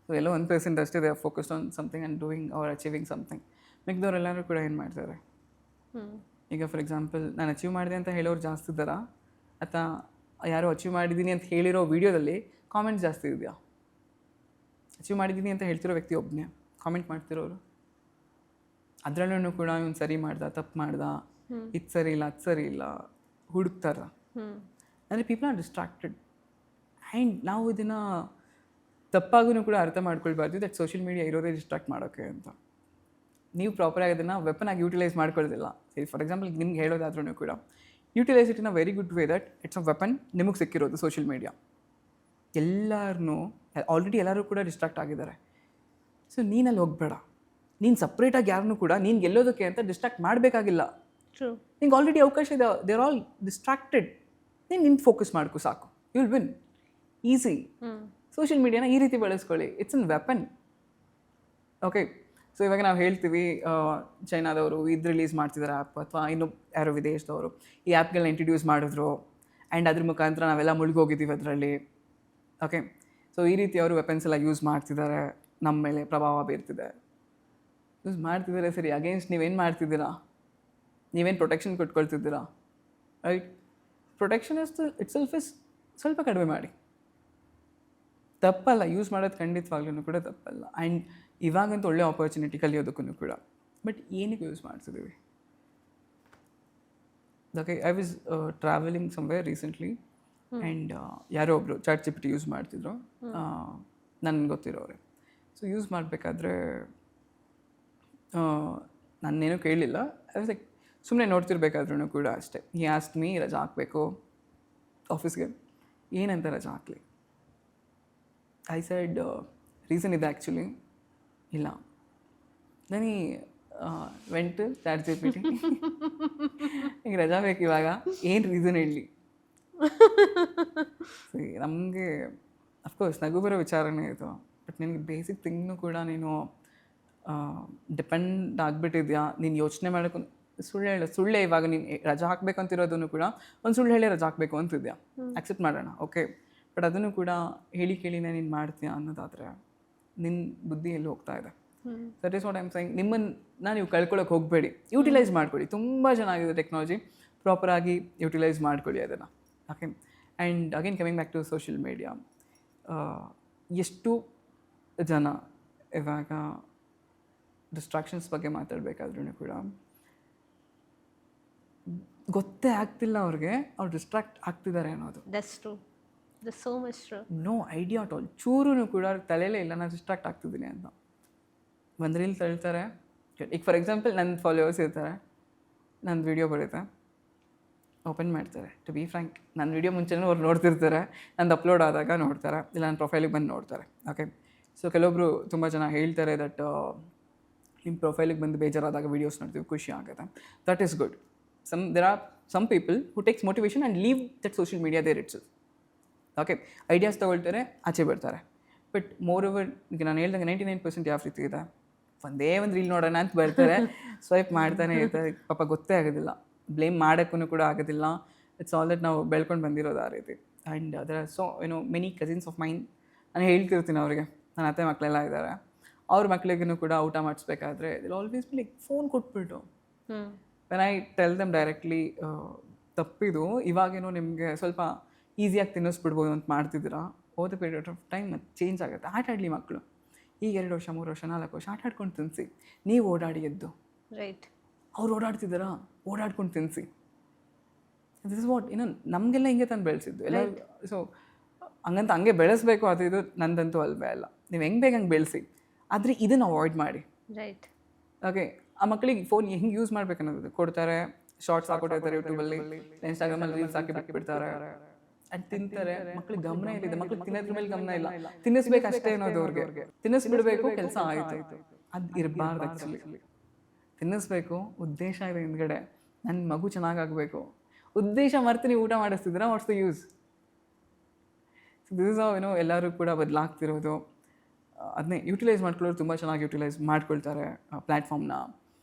So ಎಲ್ಲೋ 1% ಅಷ್ಟೇ they are focused on something and doing or achieving something. ಮಿಕ್ದವ್ರೆಲ್ಲರೂ ಕೂಡ ಏನು ಮಾಡ್ತಾರೆ ಈಗ ಫಾರ್ ಎಕ್ಸಾಂಪಲ್ ನಾನು ಅಚೀವ್ ಮಾಡಿದೆ ಅಂತ ಹೇಳೋರು ಜಾಸ್ತಿ ಇದ್ದಾರಾ ಅಥವಾ ಯಾರೋ ಅಚೀವ್ ಮಾಡಿದ್ದೀನಿ ಅಂತ ಹೇಳಿರೋ ವೀಡಿಯೋದಲ್ಲಿ ಕಾಮೆಂಟ್ಸ್ ಜಾಸ್ತಿ ಇದೆಯಾ? ಅಚೀವ್ ಮಾಡಿದ್ದೀನಿ ಅಂತ ಹೇಳ್ತಿರೋ ವ್ಯಕ್ತಿ ಒಬ್ಬನೇ, ಕಾಮೆಂಟ್ ಮಾಡ್ತಿರೋರು ಅದರಲ್ಲೂ ಕೂಡ ಇವ್ನು ಸರಿ ಮಾಡ್ದ, ತಪ್ಪು ಮಾಡ್ದ, ಇದು ಸರಿ ಇಲ್ಲ, ಅದು ಸರಿ ಇಲ್ಲ, ಹುಡುಕ್ತಾರ. ಅಂದರೆ ಪೀಪಲ್ ಆರ್ ಡಿಸ್ಟ್ರಾಕ್ಟೆಡ್. ಆ್ಯಂಡ್ ನಾವು ಇದನ್ನು ತಪ್ಪಾಗೂ ಕೂಡ ಅರ್ಥ ಮಾಡ್ಕೊಳ್ಬಾರ್ದು ದಟ್ ಸೋಷಿಯಲ್ ಮೀಡಿಯಾ ಇರೋದೇ ಡಿಸ್ಟ್ರಾಕ್ಟ್ ಮಾಡೋಕ್ಕೆ ಅಂತ. ನೀವು ಪ್ರಾಪರಾಗಿ ಅದನ್ನು ವೆಪನ್ ಆಗಿ ಯೂಟಿಲೈಸ್ ಮಾಡ್ಕೊಳ್ಳೋದಿಲ್ಲ. ಸರಿ, ಫಾರ್ ಎಕ್ಸಾಂಪಲ್ ನಿಮ್ಗೆ ಹೇಳೋದಾದ್ರೂ ಕೂಡ utilise it in a very good way that it's a weapon ನಿಮಗೆ ಸಿಕ್ಕಿರೋದು ಸೋಷಿಯಲ್ ಮೀಡಿಯಾ. ಎಲ್ಲರೂ ಆಲ್ರೆಡಿ ಎಲ್ಲರೂ ಕೂಡ ಡಿಸ್ಟ್ರಾಕ್ಟ್ ಆಗಿದ್ದಾರೆ. ಸೊ ನೀನಲ್ಲಿ ಹೋಗಬೇಡ. ನೀನು ಸಪ್ರೇಟಾಗಿ ಯಾರನ್ನೂ ಕೂಡ ನೀನು ಗೆಲ್ಲೋದಕ್ಕೆ ಅಂತ ಡಿಸ್ಟ್ರಾಕ್ಟ್ ಮಾಡಬೇಕಾಗಿಲ್ಲ. ನಿಂಗೆ ಆಲ್ರೆಡಿ ಅವಕಾಶ ಇದೆ. They are all distracted. ನೀನು ನಿಂತು ಫೋಕಸ್ ಮಾಡ್ಕೊ ಸಾಕು, you will win easy. Social ಮೀಡಿಯಾನ ಈ ರೀತಿ ಬಳಸ್ಕೊಳ್ಳಿ. It's an weapon. Okay, so ಇವಾಗ ನಾವು ಹೇಳ್ತೀವಿ ಚೈನಾದವರು ಇದು ರಿಲೀಸ್ ಮಾಡ್ತಿದ್ದಾರೆ ಆ್ಯಪ್, ಅಥವಾ ಇನ್ನು ಯಾರೋ ವಿದೇಶದವರು ಈ ಆ್ಯಪ್ಗಳನ್ನ ಇಂಟ್ರಡ್ಯೂಸ್ ಮಾಡಿದ್ರು ಆ್ಯಂಡ್ ಅದ್ರ ಮುಖಾಂತರ ನಾವೆಲ್ಲ ಮುಳುಗೋಗಿದ್ದೀವಿ ಅದರಲ್ಲಿ. ಓಕೆ, ಸೊ ಈ ರೀತಿ ಅವರು ವೆಪನ್ಸ್ ಎಲ್ಲ ಯೂಸ್ ಮಾಡ್ತಿದ್ದಾರೆ, ನಮ್ಮ ಮೇಲೆ ಪ್ರಭಾವ ಬೀರ್ತಿದೆ. ಯೂಸ್ ಮಾಡ್ತಿದ್ದಾರೆ ಸರಿ, ಅಗೇನ್ಸ್ಟ್ ನೀವೇನು ಮಾಡ್ತಿದ್ದೀರಾ? ನೀವೇನು ಪ್ರೊಟೆಕ್ಷನ್ ಕೊಟ್ಕೊಳ್ತಿದ್ದೀರಾ? Right, protection itself is ಸ್ವಲ್ಪ ಕಡಿಮೆ ಮಾಡಿ. ತಪ್ಪಲ್ಲ, ಯೂಸ್ ಮಾಡೋದು ಖಂಡಿತವಾಗ್ಲೂ ಕೂಡ ತಪ್ಪಲ್ಲ. ಆ್ಯಂಡ್ ಇವಾಗಂತೂ ಒಳ್ಳೆ ಆಪರ್ಚುನಿಟಿ ಕಲಿಯೋದಕ್ಕೂ ಕೂಡ. ಬಟ್ ಏನಕ್ಕೆ ಯೂಸ್ ಮಾಡ್ತಿದ್ದೀವಿ? Okay, I was travelling somewhere recently and ಯಾರೋ ಒಬ್ಬರು ಚಾಟ್ GPT ಯೂಸ್ ಮಾಡ್ತಿದ್ರು, ನನಗೆ ಗೊತ್ತಿರೋರೆ. ಸೊ ಯೂಸ್ ಮಾಡಬೇಕಾದ್ರೆ ನಾನೇನೂ ಕೇಳಲಿಲ್ಲ. ಐ ವಾಸ್ ಲೈಕ್ ಸುಮ್ಮನೆ ನೋಡ್ತಿರ್ಬೇಕಾದ್ರೂ ಕೂಡ ಅಷ್ಟೇ. ಈ ಆಸ್ಟ್ ಮೀ ರಜಾ ಹಾಕಬೇಕು ಆಫೀಸ್ಗೆ, ಏನಂತ ರಜಾ ಹಾಕಲಿ? ಐ ಸೈಡ್ ರೀಸನ್ ಇದೆ ಆ್ಯಕ್ಚುಲಿ. ಇಲ್ಲ, ನನಗೆ ವೆಂಟ್ ಚಾಟ್ GPT, ಈಗ ರಜಾ ಬೇಕು ಇವಾಗ, ಏನು ರೀಸನ್ ಹೇಳಲಿ? ಸರಿ, ನಮಗೆ ಅಫ್ಕೋರ್ಸ್ ನಗು ಬರೋ ವಿಚಾರನೇ ಇದು. ಬಟ್ ನಿನಗೆ ಬೇಸಿಕ್ ಥಿಂಗ್ನೂ ಕೂಡ ನೀನು ಡಿಪೆಂಡ್ ಆಗಿಬಿಟ್ಟಿದ್ಯಾ. ನೀನು ಯೋಚನೆ ಮಾಡೋಕ್ಕೂ ಸುಳ್ಳೇ ಇವಾಗ ನೀನು ರಜಾ ಹಾಕಬೇಕು ಅಂತಿರೋದನ್ನು ಕೂಡ ಒಂದು ಸುಳ್ಳು ಹೇಳಿ ರಜಾ ಹಾಕಬೇಕು ಅಂತಿದ್ಯಾ. ಅಕ್ಸೆಪ್ಟ್ ಮಾಡೋಣ, ಓಕೆ. ಬಟ್ ಅದನ್ನು ಕೂಡ ಹೇಳಿ ಕೇಳಿನೇ ನೀನು ಮಾಡ್ತೀಯಾ ಅನ್ನೋದಾದರೆ ನಿನ್ನ ಬುದ್ಧಿ ಎಲ್ಲಿ ಹೋಗ್ತಾ ಇದೆ? That is what I am saying. ನಿಮ್ಮನ್ನು ನೀವು ಕಳ್ಕೊಳ್ಳೋಕೆ ಹೋಗಬೇಡಿ, ಯೂಟಿಲೈಸ್ ಮಾಡ್ಕೊಳ್ಳಿ. ತುಂಬ ಚೆನ್ನಾಗಿದೆ ಟೆಕ್ನಾಲಜಿ, ಪ್ರಾಪರಾಗಿ ಯೂಟಿಲೈಸ್ ಮಾಡ್ಕೊಳ್ಳಿ ಅದನ್ನು. Okay, and again coming back to social media, ಎಷ್ಟು ಜನ ಇವಾಗ ಡಿಸ್ಟ್ರಾಕ್ಷನ್ಸ್ ಬಗ್ಗೆ ಮಾತಾಡಬೇಕಾದ್ರೂ ಕೂಡ ಗೊತ್ತೇ ಆಗ್ತಿಲ್ಲ ಅವ್ರಿಗೆ ಅವ್ರು ಡಿಸ್ಟ್ರಾಕ್ಟ್ ಆಗ್ತಿದ್ದಾರೆ ಅನ್ನೋದು.
So much true.
No idea at all. ಚೂರೂ ಕೂಡ ತಲೆಯಲ್ಲೇ ಇಲ್ಲ ನಾನು ಡಿಸ್ಟ್ರಾಕ್ಟ್ ಆಗ್ತಿದ್ದೀನಿ ಅಂತ. ಒಂದು ರೀಲ್ ತಳ್ತಾರೆ. ಈಗ ಫಾರ್ ಎಕ್ಸಾಂಪಲ್ ನನ್ನ ಫಾಲೋವರ್ಸ್ ಇರ್ತಾರೆ, ನನ್ನ ವೀಡಿಯೋ ಬರುತ್ತೆ, ಓಪನ್ ಮಾಡ್ತಾರೆ. ಟು ಬಿ ಫ್ರ್ಯಾಂಕ್, ನನ್ನ ವೀಡಿಯೋ ಮುಂಚೆನೂ ಅವ್ರು ನೋಡ್ತಿರ್ತಾರೆ, ನಂದು ಅಪ್ಲೋಡ್ ಆದಾಗ ನೋಡ್ತಾರೆ, ಇಲ್ಲ ನನ್ನ ಪ್ರೊಫೈಲಿಗೆ ಬಂದು ನೋಡ್ತಾರೆ. ಓಕೆ, ಸೊ ಕೆಲವೊಬ್ಬರು ತುಂಬ ಜನ ಹೇಳ್ತಾರೆ ದಟ್ ನಿಮ್ಮ ಪ್ರೊಫೈಲಿಗೆ ಬಂದು ಬೇಜಾರಾದಾಗ ವೀಡಿಯೋಸ್ ನೋಡ್ತೀವಿ, ಖುಷಿ ಆಗುತ್ತೆ. That is good. there are some people who takes motivation and leave that social media there itself. Okay, ideas ತೊಗೊಳ್ತಾರೆ, ಆಚೆ ಬರ್ತಾರೆ. ಬಟ್ ಮೋರ್ ಓವರ್ ಈಗ ನಾನು ಹೇಳ್ದಂಗೆ 99% ಯಾವ ರೀತಿ ಇದೆ, ಒಂದೇ ಒಂದು ರೀಲ್ ನೋಡೋಣ ಅಂತ ಬರ್ತಾರೆ, ಸ್ವೈಪ್ ಮಾಡ್ತಾನೆ ಇರ್ತಾರೆ. ಪಾಪ ಗೊತ್ತೇ ಆಗೋದಿಲ್ಲ, ಬ್ಲೇಮ್ ಮಾಡೋಕ್ಕೂ ಕೂಡ ಆಗೋದಿಲ್ಲ. ಇಟ್ಸ್ ಆಲ್ ದಟ್ ನಾವು ಬೆಳ್ಕೊಂಡು ಬಂದಿರೋದು ಆ ರೀತಿ. ಆ್ಯಂಡ್ ಅದರ so many cousins of main, ನಾನು ಹೇಳ್ತಿರ್ತೀನಿ ಅವರಿಗೆ, ನನ್ನ ಅತ್ತೆ ಮಕ್ಕಳೆಲ್ಲ ಇದ್ದಾರೆ, ಅವ್ರ ಮಕ್ಕಳಿಗೂ ಕೂಡ ಊಟ ಮಾಡಿಸ್ಬೇಕಾದ್ರೆ they'll always be like phone ಕೊಟ್ಬಿಟ್ಟು. When I tell them directly, ತಪ್ಪಿದು, ಇವಾಗೇನೋ ನಿಮಗೆ ಸ್ವಲ್ಪ ಈಸಿಯಾಗಿ ತಿನ್ನಿಸ್ಬಿಡ್ಬೋದು ಅಂತ ಮಾಡ್ತಿದ್ದೀರಾ, ಓದ ಪೀರಿಯಡ್ ಆಫ್ ಟೈಮ್ ಅದು ಚೇಂಜ್ ಆಗುತ್ತೆ. ಆಟ ಆಡಲಿ ಮಕ್ಕಳು, ಈಗ 2 ವರ್ಷ 3 ವರ್ಷ 4 ವರ್ಷ ಆಟ ಆಡ್ಕೊಂಡು ತಿನ್ನಿಸಿ. ನೀವು ಓಡಾಡಿ ಎದ್ದು,
ರೈಟ್,
ಅವ್ರು ಓಡಾಡ್ತಿದ್ದಾರಾ, ಓಡಾಡ್ಕೊಂಡು ತಿನ್ನಿಸಿ. ದಿಸ್ ಇಸ್ ವಾಟ್ ನಮಗೆಲ್ಲ ಹಿಂಗೆ ತಂದು ಬೆಳೆಸಿದ್ದು ಎಲ್ಲ. ಸೊ ಹಂಗಂತ ಹಂಗೆ ಬೆಳೆಸಬೇಕು ಅದು ಇದು ನಂದಂತೂ ಅಲ್ವೇ ಅಲ್ಲ. ನೀವು ಹೆಂಗೆ ಬೇಕು ಹಂಗೆ ಬೆಳೆಸಿ, ಆದರೆ ಇದನ್ನು ಅವಾಯ್ಡ್ ಮಾಡಿ.
ರೈಟ್,
ಓಕೆ, ಆ ಮಕ್ಕಳಿಗೆ ಫೋನ್ ಹೆಂಗೆ ಯೂಸ್ ಮಾಡ್ಬೇಕು ಅನ್ನೋದು ಕೊಡ್ತಾರೆ. ಶಾರ್ಟ್ಸ್ ಹಾಕೊಟ್ಟಿರ್ತಾರೆ ಯೂಟ್ಯೂಬಲ್ಲಿ, ಇನ್ಸ್ಟಾಗ್ರಾಮಲ್ಲಿ ರೀಲ್ಸ್ ಹಾಕಿ ಬಿಟ್ಬಿಡ್ತಾರೆ, ಅದು ತಿಂತಾರೆ. ಮಕ್ಳಿಗೆ ಗಮನ ಇಲ್ಲಿದೆ, ಮಕ್ಳಿಗೆ ತಿನ್ನೋದ್ರ ಮೇಲೆ ಗಮನ ಇಲ್ಲ. ತಿನ್ನಿಸ್ಬೇಕು ಅಷ್ಟೇ ಅನ್ನೋದು ಅವ್ರಿಗೆ, ತಿನ್ನಿಸ್ಬಿಡ್ಬೇಕು, ಕೆಲಸ ಆಯಿತು. ಅದು ಇರಬಾರ್ದು ಆ್ಯಕ್ಚುಲಿ. ತಿನ್ನಿಸ್ಬೇಕು, ಉದ್ದೇಶ ಇದೆ ಹಿಂದ್ಗಡೆ, ನನ್ನ ಮಗು ಚೆನ್ನಾಗಾಗಬೇಕು. ಉದ್ದೇಶ ಮರ್ತು ನೀವು ಊಟ ಮಾಡಿಸ್ತಿದ್ದೀರಾ, what's the use? This is how ಎಲ್ಲರೂ ಕೂಡ ಬದಲಾಗ್ತಿರೋದು. ಅದನ್ನೇ ಯೂಟಿಲೈಸ್ ಮಾಡ್ಕೊಳ್ಳೋರು ತುಂಬ ಚೆನ್ನಾಗಿ ಯೂಟಿಲೈಸ್ ಮಾಡ್ಕೊಳ್ತಾರೆ ಪ್ಲ್ಯಾಟ್ಫಾರ್ಮ್ನ.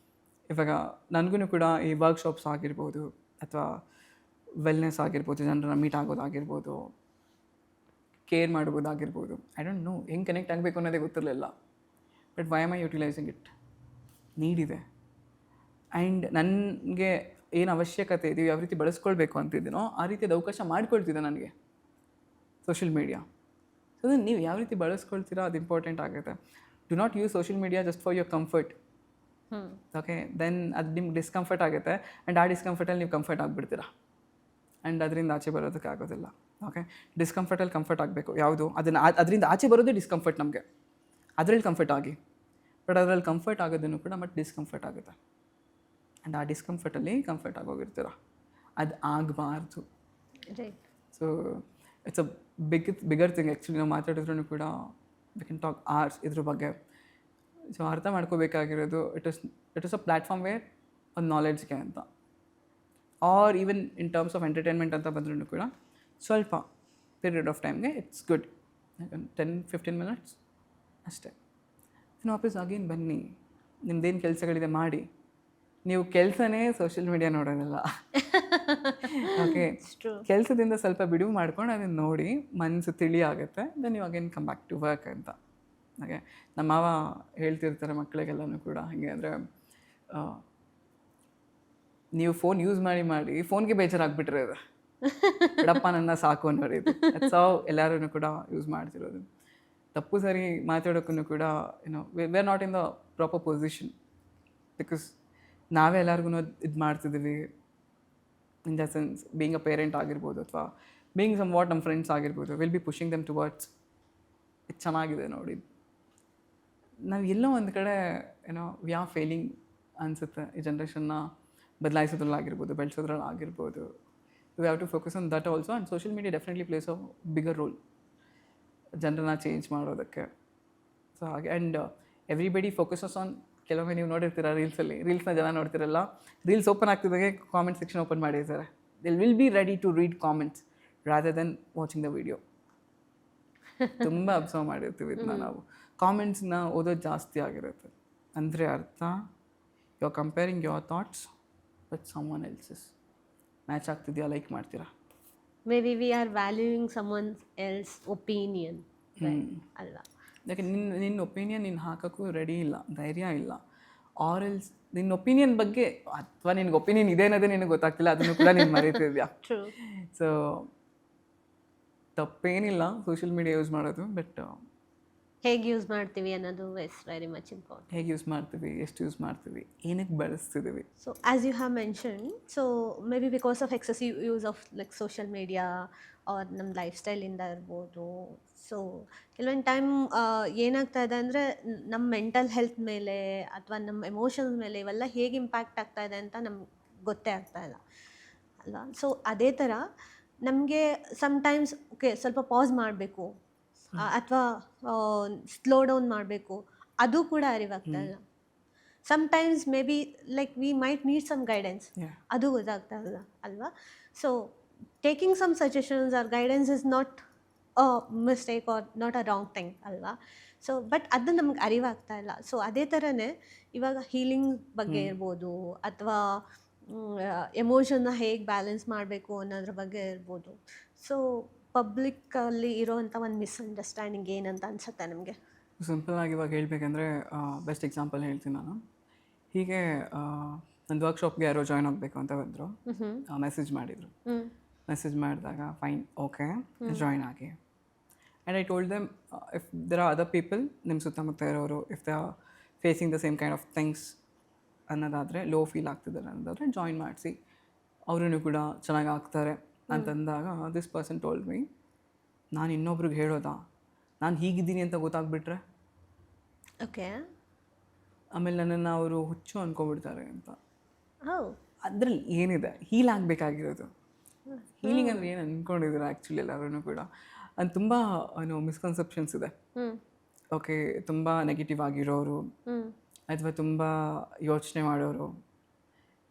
ಇವಾಗ ನನಗೂ ಕೂಡ ಈ ವರ್ಕ್ಶಾಪ್ಸ್ ಆಗಿರ್ಬೋದು, ಅಥವಾ ವೆಲ್ನೆಸ್ ಆಗಿರ್ಬೋದು, ಜನರನ್ನ ಮೀಟ್ ಆಗೋದಾಗಿರ್ಬೋದು, ಕೇರ್ ಮಾಡ್ಬೋದಾಗಿರ್ಬೋದು, ಐ ಡೋಂಟ್ ನೋ ಹೆಂಗೆ ಕನೆಕ್ಟ್ ಆಗಬೇಕು ಅನ್ನೋದೇ ಗೊತ್ತಿರಲಿಲ್ಲ. But why am I utilising it? ನೀಡಿದೆ. ಆ್ಯಂಡ್ ನನಗೆ ಏನು ಅವಶ್ಯಕತೆ ಇದೆಯೋ, ಯಾವ ರೀತಿ ಬಳಸ್ಕೊಳ್ಬೇಕು ಅಂತಿದ್ದೀನೋ ಆ ರೀತಿಯಾದ ಅವಕಾಶ ಮಾಡ್ಕೊಳ್ತಿದ್ದೆ ನನಗೆ ಸೋಷಿಯಲ್ ಮೀಡಿಯಾ. ಅದನ್ನು ನೀವು ಯಾವ ರೀತಿ ಬಳಸ್ಕೊಳ್ತೀರಾ ಅದು ಇಂಪಾರ್ಟೆಂಟ್ ಆಗುತ್ತೆ. Do not use social media just for your comfort. Okay, then ಅದು ನಿಮ್ಗೆ ಡಿಸ್ಕಂಫರ್ಟ್ ಆಗುತ್ತೆ ಆ್ಯಂಡ್ ಆ ಡಿಸ್ಕಂಫರ್ಟಲ್ಲಿ ನೀವು ಕಂಫರ್ಟ್ ಆಗಿಬಿಡ್ತೀರಾ ಆ್ಯಂಡ್ ಅದರಿಂದ ಆಚೆ ಬರೋದಕ್ಕೆ ಆಗೋದಿಲ್ಲ. ಓಕೆ, ಡಿಸ್ಕಂಫರ್ಟಲ್ಲಿ ಕಂಫರ್ಟ್ ಆಗಬೇಕು. ಯಾವುದು ಅದರಿಂದ ಆಚೆ ಬರೋದೇ ಡಿಸ್ಕಂಫರ್ಟ್ ನಮಗೆ. ಅದರಲ್ಲಿ ಕಂಫರ್ಟ್ ಆಗಿ, ಬಟ್ ಅದರಲ್ಲಿ ಕಂಫರ್ಟ್ ಆಗೋದನ್ನು ಕೂಡ ಮತ್ತೆ ಡಿಸ್ಕಂಫರ್ಟ್ ಆಗುತ್ತೆ ಆ್ಯಂಡ್ ಆ ಡಿಸ್ಕಂಫರ್ಟಲ್ಲಿ ಕಂಫರ್ಟ್ ಆಗೋಗಿರ್ತೀರ. ಅದು ಆಗಬಾರ್ದು.
Right.
So it's a bigger thing actually. ನಾವು ಮಾತಾಡಿದ್ರೂ ಕೂಡ ವಿ ಕ್ಯಾನ್ ಟಾಕ್ ಆರ್ಸ್ ಇದ್ರ ಬಗ್ಗೆ. ಸೊ ಅರ್ಥ ಮಾಡ್ಕೋಬೇಕಾಗಿರೋದು it is a platform where ಒಂದು ನಾಲೆಡ್ಜ್ಗೆ ಅಂತ, or even in terms of entertainment ಅಂತ ಬಂದ್ರೂ ಕೂಡ ಸ್ವಲ್ಪ ಪೀರಿಯಡ್ ಆಫ್ ಟೈಮ್ಗೆ ಇಟ್ಸ್ ಗುಡ್. 10-15 ಮಿನಿಟ್ಸ್ ಅಷ್ಟೇ. ಇನ್ನು ವಾಪಸ್ ಅಗೇನ್ ಬನ್ನಿ, ನಿಮ್ದೇನು ಕೆಲಸಗಳಿದೆ ಮಾಡಿ. ನೀವು ಕೆಲಸನೇ ಸೋಷಿಯಲ್ ಮೀಡಿಯಾ ನೋಡೋದಿಲ್ಲ. ಓಕೆ, ಕೆಲಸದಿಂದ ಸ್ವಲ್ಪ ಬಿಡುವು ಮಾಡ್ಕೊಂಡು ಅದನ್ನು ನೋಡಿ ಮನಸ್ಸು ತಿಳಿ ಆಗುತ್ತೆ. Then you again come back to work ಅಂತ. ಹಾಗೆ ನಮ್ಮ ಮಾವ ಹೇಳ್ತಿರ್ತಾರೆ ಮಕ್ಕಳಿಗೆಲ್ಲನೂ ಕೂಡ ಹಾಗೆ, ಅಂದರೆ ನೀವು ಫೋನ್ ಯೂಸ್ ಮಾಡಿ ಫೋನ್ಗೆ ಬೇಜಾರಾಗ್ಬಿಟ್ರೆ ಅದು ಬಿಡಪ್ಪ ನನ್ನ ಸಾಕು ಅನ್ನೋದು. ದಟ್ಸ್ ಹೌ ಎಲ್ಲರೂ ಕೂಡ ಯೂಸ್ ಮಾಡ್ತಿರೋದು. ತಪ್ಪು ಸರಿ ಮಾತಾಡೋಕ್ಕೂ ಕೂಡ V are not in the proper position, because ನಾವೇ ಎಲ್ಲರಿಗೂ ಇದು ಮಾಡ್ತಿದ್ದೀವಿ. In the sense being a parent ಆಗಿರ್ಬೋದು ಅಥವಾ ಬೀಯಿಂಗ್ ಸಮ್ ವಾಟ್ ನಮ್ಮ ಫ್ರೆಂಡ್ಸ್ ಆಗಿರ್ಬೋದು, will be pushing them towards ಇದು ಚೆನ್ನಾಗಿದೆ ನೋಡಿ. ನಾವು ಎಲ್ಲೋ ಒಂದು ಕಡೆ ವಿ ಆರ್ ಫೇಲಿಂಗ್ ಅನಿಸುತ್ತೆ. ಈ ಜನ್ರೇಷನ್ನ ಬದಲಾಯಿಸೋದ್ರಲ್ಲಾಗಿರ್ಬೋದು, ಬೆಳೆಸೋದ್ರಲ್ಲಾಗಿರ್ಬೋದು. We have to focus on that also. And social media definitely plays a bigger role ಜನರನ್ನ ಚೇಂಜ್ ಮಾಡೋದಕ್ಕೆ. ಸೊ ಹಾಗೆ ಆ್ಯಂಡ್ ಎವ್ರಿಬಡಿ ಫೋಕಸಸ್ ಆನ್, ಕೆಲವೊಮ್ಮೆ ನೀವು ನೋಡಿರ್ತೀರ ರೀಲ್ಸ್ನ ಜನ ನೋಡ್ತಿರಲ್ಲ, ರೀಲ್ಸ್ ಓಪನ್ ಆಗ್ತಿದ್ದಾಗೆ ಕಾಮೆಂಟ್ ಸೆಕ್ಷನ್ ಓಪನ್ ಮಾಡಿರ್ತಾರೆ. They'll will be ready to read comments rather than watching the video. ತುಂಬ ಅಬ್ಸರ್ವ್ ಮಾಡಿರ್ತೀವಿ ಇದನ್ನ ನಾವು. ಕಾಮೆಂಟ್ಸ್ನ ಓದೋದು ಜಾಸ್ತಿ ಆಗಿರುತ್ತೆ. ಅಂದರೆ ಅರ್ಥ you are comparing your thoughts with someone else's. Match ಆಗ್ತಿದೆಯಾ, ಲೈಕ್ ಮಾಡ್ತೀರಾ.
Maybe we are valuing someone else opinion ಅಲ್ಲ.
ಯಾಕೆ ನಿನ್ನ ಒಪಿನಿಯನ್ ನೀನು ಹಾಕೋಕ್ಕೂ ರೆಡಿ ಇಲ್ಲ, ಧೈರ್ಯ ಇಲ್ಲ. ಆರ್ ಎಲ್ಸ್ ನಿನ್ನ ಒಪಿನಿಯನ್ ಬಗ್ಗೆ, ಅಥವಾ ನಿನಗೆ ಒಪಿನಿಯನ್ ಇದೆ ಅನ್ನೋದೇ ನಿನಗೆ ಗೊತ್ತಾಗ್ತಿಲ್ಲ, ಅದನ್ನು ಕೂಡ ನೀನು ಮರೀತಿದ್ಯಾ. ಸೊ ತಪ್ಪೇನಿಲ್ಲ ಸೋಷಿಯಲ್ ಮೀಡಿಯಾ ಯೂಸ್ ಮಾಡೋದು, ಬಟ್
ಹೇಗೆ ಯೂಸ್ ಮಾಡ್ತೀವಿ ಅನ್ನೋದು ಇಸ್ ವೆರಿ ಮಚ್ ಇಂಪಾರ್ಟೆಂಟ್.
ಹೇಗೆ ಯೂಸ್ ಮಾಡ್ತೀವಿ, ಎಷ್ಟು ಯೂಸ್ ಮಾಡ್ತೀವಿ, ಏನಕ್ಕೆ ಬಳಸ್ತಿದ್ದೀವಿ.
So as you have mention, so may be because of excessive use of like social media or ನಮ್ಮ ಲೈಫ್ ಸ್ಟೈಲಿಂದ ಇರ್ಬೋದು. ಸೊ ಕೆಲವೊಂದು ಟೈಮ್ ಏನಾಗ್ತಾ ಇದೆ ಅಂದರೆ ನಮ್ಮ ಮೆಂಟಲ್ ಹೆಲ್ತ್ ಮೇಲೆ ಅಥವಾ ನಮ್ಮ ಎಮೋಷನ್ಸ್ ಮೇಲೆ ಇವೆಲ್ಲ ಹೇಗೆ ಇಂಪ್ಯಾಕ್ಟ್ ಆಗ್ತಾ ಇದೆ ಅಂತ ನಮ್ಗೆ ಗೊತ್ತೇ ಆಗ್ತಾ ಇಲ್ಲ ಅಲ್ವಾ. ಸೊ ಅದೇ ಥರ ನಮಗೆ ಸಮ್ಟೈಮ್ಸ್ ಓಕೆ ಸ್ವಲ್ಪ ಪಾಸ್ ಮಾಡಬೇಕು ಅಥವಾ ಸ್ಲೋ ಡೌನ್ ಮಾಡಬೇಕು, ಅದು ಕೂಡ ಅರಿವಾಗ್ತಾ ಇಲ್ಲ. Sometimes maybe like we might need some guidance, ಅದು ಗೊತ್ತಾಗ್ತಾ ಇಲ್ಲ ಅಲ್ವಾ. So taking some suggestions or guidance is not a mistake or not a wrong thing ಅಲ್ವಾ. ಸೊ ಬಟ್ ಅದು ನಮ್ಗೆ ಅರಿವಾಗ್ತಾ ಇಲ್ಲ. ಸೊ ಅದೇ ಥರನೇ ಇವಾಗ ಹೀಲಿಂಗ್ ಬಗ್ಗೆ ಇರ್ಬೋದು ಅಥವಾ ಎಮೋಷನ್ನ ಹೇಗೆ ಬ್ಯಾಲೆನ್ಸ್ ಮಾಡಬೇಕು ಅನ್ನೋದ್ರ ಬಗ್ಗೆ ಇರ್ಬೋದು. ಸೊ ಪಬ್ಲಿಕ್ಕಲ್ಲಿ ಇರೋವಂಥ ಒಂದು ಮಿಸ್ಅಂಡರ್ಸ್ಟ್ಯಾಂಡಿಂಗ್ ಏನಂತ ಅನ್ಸುತ್ತೆ ನಿಮಗೆ?
ಸಿಂಪಲ್ ಆಗಿ ಇವಾಗ ಹೇಳಬೇಕಂದ್ರೆ ಬೆಸ್ಟ್ ಎಕ್ಸಾಂಪಲ್ ಹೇಳ್ತೀನಿ ನಾನು. ಹೀಗೆ ಒಂದು ವರ್ಕ್ಶಾಪ್ಗೆ ಯಾರೋ ಜಾಯ್ನ್ ಆಗಬೇಕು ಅಂತ ಬಂದರು, ಮೆಸೇಜ್ ಮಾಡಿದರು. ಮೆಸೇಜ್ ಮಾಡಿದಾಗ ಫೈನ್, ಓಕೆ, ಜಾಯ್ನ್ ಆಗಿ. And I told them if there are other people ನಿಮ್ಮ ಸುತ್ತಮುತ್ತ ಇರೋರು, if they are facing the same kind of things ಅನ್ನೋದಾದರೆ, ಲೋ ಫೀಲ್ ಆಗ್ತಿದ್ದಾರೆ ಅನ್ನೋದಾದರೆ ಜಾಯ್ನ್ ಮಾಡಿಸಿ, ಅವರೂ ಕೂಡ ಚೆನ್ನಾಗಿ ಆಗ್ತಾರೆ ಅಂತಂದಾಗ ದಿಸ್ ಪರ್ಸನ್ ಟೋಲ್ಡ್ ಮೀ, ನಾನು ಇನ್ನೊಬ್ರಿಗೆ ಹೇಳೋದಾ, ನಾನು ಹೀಗಿದ್ದೀನಿ ಅಂತ ಗೊತ್ತಾಗ್ಬಿಟ್ರೆ
ಓಕೆ
ಆಮೇಲೆ ನನ್ನನ್ನು ಅವರು ಹುಚ್ಚು ಅಂದ್ಕೊಬಿಡ್ತಾರೆ ಅಂತ. ಅದರಲ್ಲಿ ಏನಿದೆ, ಹೀಲ್ ಆಗಬೇಕಾಗಿರೋದು. ಹೀಲಿಂಗ್ ಅಂದರೆ ಏನು ಅಂದ್ಕೊಂಡಿದ್ದಾರೆ ಆ್ಯಕ್ಚುಲಿ ಎಲ್ಲರೂ ಕೂಡ. ಅದು ತುಂಬ ಮಿಸ್ಕನ್ಸೆಪ್ಷನ್ಸ್ ಇದೆ. ಓಕೆ, ತುಂಬ ನೆಗೆಟಿವ್ ಆಗಿರೋರು ಅಥವಾ ತುಂಬ ಯೋಚನೆ ಮಾಡೋರು,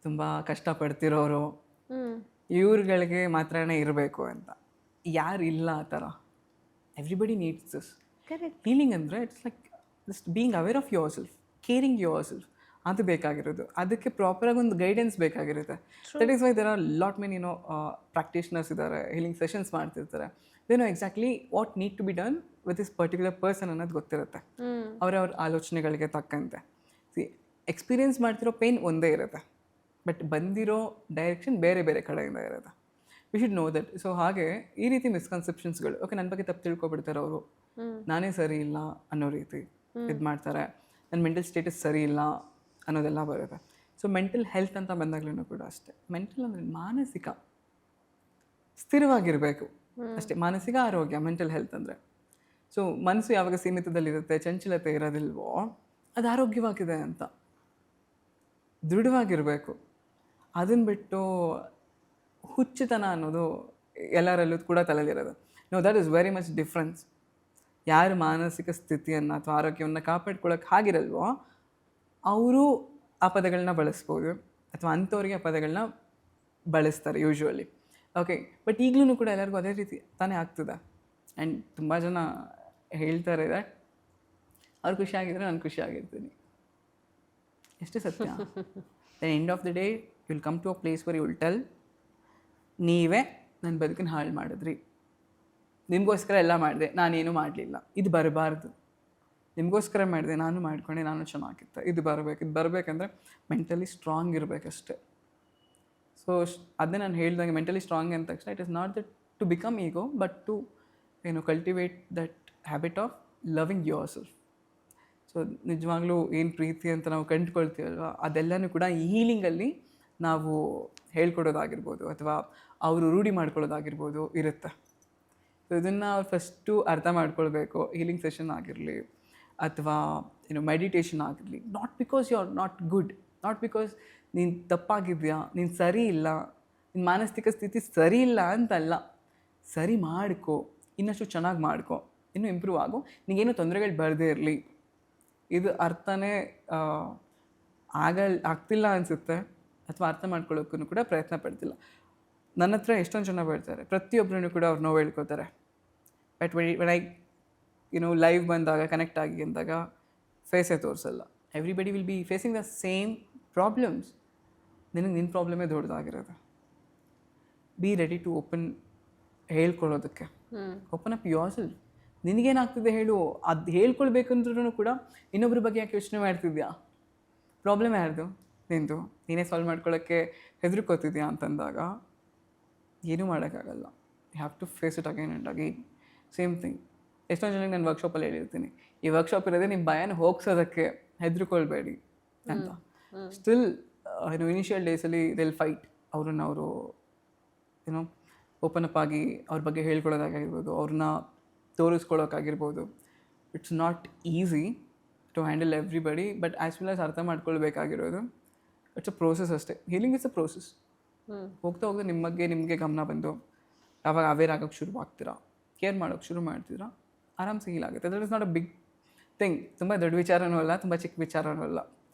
ತುಂಬ ಕಷ್ಟಪಡ್ತಿರೋರು, ಇವ್ರುಗಳಿಗೆ ಮಾತ್ರನೇ ಇರಬೇಕು ಅಂತ. ಯಾರು ಇಲ್ಲ ಆ ಥರ. Everybody needs this. ಹೀಲಿಂಗ್ ಅಂದರೆ it's like just being aware of yourself, caring yourself, ಅದು ಬೇಕಾಗಿರೋದು. ಅದಕ್ಕೆ ಪ್ರಾಪರಾಗಿ ಒಂದು ಗೈಡೆನ್ಸ್ ಬೇಕಾಗಿರುತ್ತೆ. That is why there are lot many practitioners ಇದ್ದಾರೆ, ಹೀಲಿಂಗ್ ಸೆಷನ್ಸ್ ಮಾಡ್ತಿರ್ತಾರೆ. They know exactly what need to be done with this particular person ಅನ್ನೋದು ಗೊತ್ತಿರುತ್ತೆ, ಅವರವ್ರ ಆಲೋಚನೆಗಳಿಗೆ ತಕ್ಕಂತೆ. ಎಕ್ಸ್ಪೀರಿಯೆನ್ಸ್ ಮಾಡ್ತಿರೋ ಪೇನ್ ಒಂದೇ ಇರುತ್ತೆ, ಬಟ್ ಬಂದಿರೋ ಡೈರೆಕ್ಷನ್ ಬೇರೆ ಬೇರೆ ಕಡೆಯಿಂದ ಇರುತ್ತೆ. We should know that. So ಹಾಗೆ ಈ ರೀತಿ ಮಿಸ್ಕನ್ಸೆಪ್ಷನ್ಸ್ಗಳು, ಓಕೆ ನನ್ನ ಬಗ್ಗೆ ತಪ್ಪು ತಿಳ್ಕೊಬಿಡ್ತಾರೆ ಅವರು, ನಾನೇ ಸರಿ ಇಲ್ಲ ಅನ್ನೋ ರೀತಿ ಇದು ಮಾಡ್ತಾರೆ. ನನ್ನ ಮೆಂಟಲ್ ಸ್ಟೇಟಸ್ ಸರಿ ಇಲ್ಲ ಅನ್ನೋದೆಲ್ಲ ಬರುತ್ತೆ. ಸೊ ಮೆಂಟಲ್ ಹೆಲ್ತ್ ಅಂತ ಬಂದಾಗ್ಲೂ ಕೂಡ ಅಷ್ಟೇ. ಮೆಂಟಲ್ ಅಂದರೆ ಮಾನಸಿಕ ಸ್ಥಿರವಾಗಿರಬೇಕು ಅಷ್ಟೇ. ಮಾನಸಿಕ ಆರೋಗ್ಯ ಮೆಂಟಲ್ ಹೆಲ್ತ್ ಅಂದರೆ. ಸೊ ಮನಸ್ಸು ಯಾವಾಗ ಸೀಮಿತದಲ್ಲಿರುತ್ತೆ, ಚಂಚಲತೆ ಇರೋದಿಲ್ವೋ ಅದು ಆರೋಗ್ಯವಾಗಿದೆ ಅಂತ. ದೃಢವಾಗಿರಬೇಕು. ಅದನ್ನು ಬಿಟ್ಟು ಹುಚ್ಚುತನ ಅನ್ನೋದು ಎಲ್ಲರಲ್ಲೂ ಕೂಡ ತಲೆಲಿರೋದು. No, that is very much difference. ಯಾರು ಮಾನಸಿಕ ಸ್ಥಿತಿಯನ್ನು ಅಥವಾ ಆರೋಗ್ಯವನ್ನು ಕಾಪಾಡ್ಕೊಳ್ಳೋಕೆ ಆಗಿರಲ್ವೋ ಅವರು ಆ ಪದಗಳನ್ನ ಬಳಸ್ಬೋದು, ಅಥವಾ ಅಂಥವ್ರಿಗೆ ಆ ಪದಗಳನ್ನ ಬಳಸ್ತಾರೆ ಯೂಶ್ವಲಿ. ಓಕೆ, ಬಟ್ ಈಗಲೂ ಕೂಡ ಎಲ್ಲರಿಗೂ ಅದೇ ರೀತಿ ತಾನೇ ಆಗ್ತದೆ. ಆ್ಯಂಡ್ ತುಂಬ ಜನ ಹೇಳ್ತಾರೆ ದಟ್ ಅವ್ರು ಖುಷಿಯಾಗಿದ್ದರೆ ನಾನು ಖುಷಿಯಾಗಿರ್ತೀನಿ. ಎಷ್ಟು ಸತ್ಯ. Then end of the day will come to a place where you will tell, ನೀವೇ ನನ್ನ ಬದುಕನ್ನು ಹಾಳು ಮಾಡಿದ್ರಿ, ನಿಮಗೋಸ್ಕರ ಎಲ್ಲ ಮಾಡಿದೆ, ನಾನೇನು ಮಾಡಲಿಲ್ಲ. ಇದು ಬರಬಾರ್ದು. ನಿಮಗೋಸ್ಕರ ಮಾಡಿದೆ, ನಾನು ಮಾಡ್ಕೊಂಡೆ, ನಾನು ಚೆನ್ನಾಗಿತ್ತು. ಇದು ಬರಬೇಕು. ಇದು ಬರಬೇಕಂದ್ರೆ ಮೆಂಟಲಿ ಸ್ಟ್ರಾಂಗ್ ಇರಬೇಕಷ್ಟೆ. ಸೊ ಅದನ್ನೇ ನಾನು ಹೇಳ್ದಂಗೆ ಮೆಂಟಲಿ ಸ್ಟ್ರಾಂಗ್ ಅಂದ ತಕ್ಷಣ it is not that to become ego, but to cultivate that habit of loving yourself. So ನಿಜವಾಗ್ಲೂ ಏನು ಪ್ರೀತಿ ಅಂತ ನಾವು ಕಂಡುಕೊಳ್ತೀವಲ್ವ, ಅದೆಲ್ಲನೂ ಕೂಡ ಈ ಹೀಲಿಂಗಲ್ಲಿ ನಾವು ಹೇಳ್ಕೊಡೋದಾಗಿರ್ಬೋದು ಅಥವಾ ಅವರು ರೂಢಿ ಮಾಡ್ಕೊಳ್ಳೋದಾಗಿರ್ಬೋದು ಇರುತ್ತೆ. ಸೊ ಇದನ್ನು ಅವ್ರು ಫಸ್ಟು ಅರ್ಥ ಮಾಡ್ಕೊಳ್ಬೇಕು. ಹೀಲಿಂಗ್ ಸೆಷನ್ ಆಗಿರಲಿ ಅಥವಾ ಮೆಡಿಟೇಷನ್ ಆಗಿರಲಿ, not because you are not good, not because ನೀನು ತಪ್ಪಾಗಿದೆಯಾ, ನೀನು ಸರಿ ಇಲ್ಲ, ನಿನ್ನ ಮಾನಸಿಕ ಸ್ಥಿತಿ ಸರಿ ಇಲ್ಲ ಅಂತಲ್ಲ. ಸರಿ ಮಾಡ್ಕೊ, ಇನ್ನಷ್ಟು ಚೆನ್ನಾಗಿ ಮಾಡ್ಕೊ, ಇನ್ನೂ ಇಂಪ್ರೂವ್ ಆಗು, ನಿಗೇನು ತೊಂದರೆಗಳು ಬರದೇ ಇರಲಿ. ಇದು ಅರ್ಥನೇ ಆಗ್ತಿಲ್ಲ ಅನಿಸುತ್ತೆ, ಅಥವಾ ಅರ್ಥ ಮಾಡ್ಕೊಳ್ಳೋಕ್ಕೂ ಕೂಡ ಪ್ರಯತ್ನ ಪಡ್ತಿಲ್ಲ. ನನ್ನ ಹತ್ರ ಎಷ್ಟೊಂದು ಜನ ಬರ್ತಾರೆ, ಪ್ರತಿಯೊಬ್ಬರೂ ಕೂಡ ಅವ್ರು ನೋವು ಹೇಳ್ಕೊತಾರೆ. ಬಟ್ ವೆನ್ ಐ ಲೈವ್ ಬಂದಾಗ ಕನೆಕ್ಟ್ ಆಗಿ ಅಂದಾಗ ಫೇಸೇ ತೋರಿಸಲ್ಲ. Everybody will be facing the same problems. ನಿನ್ನ ಪ್ರಾಬ್ಲಮೇ ದೊಡ್ಡದಾಗಿರೋದು. ಬಿ ರೆಡಿ ಟು ಓಪನ್, ಹೇಳ್ಕೊಳ್ಳೋದಕ್ಕೆ. Open up yourself. ನಿನಗೇನಾಗ್ತಿದೆ ಹೇಳು. ಅದು ಹೇಳ್ಕೊಳ್ಬೇಕಂದ್ರೂ ಕೂಡ ಇನ್ನೊಬ್ಬರ ಬಗ್ಗೆ ಯಾಕೆ ಯೋಚನೆ ಮಾಡ್ತಿದ್ಯಾ? ಪ್ರಾಬ್ಲಮ್ ಯಾರ್ದು? ನಿಂದು. ನೀನೇ ಸಾಲ್ವ್ ಮಾಡ್ಕೊಳ್ಳೋಕ್ಕೆ ಹೆದರ್ಕೋತಿದ್ಯಾ ಅಂತಂದಾಗ ಏನೂ ಮಾಡೋಕ್ಕಾಗಲ್ಲ. You have to face it again and again. Same thing. ಎಷ್ಟೊಂದು ಜನಕ್ಕೆ ನಾನು ವರ್ಕ್ಶಾಪಲ್ಲಿ ಹೇಳಿರ್ತೀನಿ, ಈ ವರ್ಕ್ಶಾಪ್ ಇರೋದೇ ನಿಮ್ಮ ಭಯನ ಹೋಗ್ಸೋದಕ್ಕೆ, ಹೆದರ್ಕೊಳ್ಬೇಡಿ ಅಂತ. ಸ್ಟಿಲ್ ಇನಿಷಿಯಲ್ ಡೇಸಲ್ಲಿ ವಿಲ್ ಫೈಟ್. ಅವರು ಓಪನ್ ಅಪ್ ಆಗಿ ಅವ್ರ ಬಗ್ಗೆ ಹೇಳ್ಕೊಳ್ಳೋದಾಗಿರ್ಬೋದು, ಅವ್ರನ್ನ ತೋರಿಸ್ಕೊಳ್ಳೋಕ್ಕಾಗಿರ್ಬೋದು. It's not easy to handle everybody, but as well as ಅರ್ಥ ಮಾಡ್ಕೊಳ್ಬೇಕಾಗಿರೋದು ಇಟ್ಸ್ ಅ ಪ್ರೋಸೆಸ್ ಅಷ್ಟೇ. Healing it's a process. ಹೋಗ್ತಾ ಹೋಗ್ತಾ ನಿಮಗೆ ಗಮನ ಬಂದು ಯಾವಾಗ ಅವೇರ್ ಆಗೋಕ್ಕೆ ಶುರು ಆಗ್ತೀರಾ, ಕೇರ್ ಮಾಡೋಕ್ಕೆ ಶುರು ಮಾಡ್ತೀರಾ, ಆರಾಮ್ಸೆ ಹೀಲ್ ಆಗುತ್ತೆ. That is not a big thing. ತುಂಬ ದೊಡ್ಡ ವಿಚಾರನೂ ಅಲ್ಲ, ತುಂಬ ಚಿಕ್ಕ ವಿಚಾರನೂ ಅಲ್ಲ.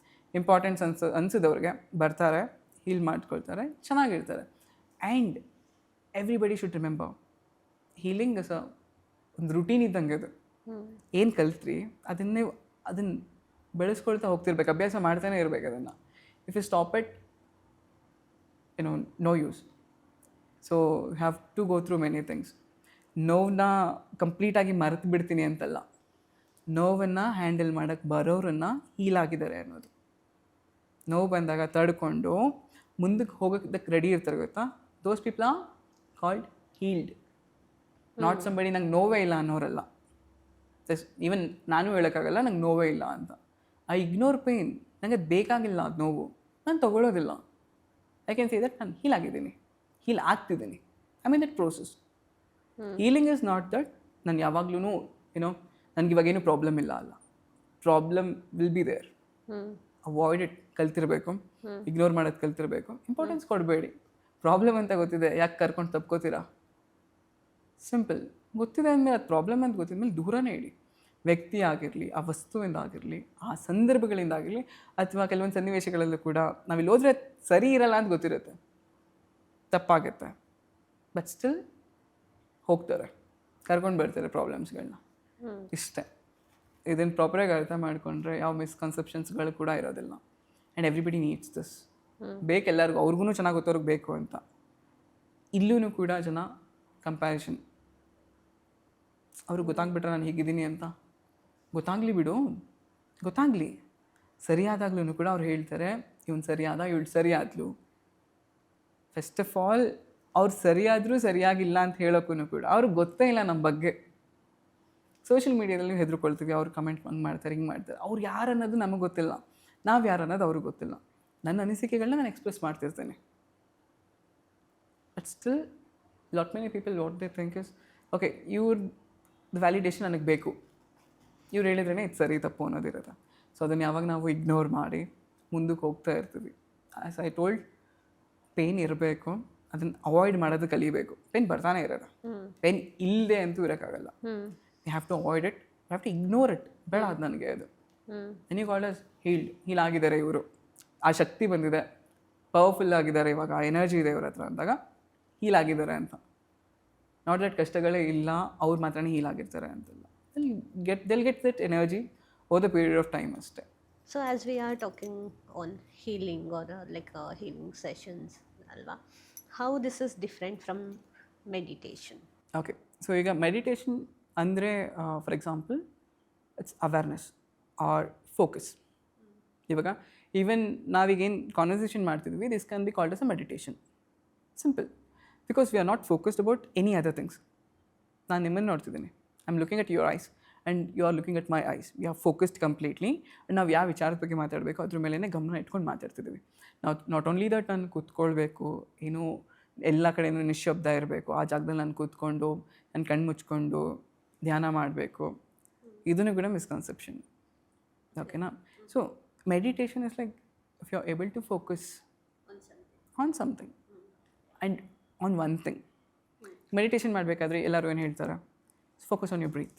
ಇಂಪಾರ್ಟೆನ್ಸ್ ಅನ್ಸಿದವ್ರಿಗೆ ಬರ್ತಾರೆ, ಹೀಲ್ ಮಾಡ್ಕೊಳ್ತಾರೆ, ಚೆನ್ನಾಗಿರ್ತಾರೆ. And everybody should remember, healing is ಒಂದು ರುಟೀನ್ ಇದ್ದಂಗೆ ಅದು. ಏನು ಕಲ್ತ್ರಿ ಅದನ್ನು ಬೆಳೆಸ್ಕೊಳ್ತಾ ಹೋಗ್ತಿರ್ಬೇಕು, ಅಭ್ಯಾಸ ಮಾಡ್ತಾನೆ ಇರಬೇಕು ಅದನ್ನು. If you stop it, no use. So you have to go through many things. ನೋವನ್ನ ಕಂಪ್ಲೀಟಾಗಿ ಮರೆತು ಬಿಡ್ತೀನಿ ಅಂತಲ್ಲ, ನೋವನ್ನು ಹ್ಯಾಂಡಲ್ ಮಾಡೋಕ್ಕೆ ಬರೋರನ್ನು ಹೀಲ್ ಆಗಿದ್ದಾರೆ ಅನ್ನೋದು. ನೋವು ಬಂದಾಗ ತಡ್ಕೊಂಡು ಮುಂದಕ್ಕೆ ಹೋಗೋದಕ್ಕೆ ರೆಡಿ ಇರ್ತಾರೆ ಗೊತ್ತಾ, those people are called healed. Not somebody ನಂಗೆ ನೋವೇ ಇಲ್ಲ ಅನ್ನೋರಲ್ಲ. ಈವನ್ ನಾನು ಹೇಳೋಕ್ಕಾಗಲ್ಲ ನಂಗೆ ನೋವೇ ಇಲ್ಲ ಅಂತ. I ignore pain. ನನಗೆ ಅದು ಬೇಕಾಗಿಲ್ಲ, ಅದು ನೋವು ನಾನು ತೊಗೊಳ್ಳೋದಿಲ್ಲ. ಐ ಕ್ಯಾನ್ ಸೇ ದಟ್ ನಾನು ಹೀಲ್ ಆಗಿದ್ದೀನಿ, ಹೀಲ್ ಆಗ್ತಿದ್ದೀನಿ. I mean that process. Healing is not that ನಾನು ಯಾವಾಗ್ಲೂ ನನಗೆ ಇವಾಗೇನು ಪ್ರಾಬ್ಲಮ್ ಇಲ್ಲ ಅಲ್ಲ. Problem will be there. Avoid it ಕಲ್ತಿರಬೇಕು, ಇಗ್ನೋರ್ ಮಾಡೋದು ಕಲ್ತಿರಬೇಕು. ಇಂಪಾರ್ಟೆನ್ಸ್ ಕೊಡಬೇಡಿ. ಪ್ರಾಬ್ಲಮ್ ಅಂತ ಗೊತ್ತಿದೆ, ಯಾಕೆ ಕರ್ಕೊಂಡು ತಪ್ಕೋತೀರಾ? ಸಿಂಪಲ್. ಗೊತ್ತಿದೆ ಅಂದಮೇಲೆ ಅದು ಪ್ರಾಬ್ಲಮ್ ಅಂತ ಗೊತ್ತಿದ್ಮೇಲೆ ದೂರನೇ ಇಡಿ. ವ್ಯಕ್ತಿ ಆಗಿರಲಿ, ಆ ವಸ್ತುವಿಂದ ಆಗಿರಲಿ, ಆ ಸಂದರ್ಭಗಳಿಂದ ಆಗಿರಲಿ, ಅಥವಾ ಕೆಲವೊಂದು ಸನ್ನಿವೇಶಗಳಲ್ಲೂ ಕೂಡ ನಾವಿಲ್ಲಿ ಹೋದರೆ ಸರಿ ಇರಲ್ಲ ಅಂತ ಗೊತ್ತಿರುತ್ತೆ, ತಪ್ಪಾಗುತ್ತೆ. ಬಟ್ ಸ್ಟಿಲ್ ಹೋಗ್ತಾರೆ, ಕರ್ಕೊಂಡು ಬರ್ತಾರೆ ಪ್ರಾಬ್ಲಮ್ಸ್ಗಳನ್ನ. ಇಷ್ಟೇ. ಇದನ್ನು ಪ್ರಾಪರಾಗಿ ಅರ್ಥ ಮಾಡಿಕೊಂಡ್ರೆ ಯಾವ ಮಿಸ್ಕನ್ಸೆಪ್ಷನ್ಸ್ಗಳು ಕೂಡ ಇರೋದಿಲ್ಲ. And everybody needs this. ಬೇಕು ಎಲ್ಲರಿಗೂ, ಅವ್ರಿಗೂ ಚೆನ್ನಾಗಿ ಗೊತ್ತವ್ರಿಗೆ ಬೇಕು ಅಂತ. ಇಲ್ಲೂ ಕೂಡ ಜನ ಕಂಪ್ಯಾರಿಷನ್. ಅವ್ರಿಗೆ ಗೊತ್ತಾಗ್ಬಿಟ್ರೆ ನಾನು ಹೀಗಿದ್ದೀನಿ ಅಂತ. ಗೊತ್ತಾಗಲಿ ಬಿಡು, ಗೊತ್ತಾಗಲಿ. ಸರಿಯಾದಾಗ್ಲೂ ಕೂಡ ಅವ್ರು ಹೇಳ್ತಾರೆ ಇವನು ಸರಿಯಾದ, ಇವಳು ಸರಿಯಾದ್ಲು. ಫಸ್ಟ್ ಆಫ್ ಆಲ್ ಅವ್ರು ಸರಿಯಾದರೂ ಸರಿಯಾಗಿಲ್ಲ ಅಂತ ಹೇಳೋಕ್ಕೂ ಕೂಡ ಅವ್ರಿಗೆ ಗೊತ್ತೇ ಇಲ್ಲ ನಮ್ಮ ಬಗ್ಗೆ. ಸೋಷಿಯಲ್ ಮೀಡಿಯಾದಲ್ಲಿ ಹೆದರ್ಕೊಳ್ತೀವಿ, ಅವ್ರು ಕಮೆಂಟ್ ಹಂಗೆ ಮಾಡ್ತಾರೆ, ಹಿಂಗೆ ಮಾಡ್ತಾರೆ. ಅವ್ರು ಯಾರು ಅನ್ನೋದು ನಮಗೆ ಗೊತ್ತಿಲ್ಲ, ನಾವು ಯಾರು ಅನ್ನೋದು ಅವ್ರಿಗೆ ಗೊತ್ತಿಲ್ಲ. ನನ್ನ ಅನಿಸಿಕೆಗಳನ್ನ ನಾನು ಎಕ್ಸ್ಪ್ರೆಸ್ ಮಾಡ್ತಿರ್ತೇನೆ. But still lot many people what they think is okay, ಇವ್ರದ್ದು ವ್ಯಾಲಿಡೇಷನ್ ನನಗೆ ಬೇಕು, ಇವ್ರು ಹೇಳಿದ್ರೇ ಇದು ಸರಿ ತಪ್ಪು ಅನ್ನೋದಿರುತ್ತೆ. ಸೊ ಅದನ್ನು ಯಾವಾಗ ನಾವು ಇಗ್ನೋರ್ ಮಾಡಿ ಮುಂದಕ್ಕೆ ಹೋಗ್ತಾ ಇರ್ತೀವಿ. ಆ್ಯಸ್ ಐ ಟೋಲ್ಡ್, ಪೇನ್ ಇರಬೇಕು, ಅದನ್ನು ಅವಾಯ್ಡ್ ಮಾಡೋದು ಕಲಿಬೇಕು. ಪೇನ್ ಬರ್ತಾನೆ ಇರೋದು, ಪೇನ್ ಇಲ್ಲದೆ ಅಂತೂ ಇರೋಕ್ಕಾಗಲ್ಲ. You have to avoid it, you have to ignore it. ಬೇಡ ಅದು ನನಗೆ ಅದು. ಎನಿ ಕಾಲ್ಡ್ ಆಸ್ ಹೀಲ್ ಆಗಿದ್ದಾರೆ ಇವರು, ಆ ಶಕ್ತಿ ಬಂದಿದೆ, ಪವರ್ಫುಲ್ ಆಗಿದ್ದಾರೆ, ಇವಾಗ ಆ ಎನರ್ಜಿ ಇದೆ ಇವ್ರ ಹತ್ರ ಅಂದಾಗ ಹೀಲ್ ಆಗಿದ್ದಾರೆ ಅಂತ. ನಾಟ್ ದಟ್ ಕಷ್ಟಗಳೇ ಇಲ್ಲ, ಅವ್ರು ಮಾತ್ರನೇ ಹೀಲ್ ಆಗಿರ್ತಾರೆ ಅಂತಲ್ಲ. they'll get that energy over the period of time ಅಷ್ಟೇ.
So as we are talking on healing or healing sessions, alva, how this is different from meditation?
Okay, so ಈಗ meditation ಅಂದರೆ for example it's awareness or focus. ಇವಾಗ even ನಾವೀಗೇನು conversation ಮಾಡ್ತಿದ್ವಿ, this can be called as a meditation. Simple, because we are not focused about any other things. ನಾನು ನಿಮ್ಮನ್ನು ನೋಡ್ತಿದ್ದೀನಿ, I am looking at your eyes and you are looking at my eyes. We are focused completely. And ನಾವು ಯಾವ ವಿಚಾರದ ಬಗ್ಗೆ ಮಾತಾಡಬೇಕು ಅದ್ರ ಮೇಲೇ ಗಮನ ಇಟ್ಕೊಂಡು ಮಾತಾಡ್ತಿದ್ದೀವಿ. ನಾವು ನಾಟ್ ಓನ್ಲಿ ದಟ್ ನಾನು ಕೂತ್ಕೊಳ್ಬೇಕು, ಏನು ಎಲ್ಲ ಕಡೆಯೂ ನಿಶ್ಶಬ್ದ ಇರಬೇಕು, ಆ ಜಾಗದಲ್ಲಿ ನಾನು ಕೂತ್ಕೊಂಡು ನನ್ನ ಕಣ್ಣು ಮುಚ್ಕೊಂಡು ಧ್ಯಾನ ಮಾಡಬೇಕು, ಇದನ್ನು ಕೂಡ ಮಿಸ್ಕನ್ಸೆಪ್ಷನ್. ಓಕೆನಾ? So meditation is like if you are able to focus on something and on one thing. Meditation ಮಾಡಬೇಕಾದ್ರೆ ಎಲ್ಲರೂ ಏನು ಹೇಳ್ತಾರೆ? Focus on your breath.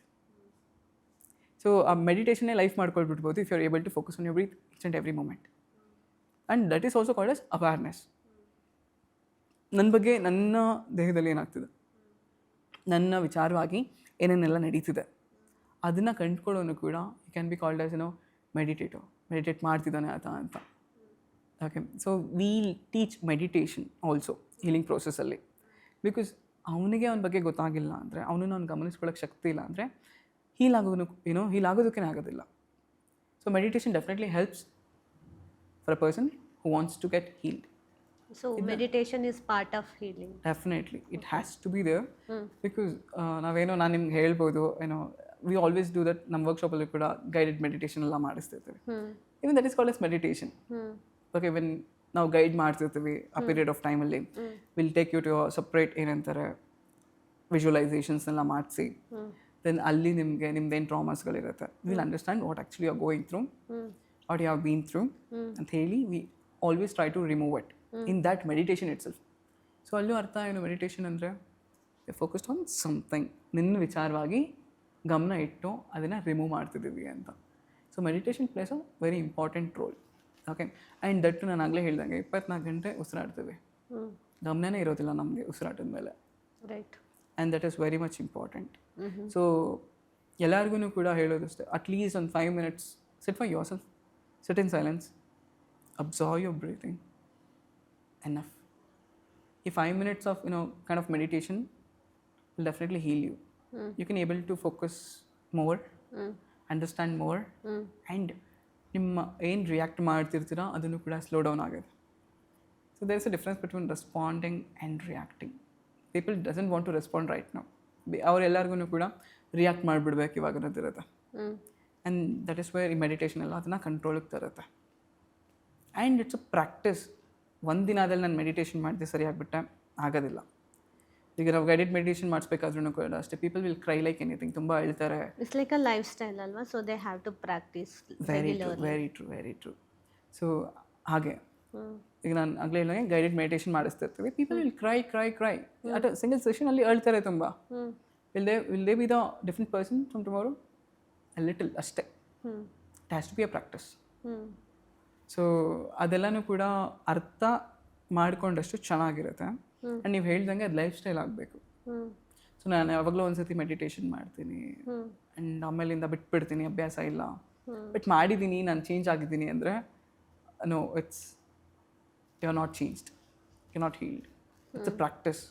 So ಆ ಮೆಡಿಟೇಷನ್ನೇ ಲೈಫ್ ಮಾಡ್ಕೊಳ್ಬಿಡ್ಬೋದು if you are able to focus on your breath each and every moment. And that is also called as awareness. ನನ್ನ ಬಗ್ಗೆ, ನನ್ನ ದೇಹದಲ್ಲಿ ಏನಾಗ್ತಿದೆ, ನನ್ನ ವಿಚಾರವಾಗಿ ಏನೇನೆಲ್ಲ ನಡೀತಿದೆ, ಅದನ್ನು ಕಂಡುಕೊಳ್ಳೋನು ಕೂಡ you can be called as meditate ಮಾಡ್ತಿದ್ದಾನೆ ಆತ ಅಂತ. Okay, so we'll teach meditation also healing ಪ್ರೋಸೆಸ್ಸಲ್ಲಿ. ಬಿಕಾಸ್ ಅವನಿಗೆ ಅವನ ಬಗ್ಗೆ ಗೊತ್ತಾಗಿಲ್ಲ ಅಂದರೆ, ಅವನನ್ನು ಅವ್ನು ಗಮನಿಸ್ಕೊಳ್ಳೋಕ್ಕೆ ಶಕ್ತಿ ಇಲ್ಲ ಅಂದರೆ ಹೀಲ್ ಆಗೋದಕ್ಕೇ ಆಗೋದಿಲ್ಲ. So meditation definitely helps for a person who wants to get healed.
So meditation is part of healing.
Definitely, it has to be there. Because ನಾವೇನೋ ನಾನು ನಿಮ್ಗೆ ಹೇಳ್ಬೋದು, ವಿ ಆಲ್ವೇಸ್ ಡೂ ದಟ್. ನಮ್ಮ ವರ್ಕ್ಶಾಪಲ್ಲಿ ಕೂಡ ಗೈಡೆಡ್ ಮೆಡಿಟೇಷನ್ ಎಲ್ಲ ಮಾಡಿಸ್ತಿರ್ತೀವಿ. Even that is called as meditation. Okay, when ನಾವು guide ಮಾಡ್ತಿರ್ತೀವಿ ಆ ಪೀರಿಯಡ್ ಆಫ್ ಟೈಮಲ್ಲಿ, we'll take you to separate ಏನಂತಾರೆ ವಿಜುವಲೈಸೇಷನ್ಸ್ನೆಲ್ಲ ಮಾಡಿಸಿ, ದೆನ್ ಅಲ್ಲಿ ನಿಮ್ದೇನು ಟ್ರಾಮಾಸ್ಗಳಿರುತ್ತೆ, we'll understand what actually you are going through, what you have been through ಅಂತ ಹೇಳಿ we always try to remove it in that meditation itself. So ಅಲ್ಲೂ ಅರ್ಥ ಏನು, ಮೆಡಿಟೇಷನ್ ಅಂದರೆ ಫೋಕಸ್ಡ್ ಆನ್ ಸಮಥಿಂಗ್, ನಿನ್ನ ವಿಚಾರವಾಗಿ ಗಮನ ಇಟ್ಟು ಅದನ್ನು ರಿಮೂವ್ ಮಾಡ್ತಿದ್ದೀವಿ ಅಂತ. So meditation place a very important role. Okay, and that ನಾನು ಆಗಲೇ ಹೇಳ್ದಂಗೆ 24 ಗಂಟೆ ಉಸಿರಾಡ್ತೀವಿ, ಗಮನನೇ ಇರೋದಿಲ್ಲ ನಮಗೆ ಉಸಿರಾಟದ ಮೇಲೆ.
Right.
And that is very much important. So ಎಲ್ಲರಿಗೂ ಕೂಡ ಹೇಳೋದಷ್ಟೇ, ಅಟ್ಲೀಸ್ಟ್ ಒಂದು 5 minutes sit for your self, sit in silence, observe your breathing. Enough. If 5 minutes of kind of meditation will definitely heal you. You can able to focus more, understand more, and ನಿಮ್ಮ ಏನು react ಮಾಡ್ತಿರ್ತೀರಾ ಅದನ್ನು ಕೂಡ slow down ಆಗುತ್ತೆ. So there is a difference between responding and reacting. People doesn't want to respond right now. ಅವರೆಲ್ಲರಿಗೂ ಕೂಡ react ಮಾಡಿಬಿಡ್ಬೇಕು ಇವಾಗ ಅನ್ನೋದಿರುತ್ತೆ. ಆ್ಯಂಡ್ ದಟ್ ಇಸ್ ವೇರ್ ಈ ಮೆಡಿಟೇಷನ್ ಎಲ್ಲ ಅದನ್ನು ಕಂಟ್ರೋಲಿಗೆ ತರುತ್ತೆ. And it's a practice. ಒಂದು ದಿನದಲ್ಲಿ ನಾನು ಮೆಡಿಟೇಷನ್ ಮಾಡಿದೆ ಸರಿ ಆಗಿಬಿಟ್ಟೆ, ಆಗೋದಿಲ್ಲ. ಈಗ ನಾವು ಗೈಡೆಡ್ ಮೆಡಿಟೇಷನ್ ಮಾಡಿಸ್ಬೇಕಾದ್ರೂ ಕೂಡ ಅಷ್ಟೇ, people will CRY like anything, ತುಂಬ ಹೇಳ್ತಾರೆ.
It's like a lifestyle ಅಲ್ವಾ, so they have to practice regularly.
Very true. So ಹಾಗೆ ಈಗ ನಾನು ಆಗಲೇ ಹೇಳಿದಂಗೆ ಗೈಡೆಡ್ ಮೆಡಿಟೇಷನ್ ಮಾಡಿಸ್ತಿರ್ತೀವಿ, people will cry at single ಸೆಷನಲ್ಲಿ ಹೇಳ್ತಾರೆ ತುಂಬ. Will they be the different person from tomorrow? A little ಅಷ್ಟೇ. It has to be a practice. So ಅದೆಲ್ಲನೂ ಕೂಡ ಅರ್ಥ ಮಾಡಿಕೊಂಡಷ್ಟು ಚೆನ್ನಾಗಿರುತ್ತೆ. ಆ್ಯಂಡ್ ನೀವು ಹೇಳ್ದಂಗೆ ಅದು ಲೈಫ್ ಸ್ಟೈಲ್ ಆಗಬೇಕು. ಸೊ ನಾನು ಯಾವಾಗಲೂ ಒಂದ್ಸತಿ ಮೆಡಿಟೇಷನ್ ಮಾಡ್ತೀನಿ ಆ್ಯಂಡ್ ಆಮೇಲಿಂದ ಬಿಟ್ಬಿಡ್ತೀನಿ, ಅಭ್ಯಾಸ ಇಲ್ಲ. ಬಟ್ ಮಾಡಿದ್ದೀನಿ, ನಾನು ಚೇಂಜ್ ಆಗಿದ್ದೀನಿ ಅಂದರೆ no, you are not changed, you are not healed. It's a practice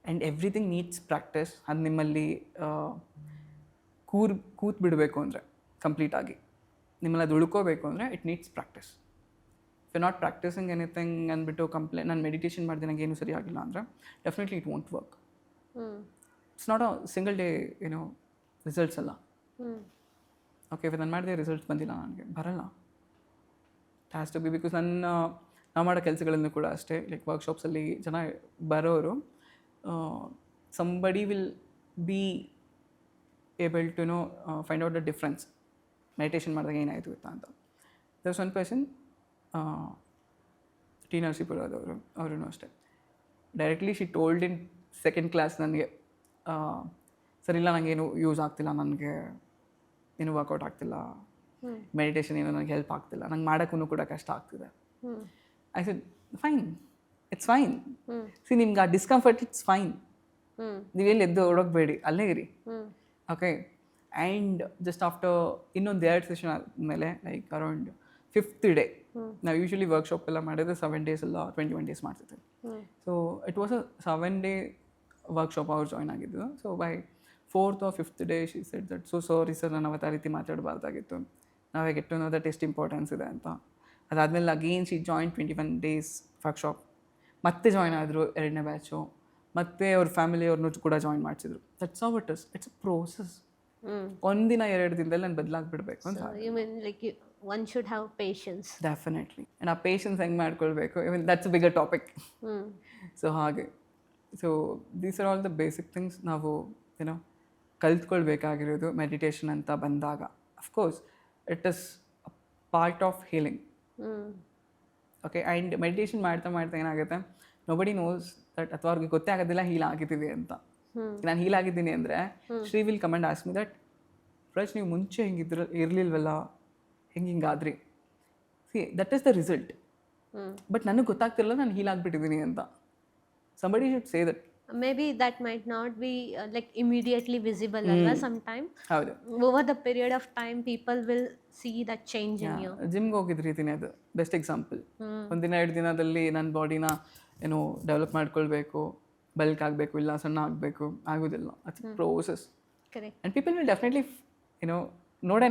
and everything needs practice. ಅದು ನಿಮ್ಮಲ್ಲಿ ಕೂತ್ ಬಿಡಬೇಕು ಅಂದರೆ ಕಂಪ್ಲೀಟಾಗಿ, ನಿಮ್ಮಲ್ಲಿ ಅದು ಉಳ್ಕೋಬೇಕು ಅಂದರೆ it needs practice. If you not practising anything ಅಂದ್ಬಿಟ್ಟು ನಾನು ಮೆಡಿಟೇಷನ್ ಮಾಡಿದೆ ನನಗೆ ಏನೂ ಸರಿ ಆಗಿಲ್ಲ ಅಂದರೆ definitely it won't work. It's not a single day results ಅಲ್ಲ.
ಹ್ಮ್
ಓಕೆ ನಾನು ಮಾಡಿದೆ ರಿಸಲ್ಟ್ಸ್ ಬಂದಿಲ್ಲ, ನನಗೆ ಬರಲ್ಲ. It has to be because ನಾವು ಮಾಡೋ ಕೆಲಸಗಳನ್ನು ಕೂಡ ಅಷ್ಟೇ, ಲೈಕ್ ವರ್ಕ್ಶಾಪ್ಸಲ್ಲಿ ಜನ ಬರೋರು somebody will be able to know find out the difference meditation ಮಾಡಿದಾಗ ಏನಾಯಿತು ಗೊತ್ತಾ ಅಂತ. ದರ್ಸ್ ಒನ್ ಪರ್ಸನ್ ಟಿ ನರಸೀಪುರದವರು, ಅವರು ಅಷ್ಟೇ directly she told in second class ನನಗೆ, ಸರ್ ಇಲ್ಲ ನನಗೇನು ಯೂಸ್ ಆಗ್ತಿಲ್ಲ, ನನಗೆ ಏನು ವರ್ಕೌಟ್ ಆಗ್ತಿಲ್ಲ, ಮೆಡಿಟೇಷನ್ ಏನು ನನಗೆ ಹೆಲ್ಪ್ ಆಗ್ತಿಲ್ಲ, ನಂಗೆ ಮಾಡೋಕ್ಕೂ ಕೂಡ ಕಷ್ಟ ಆಗ್ತಿದೆ. I said fine, it's fine. C ನಿಮ್ಗೆ ಆ ಡಿಸ್ಕಂಫರ್ಟ್ ಇಟ್ಸ್ ಫೈನ್, ನೀವೆಲ್ಲಿ ಎದ್ದು ಓಡೋಗ್ಬೇಡಿ, ಅಲ್ಲೇ ಇರಿ. ಓಕೆ ಆ್ಯಂಡ್ ಜಸ್ಟ್ ಆಫ್ಟರ್ ಇನ್ನೊಂದು 2 ಸೆಷನ್ ಆದಮೇಲೆ ಲೈಕ್ ಅರೌಂಡ್ 5th ಡೇ, ನಾವು ಯೂಶ್ವಲಿ ವರ್ಕ್ಶಾಪ್ ಎಲ್ಲ ಮಾಡಿದ್ರೆ 7 days ಅಲ್ಲ 21 days ಮಾಡ್ತಿದ್ವಿ. So it was a 7 day workshop ಅವ್ರು ಜಾಯ್ನ್ ಆಗಿದ್ದು. So by 4th or 5th day she said that so sorry sir, ನಾನು ಅವತ್ತು ಆ ರೀತಿ ಮಾತಾಡಬಾರ್ದಾಗಿತ್ತು, ನಾವೇ ಗೆಟ್ ಟು ನೋ ದಟ್ ಎಷ್ಟು ಇಂಪಾರ್ಟೆನ್ಸ್ ಇದೆ ಅಂತ. ಅದಾದಮೇಲೆ again she join 21 days workshop, ಮತ್ತೆ ಜಾಯ್ನ್ ಆದರು 2ನೇ ಬ್ಯಾಚು, ಮತ್ತೆ ಅವ್ರ ಫ್ಯಾಮಿಲಿಯವ್ರನ್ನೂ ಕೂಡ ಜಾಯ್ನ್ ಮಾಡಿಸಿದ್ರು. That's how it is, it's a process. ಒಂದಿನ 2 ದಿನದಲ್ಲಿ ನಾನು ಬದಲಾಗ್ಬಿಡ್ಬೇಕು ಅಂತ.
You mean like one should have patience.
Definitely. And ಆ ಪೇಷನ್ಸ್ ಹೆಂಗೆ ಮಾಡ್ಕೊಳ್ಬೇಕು, even that's a bigger topic. So ಹಾಗೆ, so these are all the basic things ನಾವು ಏನೋ ಕಲ್ತ್ಕೊಳ್ಬೇಕಾಗಿರೋದು ಮೆಡಿಟೇಷನ್ ಅಂತ ಬಂದಾಗ. Of course it is a part of healing. Okay and meditation ಮಾಡ್ತಾ ಮಾಡ್ತಾ ಏನಾಗುತ್ತೆ, ನೋಬಡಿ ನೋಸ್ ದಟ್, ಅಥವಾ ಅವ್ರಿಗೆ ಗೊತ್ತೇ ಆಗೋದಿಲ್ಲ ಹೀಲ್ ಆಗಿದ್ದೀವಿ ಅಂತ. ನಾನು ಹೀಲ್ ಆಗಿದ್ದೀನಿ ಅಂದರೆ ಶ್ರೀ will come and ask me that fresh ನೀವು ಮುಂಚೆ ಇರಲಿಲ್ವಲ್ಲ, ಹಿಂಗಾದ್ರಿ. See that is the result. But ನನಗೆ ಗೊತ್ತಾಗ್ತಿರಲ್ಲ ನಾನು ಹೀಲ್ ಆಗಿಬಿಟ್ಟಿದ್ದೀನಿ ಅಂತ. Somebody should say that.
Maybe that might not be like immediately visible ಅಲ್ವಾ, ಸಮ್ ಟೈಮ್
ಹೌದು,
over the period of time people will see that change in you.
ಜಿಮ್ಗೆ ಹೋಗಿದ್ದ ರೀತಿನೇ ಅದು ಬೆಸ್ಟ್ ಎಕ್ಸಾಂಪಲ್. ಒಂದಿನ 2 ದಿನದಲ್ಲಿ ನನ್ನ ಬಾಡಿನ ಏನು ಡೆವಲಪ್ ಮಾಡ್ಕೊಳ್ಬೇಕು, ಬಲ್ಕ್ ಆಗಬೇಕು, ಇಲ್ಲ ಸಣ್ಣ ಆಗಬೇಕು, ಆಗೋದಿಲ್ಲ. ಅಟ್ಸ್ process.
Correct.
And people will definitely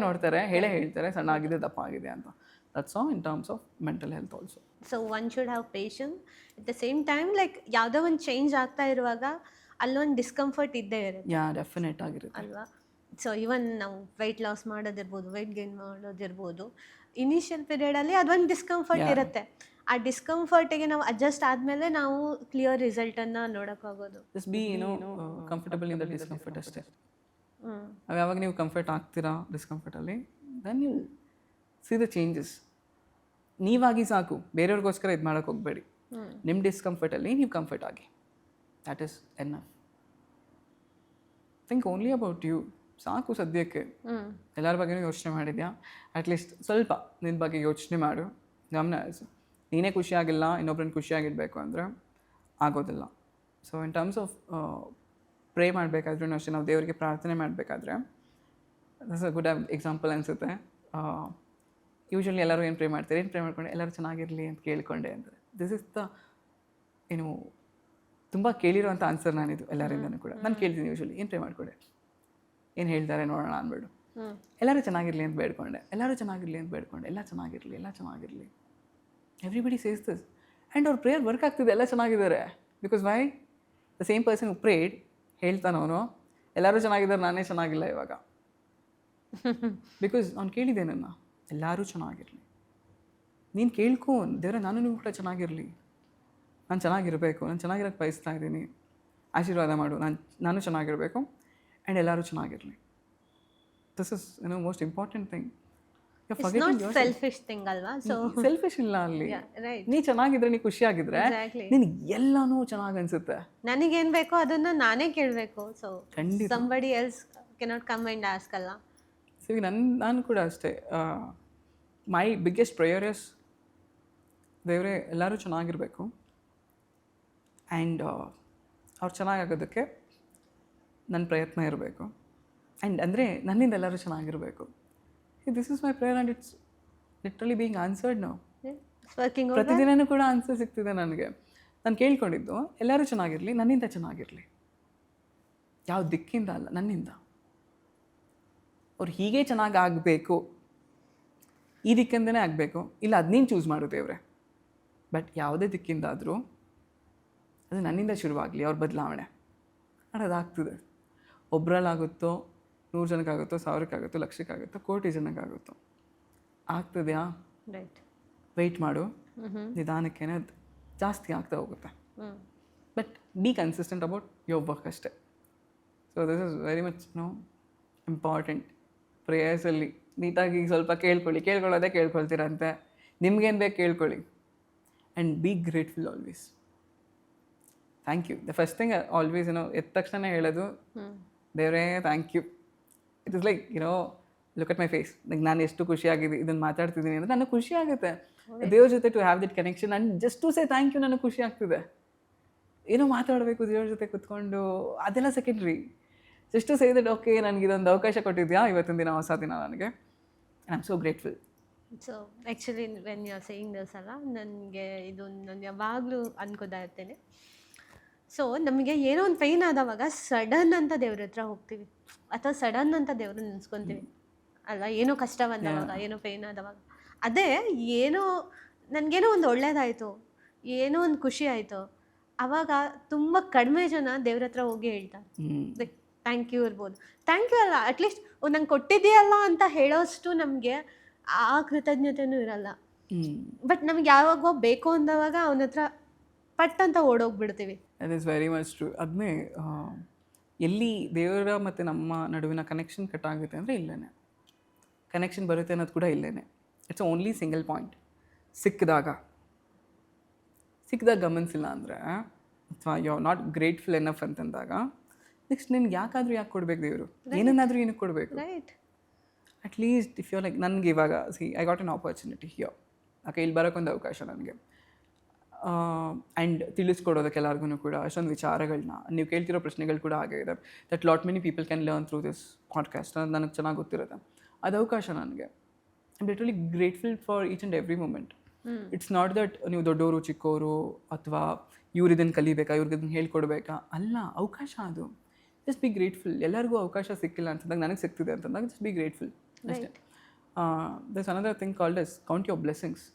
ನೋಡ್ತಾರೆ, ಹೇಳ್ತಾರೆ ಸಣ್ಣ ಆಗಿದೆ, ದಪ್ಪ ಆಗಿದೆ ಅಂತ. That's all in terms of mental health also.
So one should have patience. At the same time like ಯಾವುದೋ ಒಂದು ಚೇಂಜ್ ಆಗ್ತಾ ಇರುವಾಗ ಅಲ್ಲೊಂದು ಡಿಸ್ಕಂಫರ್ಟ್ ಇದ್ದೇ ಇರುತ್ತೆ.
ಯಾ ಡೆಫಿನೆಟ್ ಆಗಿರುತ್ತೆ
ಅಲ್ವಾ. ಸೊ ಇವನ್ ನಾವು ವೆಯ್ಟ್ ಲಾಸ್ ಮಾಡೋದಿರ್ಬೋದು, ವೆಯ್ಟ್ ಗೇನ್ ಮಾಡೋದಿರ್ಬೋದು, ಇನಿಷಿಯಲ್ ಪೀರಿಯಡಲ್ಲಿ ಅದೊಂದು ಡಿಸ್ಕಂಫರ್ಟ್ ಇರುತ್ತೆ. ಆ ಡಿಸ್ಕಂಫರ್ಟಿಗೆ ನಾವು ಅಡ್ಜಸ್ಟ್ ಆದಮೇಲೆ ನಾವು ಕ್ಲಿಯರ್ ರಿಸಲ್ಟನ್ನು ನೋಡೋಕ್ಕಾಗೋದು.
Just be comfortable in the discomfort ಅಷ್ಟೇ. ಯಾವಾಗ ನೀವು ಕಂಫರ್ಟ್ ಆಗ್ತೀರಾ ಡಿಸ್ಕಂಫರ್ಟಲ್ಲಿ, then you see the changes. ನೀವಾಗಿ ಸಾಕು, ಬೇರೆಯವ್ರಿಗೋಸ್ಕರ ಇದು ಮಾಡೋಕ್ಕೆ ಹೋಗಬೇಡಿ. ನಿಮ್ಮ ಡಿಸ್ಕಂಫರ್ಟಲ್ಲಿ ನೀವು ಕಂಫರ್ಟ್ ಆಗಿ, that is enough. Think only about you, ಸಾಕು ಸದ್ಯಕ್ಕೆ. ಎಲ್ಲರ ಬಗ್ಗೆನೂ ಯೋಚನೆ ಮಾಡಿದ್ಯಾ, ಅಟ್ಲೀಸ್ಟ್ ಸ್ವಲ್ಪ ನಿನ್ನ ಬಗ್ಗೆ ಯೋಚನೆ ಮಾಡು, ಗಮನ ಹರಿಸು. ನೀನೇ ಖುಷಿಯಾಗಿಲ್ಲ, ಇನ್ನೊಬ್ರನ್ನ ಖುಷಿಯಾಗಿಡಬೇಕು ಅಂದರೆ ಆಗೋದಿಲ್ಲ. So in terms of pray ಮಾಡಬೇಕಾದ್ರೂ ಅಷ್ಟೇ, ನಾವು ದೇವರಿಗೆ ಪ್ರಾರ್ಥನೆ ಮಾಡಬೇಕಾದ್ರೆ ದಟ್ಸ್ ಅ ಗುಡ್ ಎಕ್ಸಾಂಪಲ್ ಅನಿಸುತ್ತೆ. ಯೂಶ್ವಲಿ ಎಲ್ಲರೂ ಏನು ಪ್ರೇ ಮಾಡ್ತಾರೆ, ಏನು ಪ್ರೇ ಮಾಡ್ಕೊಂಡು ಎಲ್ಲರೂ ಚೆನ್ನಾಗಿರಲಿ ಅಂತ ಕೇಳಿಕೊಂಡೆ ಅಂದರೆ ದಿಸ್ ಇಸ್ ದ ತುಂಬ ಕೇಳಿರೋಂಥ ಆನ್ಸರ್ ನಾನಿದು ಎಲ್ಲರಿಂದನೂ ಕೂಡ. ನಾನು ಕೇಳ್ತೀನಿ ಯೂಶ್ವಲಿ ಏನು ಪ್ರೇ ಮಾಡಿಕೊಂಡೆ, ಏನು ಹೇಳ್ತಾರೆ ನೋಡೋಣ ಅಂದ್ಬಿಡು. ಎಲ್ಲರೂ ಚೆನ್ನಾಗಿರಲಿ ಅಂತ ಬೇಡ್ಕೊಂಡೆ, ಎಲ್ಲರೂ ಚೆನ್ನಾಗಿರಲಿ ಅಂತ ಬೇಡ್ಕೊಂಡೆ, ಎಲ್ಲ ಚೆನ್ನಾಗಿರಲಿ. ಎವ್ರಿಬಡಿ ಸೇಸ್ ದಿಸ್ ಆ್ಯಂಡ್ ಅವ್ರ ಪ್ರೇಯರ್ ವರ್ಕ್ ಆಗ್ತಿದೆ, ಎಲ್ಲ ಚೆನ್ನಾಗಿದ್ದಾರೆ. Because why, the same person who prayed ಹೇಳ್ತಾನವನು ಎಲ್ಲರೂ ಚೆನ್ನಾಗಿದ್ದಾರೆ, ನಾನೇ ಚೆನ್ನಾಗಿಲ್ಲ ಇವಾಗ. ಬಿಕಾಸ್ ಅವ್ನು ಕೇಳಿದೆ ನನ್ನ, ಎಲ್ಲರೂ ಚೆನ್ನಾಗಿರಲಿ. ನೀನು ಕೇಳ್ಕೊ ದೇವರೇ, ನಾನು ಕೂಡ ಚೆನ್ನಾಗಿರಲಿ, ನಾನು ಚೆನ್ನಾಗಿರಬೇಕು, ನಾನು ಚೆನ್ನಾಗಿರೋಕ್ಕೆ ಬಯಸ್ತಾ ಇದ್ದೀನಿ, ಆಶೀರ್ವಾದ ಮಾಡು, ನಾನು ಚೆನ್ನಾಗಿರಬೇಕು ಆ್ಯಂಡ್ ಎಲ್ಲರೂ ಚೆನ್ನಾಗಿರಲಿ. This is most important thing.
It's not selfish thing ಅಲ್ವಾ. ಸೊ
ಸೆಲ್ಫಿಶ್ ಇಲ್ಲ ಅಲ್ಲಿ. ನೀ ಚೆನ್ನಾಗಿದ್ರೆ, ನೀ ಖುಷಿಯಾಗಿದ್ರೆ ನಿನಗೆ ಎಲ್ಲಾನು ಚೆನ್ನಾಗಿ ಅನ್ಸುತ್ತೆ.
ನನಗೇನು ಬೇಕೋ ಅದನ್ನು ನಾನೇ ಕೇಳಬೇಕು. ಸೊ
ಖಂಡಿತ
somebody else cannot come and ask ಅಲ್ಲ.
ಸೊ ನಾನು ಕೂಡ ಅಷ್ಟೇ. ಮೈ ಬಿಗ್ಗೆಸ್ಟ್ ಪ್ರೇಯರ್ ಇಸ್ ದೇವರೇ ಎಲ್ಲರೂ ಚೆನ್ನಾಗಿರಬೇಕು ಆ್ಯಂಡ್ ಅವ್ರು ಚೆನ್ನಾಗಾಗೋದಕ್ಕೆ ನನ್ನ ಪ್ರಯತ್ನ ಇರಬೇಕು. ಆ್ಯಂಡ್ ಅಂದರೆ ನನ್ನಿಂದ ಎಲ್ಲರೂ ಚೆನ್ನಾಗಿರಬೇಕು. This is my prayer and it's literally being answered ನಾವು. ಪ್ರತಿದಿನವೂ ಕೂಡ ಆನ್ಸರ್ ಸಿಗ್ತಿದೆ ನನಗೆ. ನಾನು ಕೇಳ್ಕೊಂಡಿದ್ದು ಎಲ್ಲರೂ ಚೆನ್ನಾಗಿರಲಿ, ನನ್ನಿಂದ ಚೆನ್ನಾಗಿರಲಿ, ಯಾವ ದಿಕ್ಕಿಂದ ಅಲ್ಲ, ನನ್ನಿಂದ. ಅವ್ರು ಹೀಗೆ ಚೆನ್ನಾಗಿ ಆಗಬೇಕು, ಈ ದಿಕ್ಕಿಂದನೇ ಆಗಬೇಕು, ಇಲ್ಲ ಅದು ನೀನು ಚೂಸ್ ಮಾಡು ದೇವ್ರೆ. ಬಟ್ ಯಾವುದೇ ದಿಕ್ಕಿಂದ ಆದರೂ ಅದು ನನ್ನಿಂದ ಶುರುವಾಗಲಿ, ಅವ್ರ ಬದಲಾವಣೆ ಅದಾಗ್ತದೆ. ಒಬ್ಬರಲ್ಲಾಗುತ್ತೋ 100 ಜನಕ್ಕಾಗುತ್ತೋ, 1000ಕ್ಕಾಗುತ್ತೋ, ಲಕ್ಷಕ್ಕಾಗುತ್ತೋ, ಕೋಟಿ ಜನಕ್ಕಾಗುತ್ತೋ. ಆಗ್ತದೆಯಾ?
ರೈಟ್.
ವೆಯ್ಟ್ ಮಾಡು, ನಿಧಾನಕ್ಕೇ ಅದು ಜಾಸ್ತಿ ಆಗ್ತಾ ಹೋಗುತ್ತೆ. But be consistent about your work ಅಷ್ಟೇ. So this is very much important. ಪ್ರೇಯರ್ಸಲ್ಲಿ ನೀಟಾಗಿ ಸ್ವಲ್ಪ ಕೇಳ್ಕೊಳ್ಳೋದೇ ಕೇಳ್ಕೊಳ್ತೀರಂತೆ. ನಿಮ್ಗೇನು ಬೇಕು ಕೇಳ್ಕೊಳ್ಳಿ. And be grateful always. Thank you. The first thing always ಎದ್ದ ತಕ್ಷಣ ಹೇಳೋದು, ದೇವರೇ thank you. It is like look at my face. ನಾನು ಎಷ್ಟು ಖುಷಿಯಾಗಿದೆ ಇದನ್ನು ಮಾತಾಡ್ತಿದ್ದೀನಿ ಅಂದರೆ ನನಗೆ ಖುಷಿ ಆಗುತ್ತೆ. ದೇವ್ರ ಜೊತೆ to have that connection and just to say thank you ನನಗೆ ಖುಷಿ ಆಗ್ತಿದೆ. ಏನೋ ಮಾತಾಡಬೇಕು ದೇವ್ರ ಜೊತೆ ಕೂತ್ಕೊಂಡು ಅದೆಲ್ಲ secondary. Just to say that okay ನನಗೆ ಇದೊಂದು ಅವಕಾಶ ಕೊಟ್ಟಿದ್ಯಾ ಇವತ್ತಿನ ದಿನ, ಹೊಸ ದಿನ ನನಗೆ. I am so grateful.
So actually when you are saying this ಅಲ್ಲ, ನನಗೆ ಇದು ನಾನು ಯಾವಾಗಲೂ ಅನ್ಕೋತಾ ಇರ್ತೇನೆ. ಸೊ ನಮಗೆ ಏನೋ ಒಂದು ಪೈನ್ ಆದವಾಗ ಸಡನ್ ಅಂತ ದೇವ್ರ ಹತ್ರ ಹೋಗ್ತೀವಿ, ಅಥವಾ ಸಡನ್ ಅಂತ ದೇವ್ರ ನೆನೆಸ್ಕೊತೀವಿ ಅಲ್ಲ. ಏನೋ ಕಷ್ಟ ಬಂದವಾಗ, ಏನೋ ಪೈನ್ ಆದವಾಗ. ಅದೇ ನನಗೇನೋ ಒಂದು ಒಳ್ಳೇದಾಯಿತು, ಏನೋ ಒಂದು ಖುಷಿ ಆಯಿತು, ಆವಾಗ ತುಂಬ ಕಡಿಮೆ ಜನ ದೇವ್ರ ಹತ್ರ ಹೋಗಿ ಹೇಳ್ತಾರೆ ಲೈಕ್ ಥ್ಯಾಂಕ್ ಯು ಇರ್ಬೋದು. ಥ್ಯಾಂಕ್ ಯು ಅಲ್ಲ, ಅಟ್ಲೀಸ್ಟ್ ನಂಗೆ ಕೊಟ್ಟಿದೆಯಲ್ಲ ಅಂತ ಹೇಳೋಷ್ಟು ನಮಗೆ ಆ ಕೃತಜ್ಞತೆನೂ ಇರಲ್ಲ. ಬಟ್ ನಮ್ಗೆ ಯಾವಾಗೋ ಬೇಕು ಅಂದವಾಗ ಅವನ ಹತ್ರ ಪಟ್ ಅಂತ ಓಡೋಗ್ಬಿಡ್ತೀವಿ.
That is very much true. ಅದನ್ನೇ ಎಲ್ಲಿ ದೇವರ ಮತ್ತು ನಮ್ಮ ನಡುವಿನ ಕನೆಕ್ಷನ್ ಕಟ್ ಆಗುತ್ತೆ ಅಂದರೆ ಇಲ್ಲೇ ಕನೆಕ್ಷನ್ ಬರುತ್ತೆ ಅನ್ನೋದು ಕೂಡ ಇಲ್ಲೇ. It's only single point. ಸಿಕ್ಕಿದಾಗ ಗಮನಿಸಿಲ್ಲ ಅಂದರೆ, ಅಥವಾ you are not grateful enough ಅಂತಂದಾಗ ನೆಕ್ಸ್ಟ್ ನಿನ್ಗೆ ಯಾಕೆ ಕೊಡಬೇಕು ದೇವರು? ಏನನ್ನಾದರೂ ಏನಕ್ಕೆ ಕೊಡಬೇಕು?
Right.
At least if you like, ನನಗೆ ಇವಾಗ I got an opportunity here. Okay, ಇಲ್ಲಿ ಬರೋಕ್ಕೊಂದು ಅವಕಾಶ ನನಗೆ. ಆ್ಯಂಡ್ ತಿಳಿಸ್ಕೊಡೋದಕ್ಕೆ ಎಲ್ಲರಿಗೂ ಕೂಡ ಅಷ್ಟೊಂದು ವಿಚಾರಗಳನ್ನ, ನೀವು ಕೇಳ್ತಿರೋ ಪ್ರಶ್ನೆಗಳು ಕೂಡ ಹಾಗೆ ಇದೆ. That lot many people can learn through this podcast ಅನ್ನೋದು ನನಗೆ ಚೆನ್ನಾಗಿ ಗೊತ್ತಿರುತ್ತೆ. ಅದು ಅವಕಾಶ ನನಗೆ. I am literally grateful for each and every moment. It's not that ನೀವು ದೊಡ್ಡವರು ಚಿಕ್ಕವರು ಅಥವಾ ಇವ್ರು ಇದನ್ನು ಕಲಿಬೇಕಾ, ಇವ್ರಿಗೆ ಇದನ್ನು ಹೇಳ್ಕೊಡ್ಬೇಕಾ, ಅಲ್ಲ. ಅವಕಾಶ ಅದು. Just be grateful. ಎಲ್ಲರಿಗೂ ಅವಕಾಶ ಸಿಕ್ಕಿಲ್ಲ ಅಂತಂದಾಗ ನನಗೆ ಸಿಗ್ತಿದೆ ಅಂತಂದಾಗ ಜಸ್ಟ್ ಬಿ ಗ್ರೇಟ್ಫುಲ್ ಅಷ್ಟೇ. ದರ್ಸ್ another thing called as count your blessings.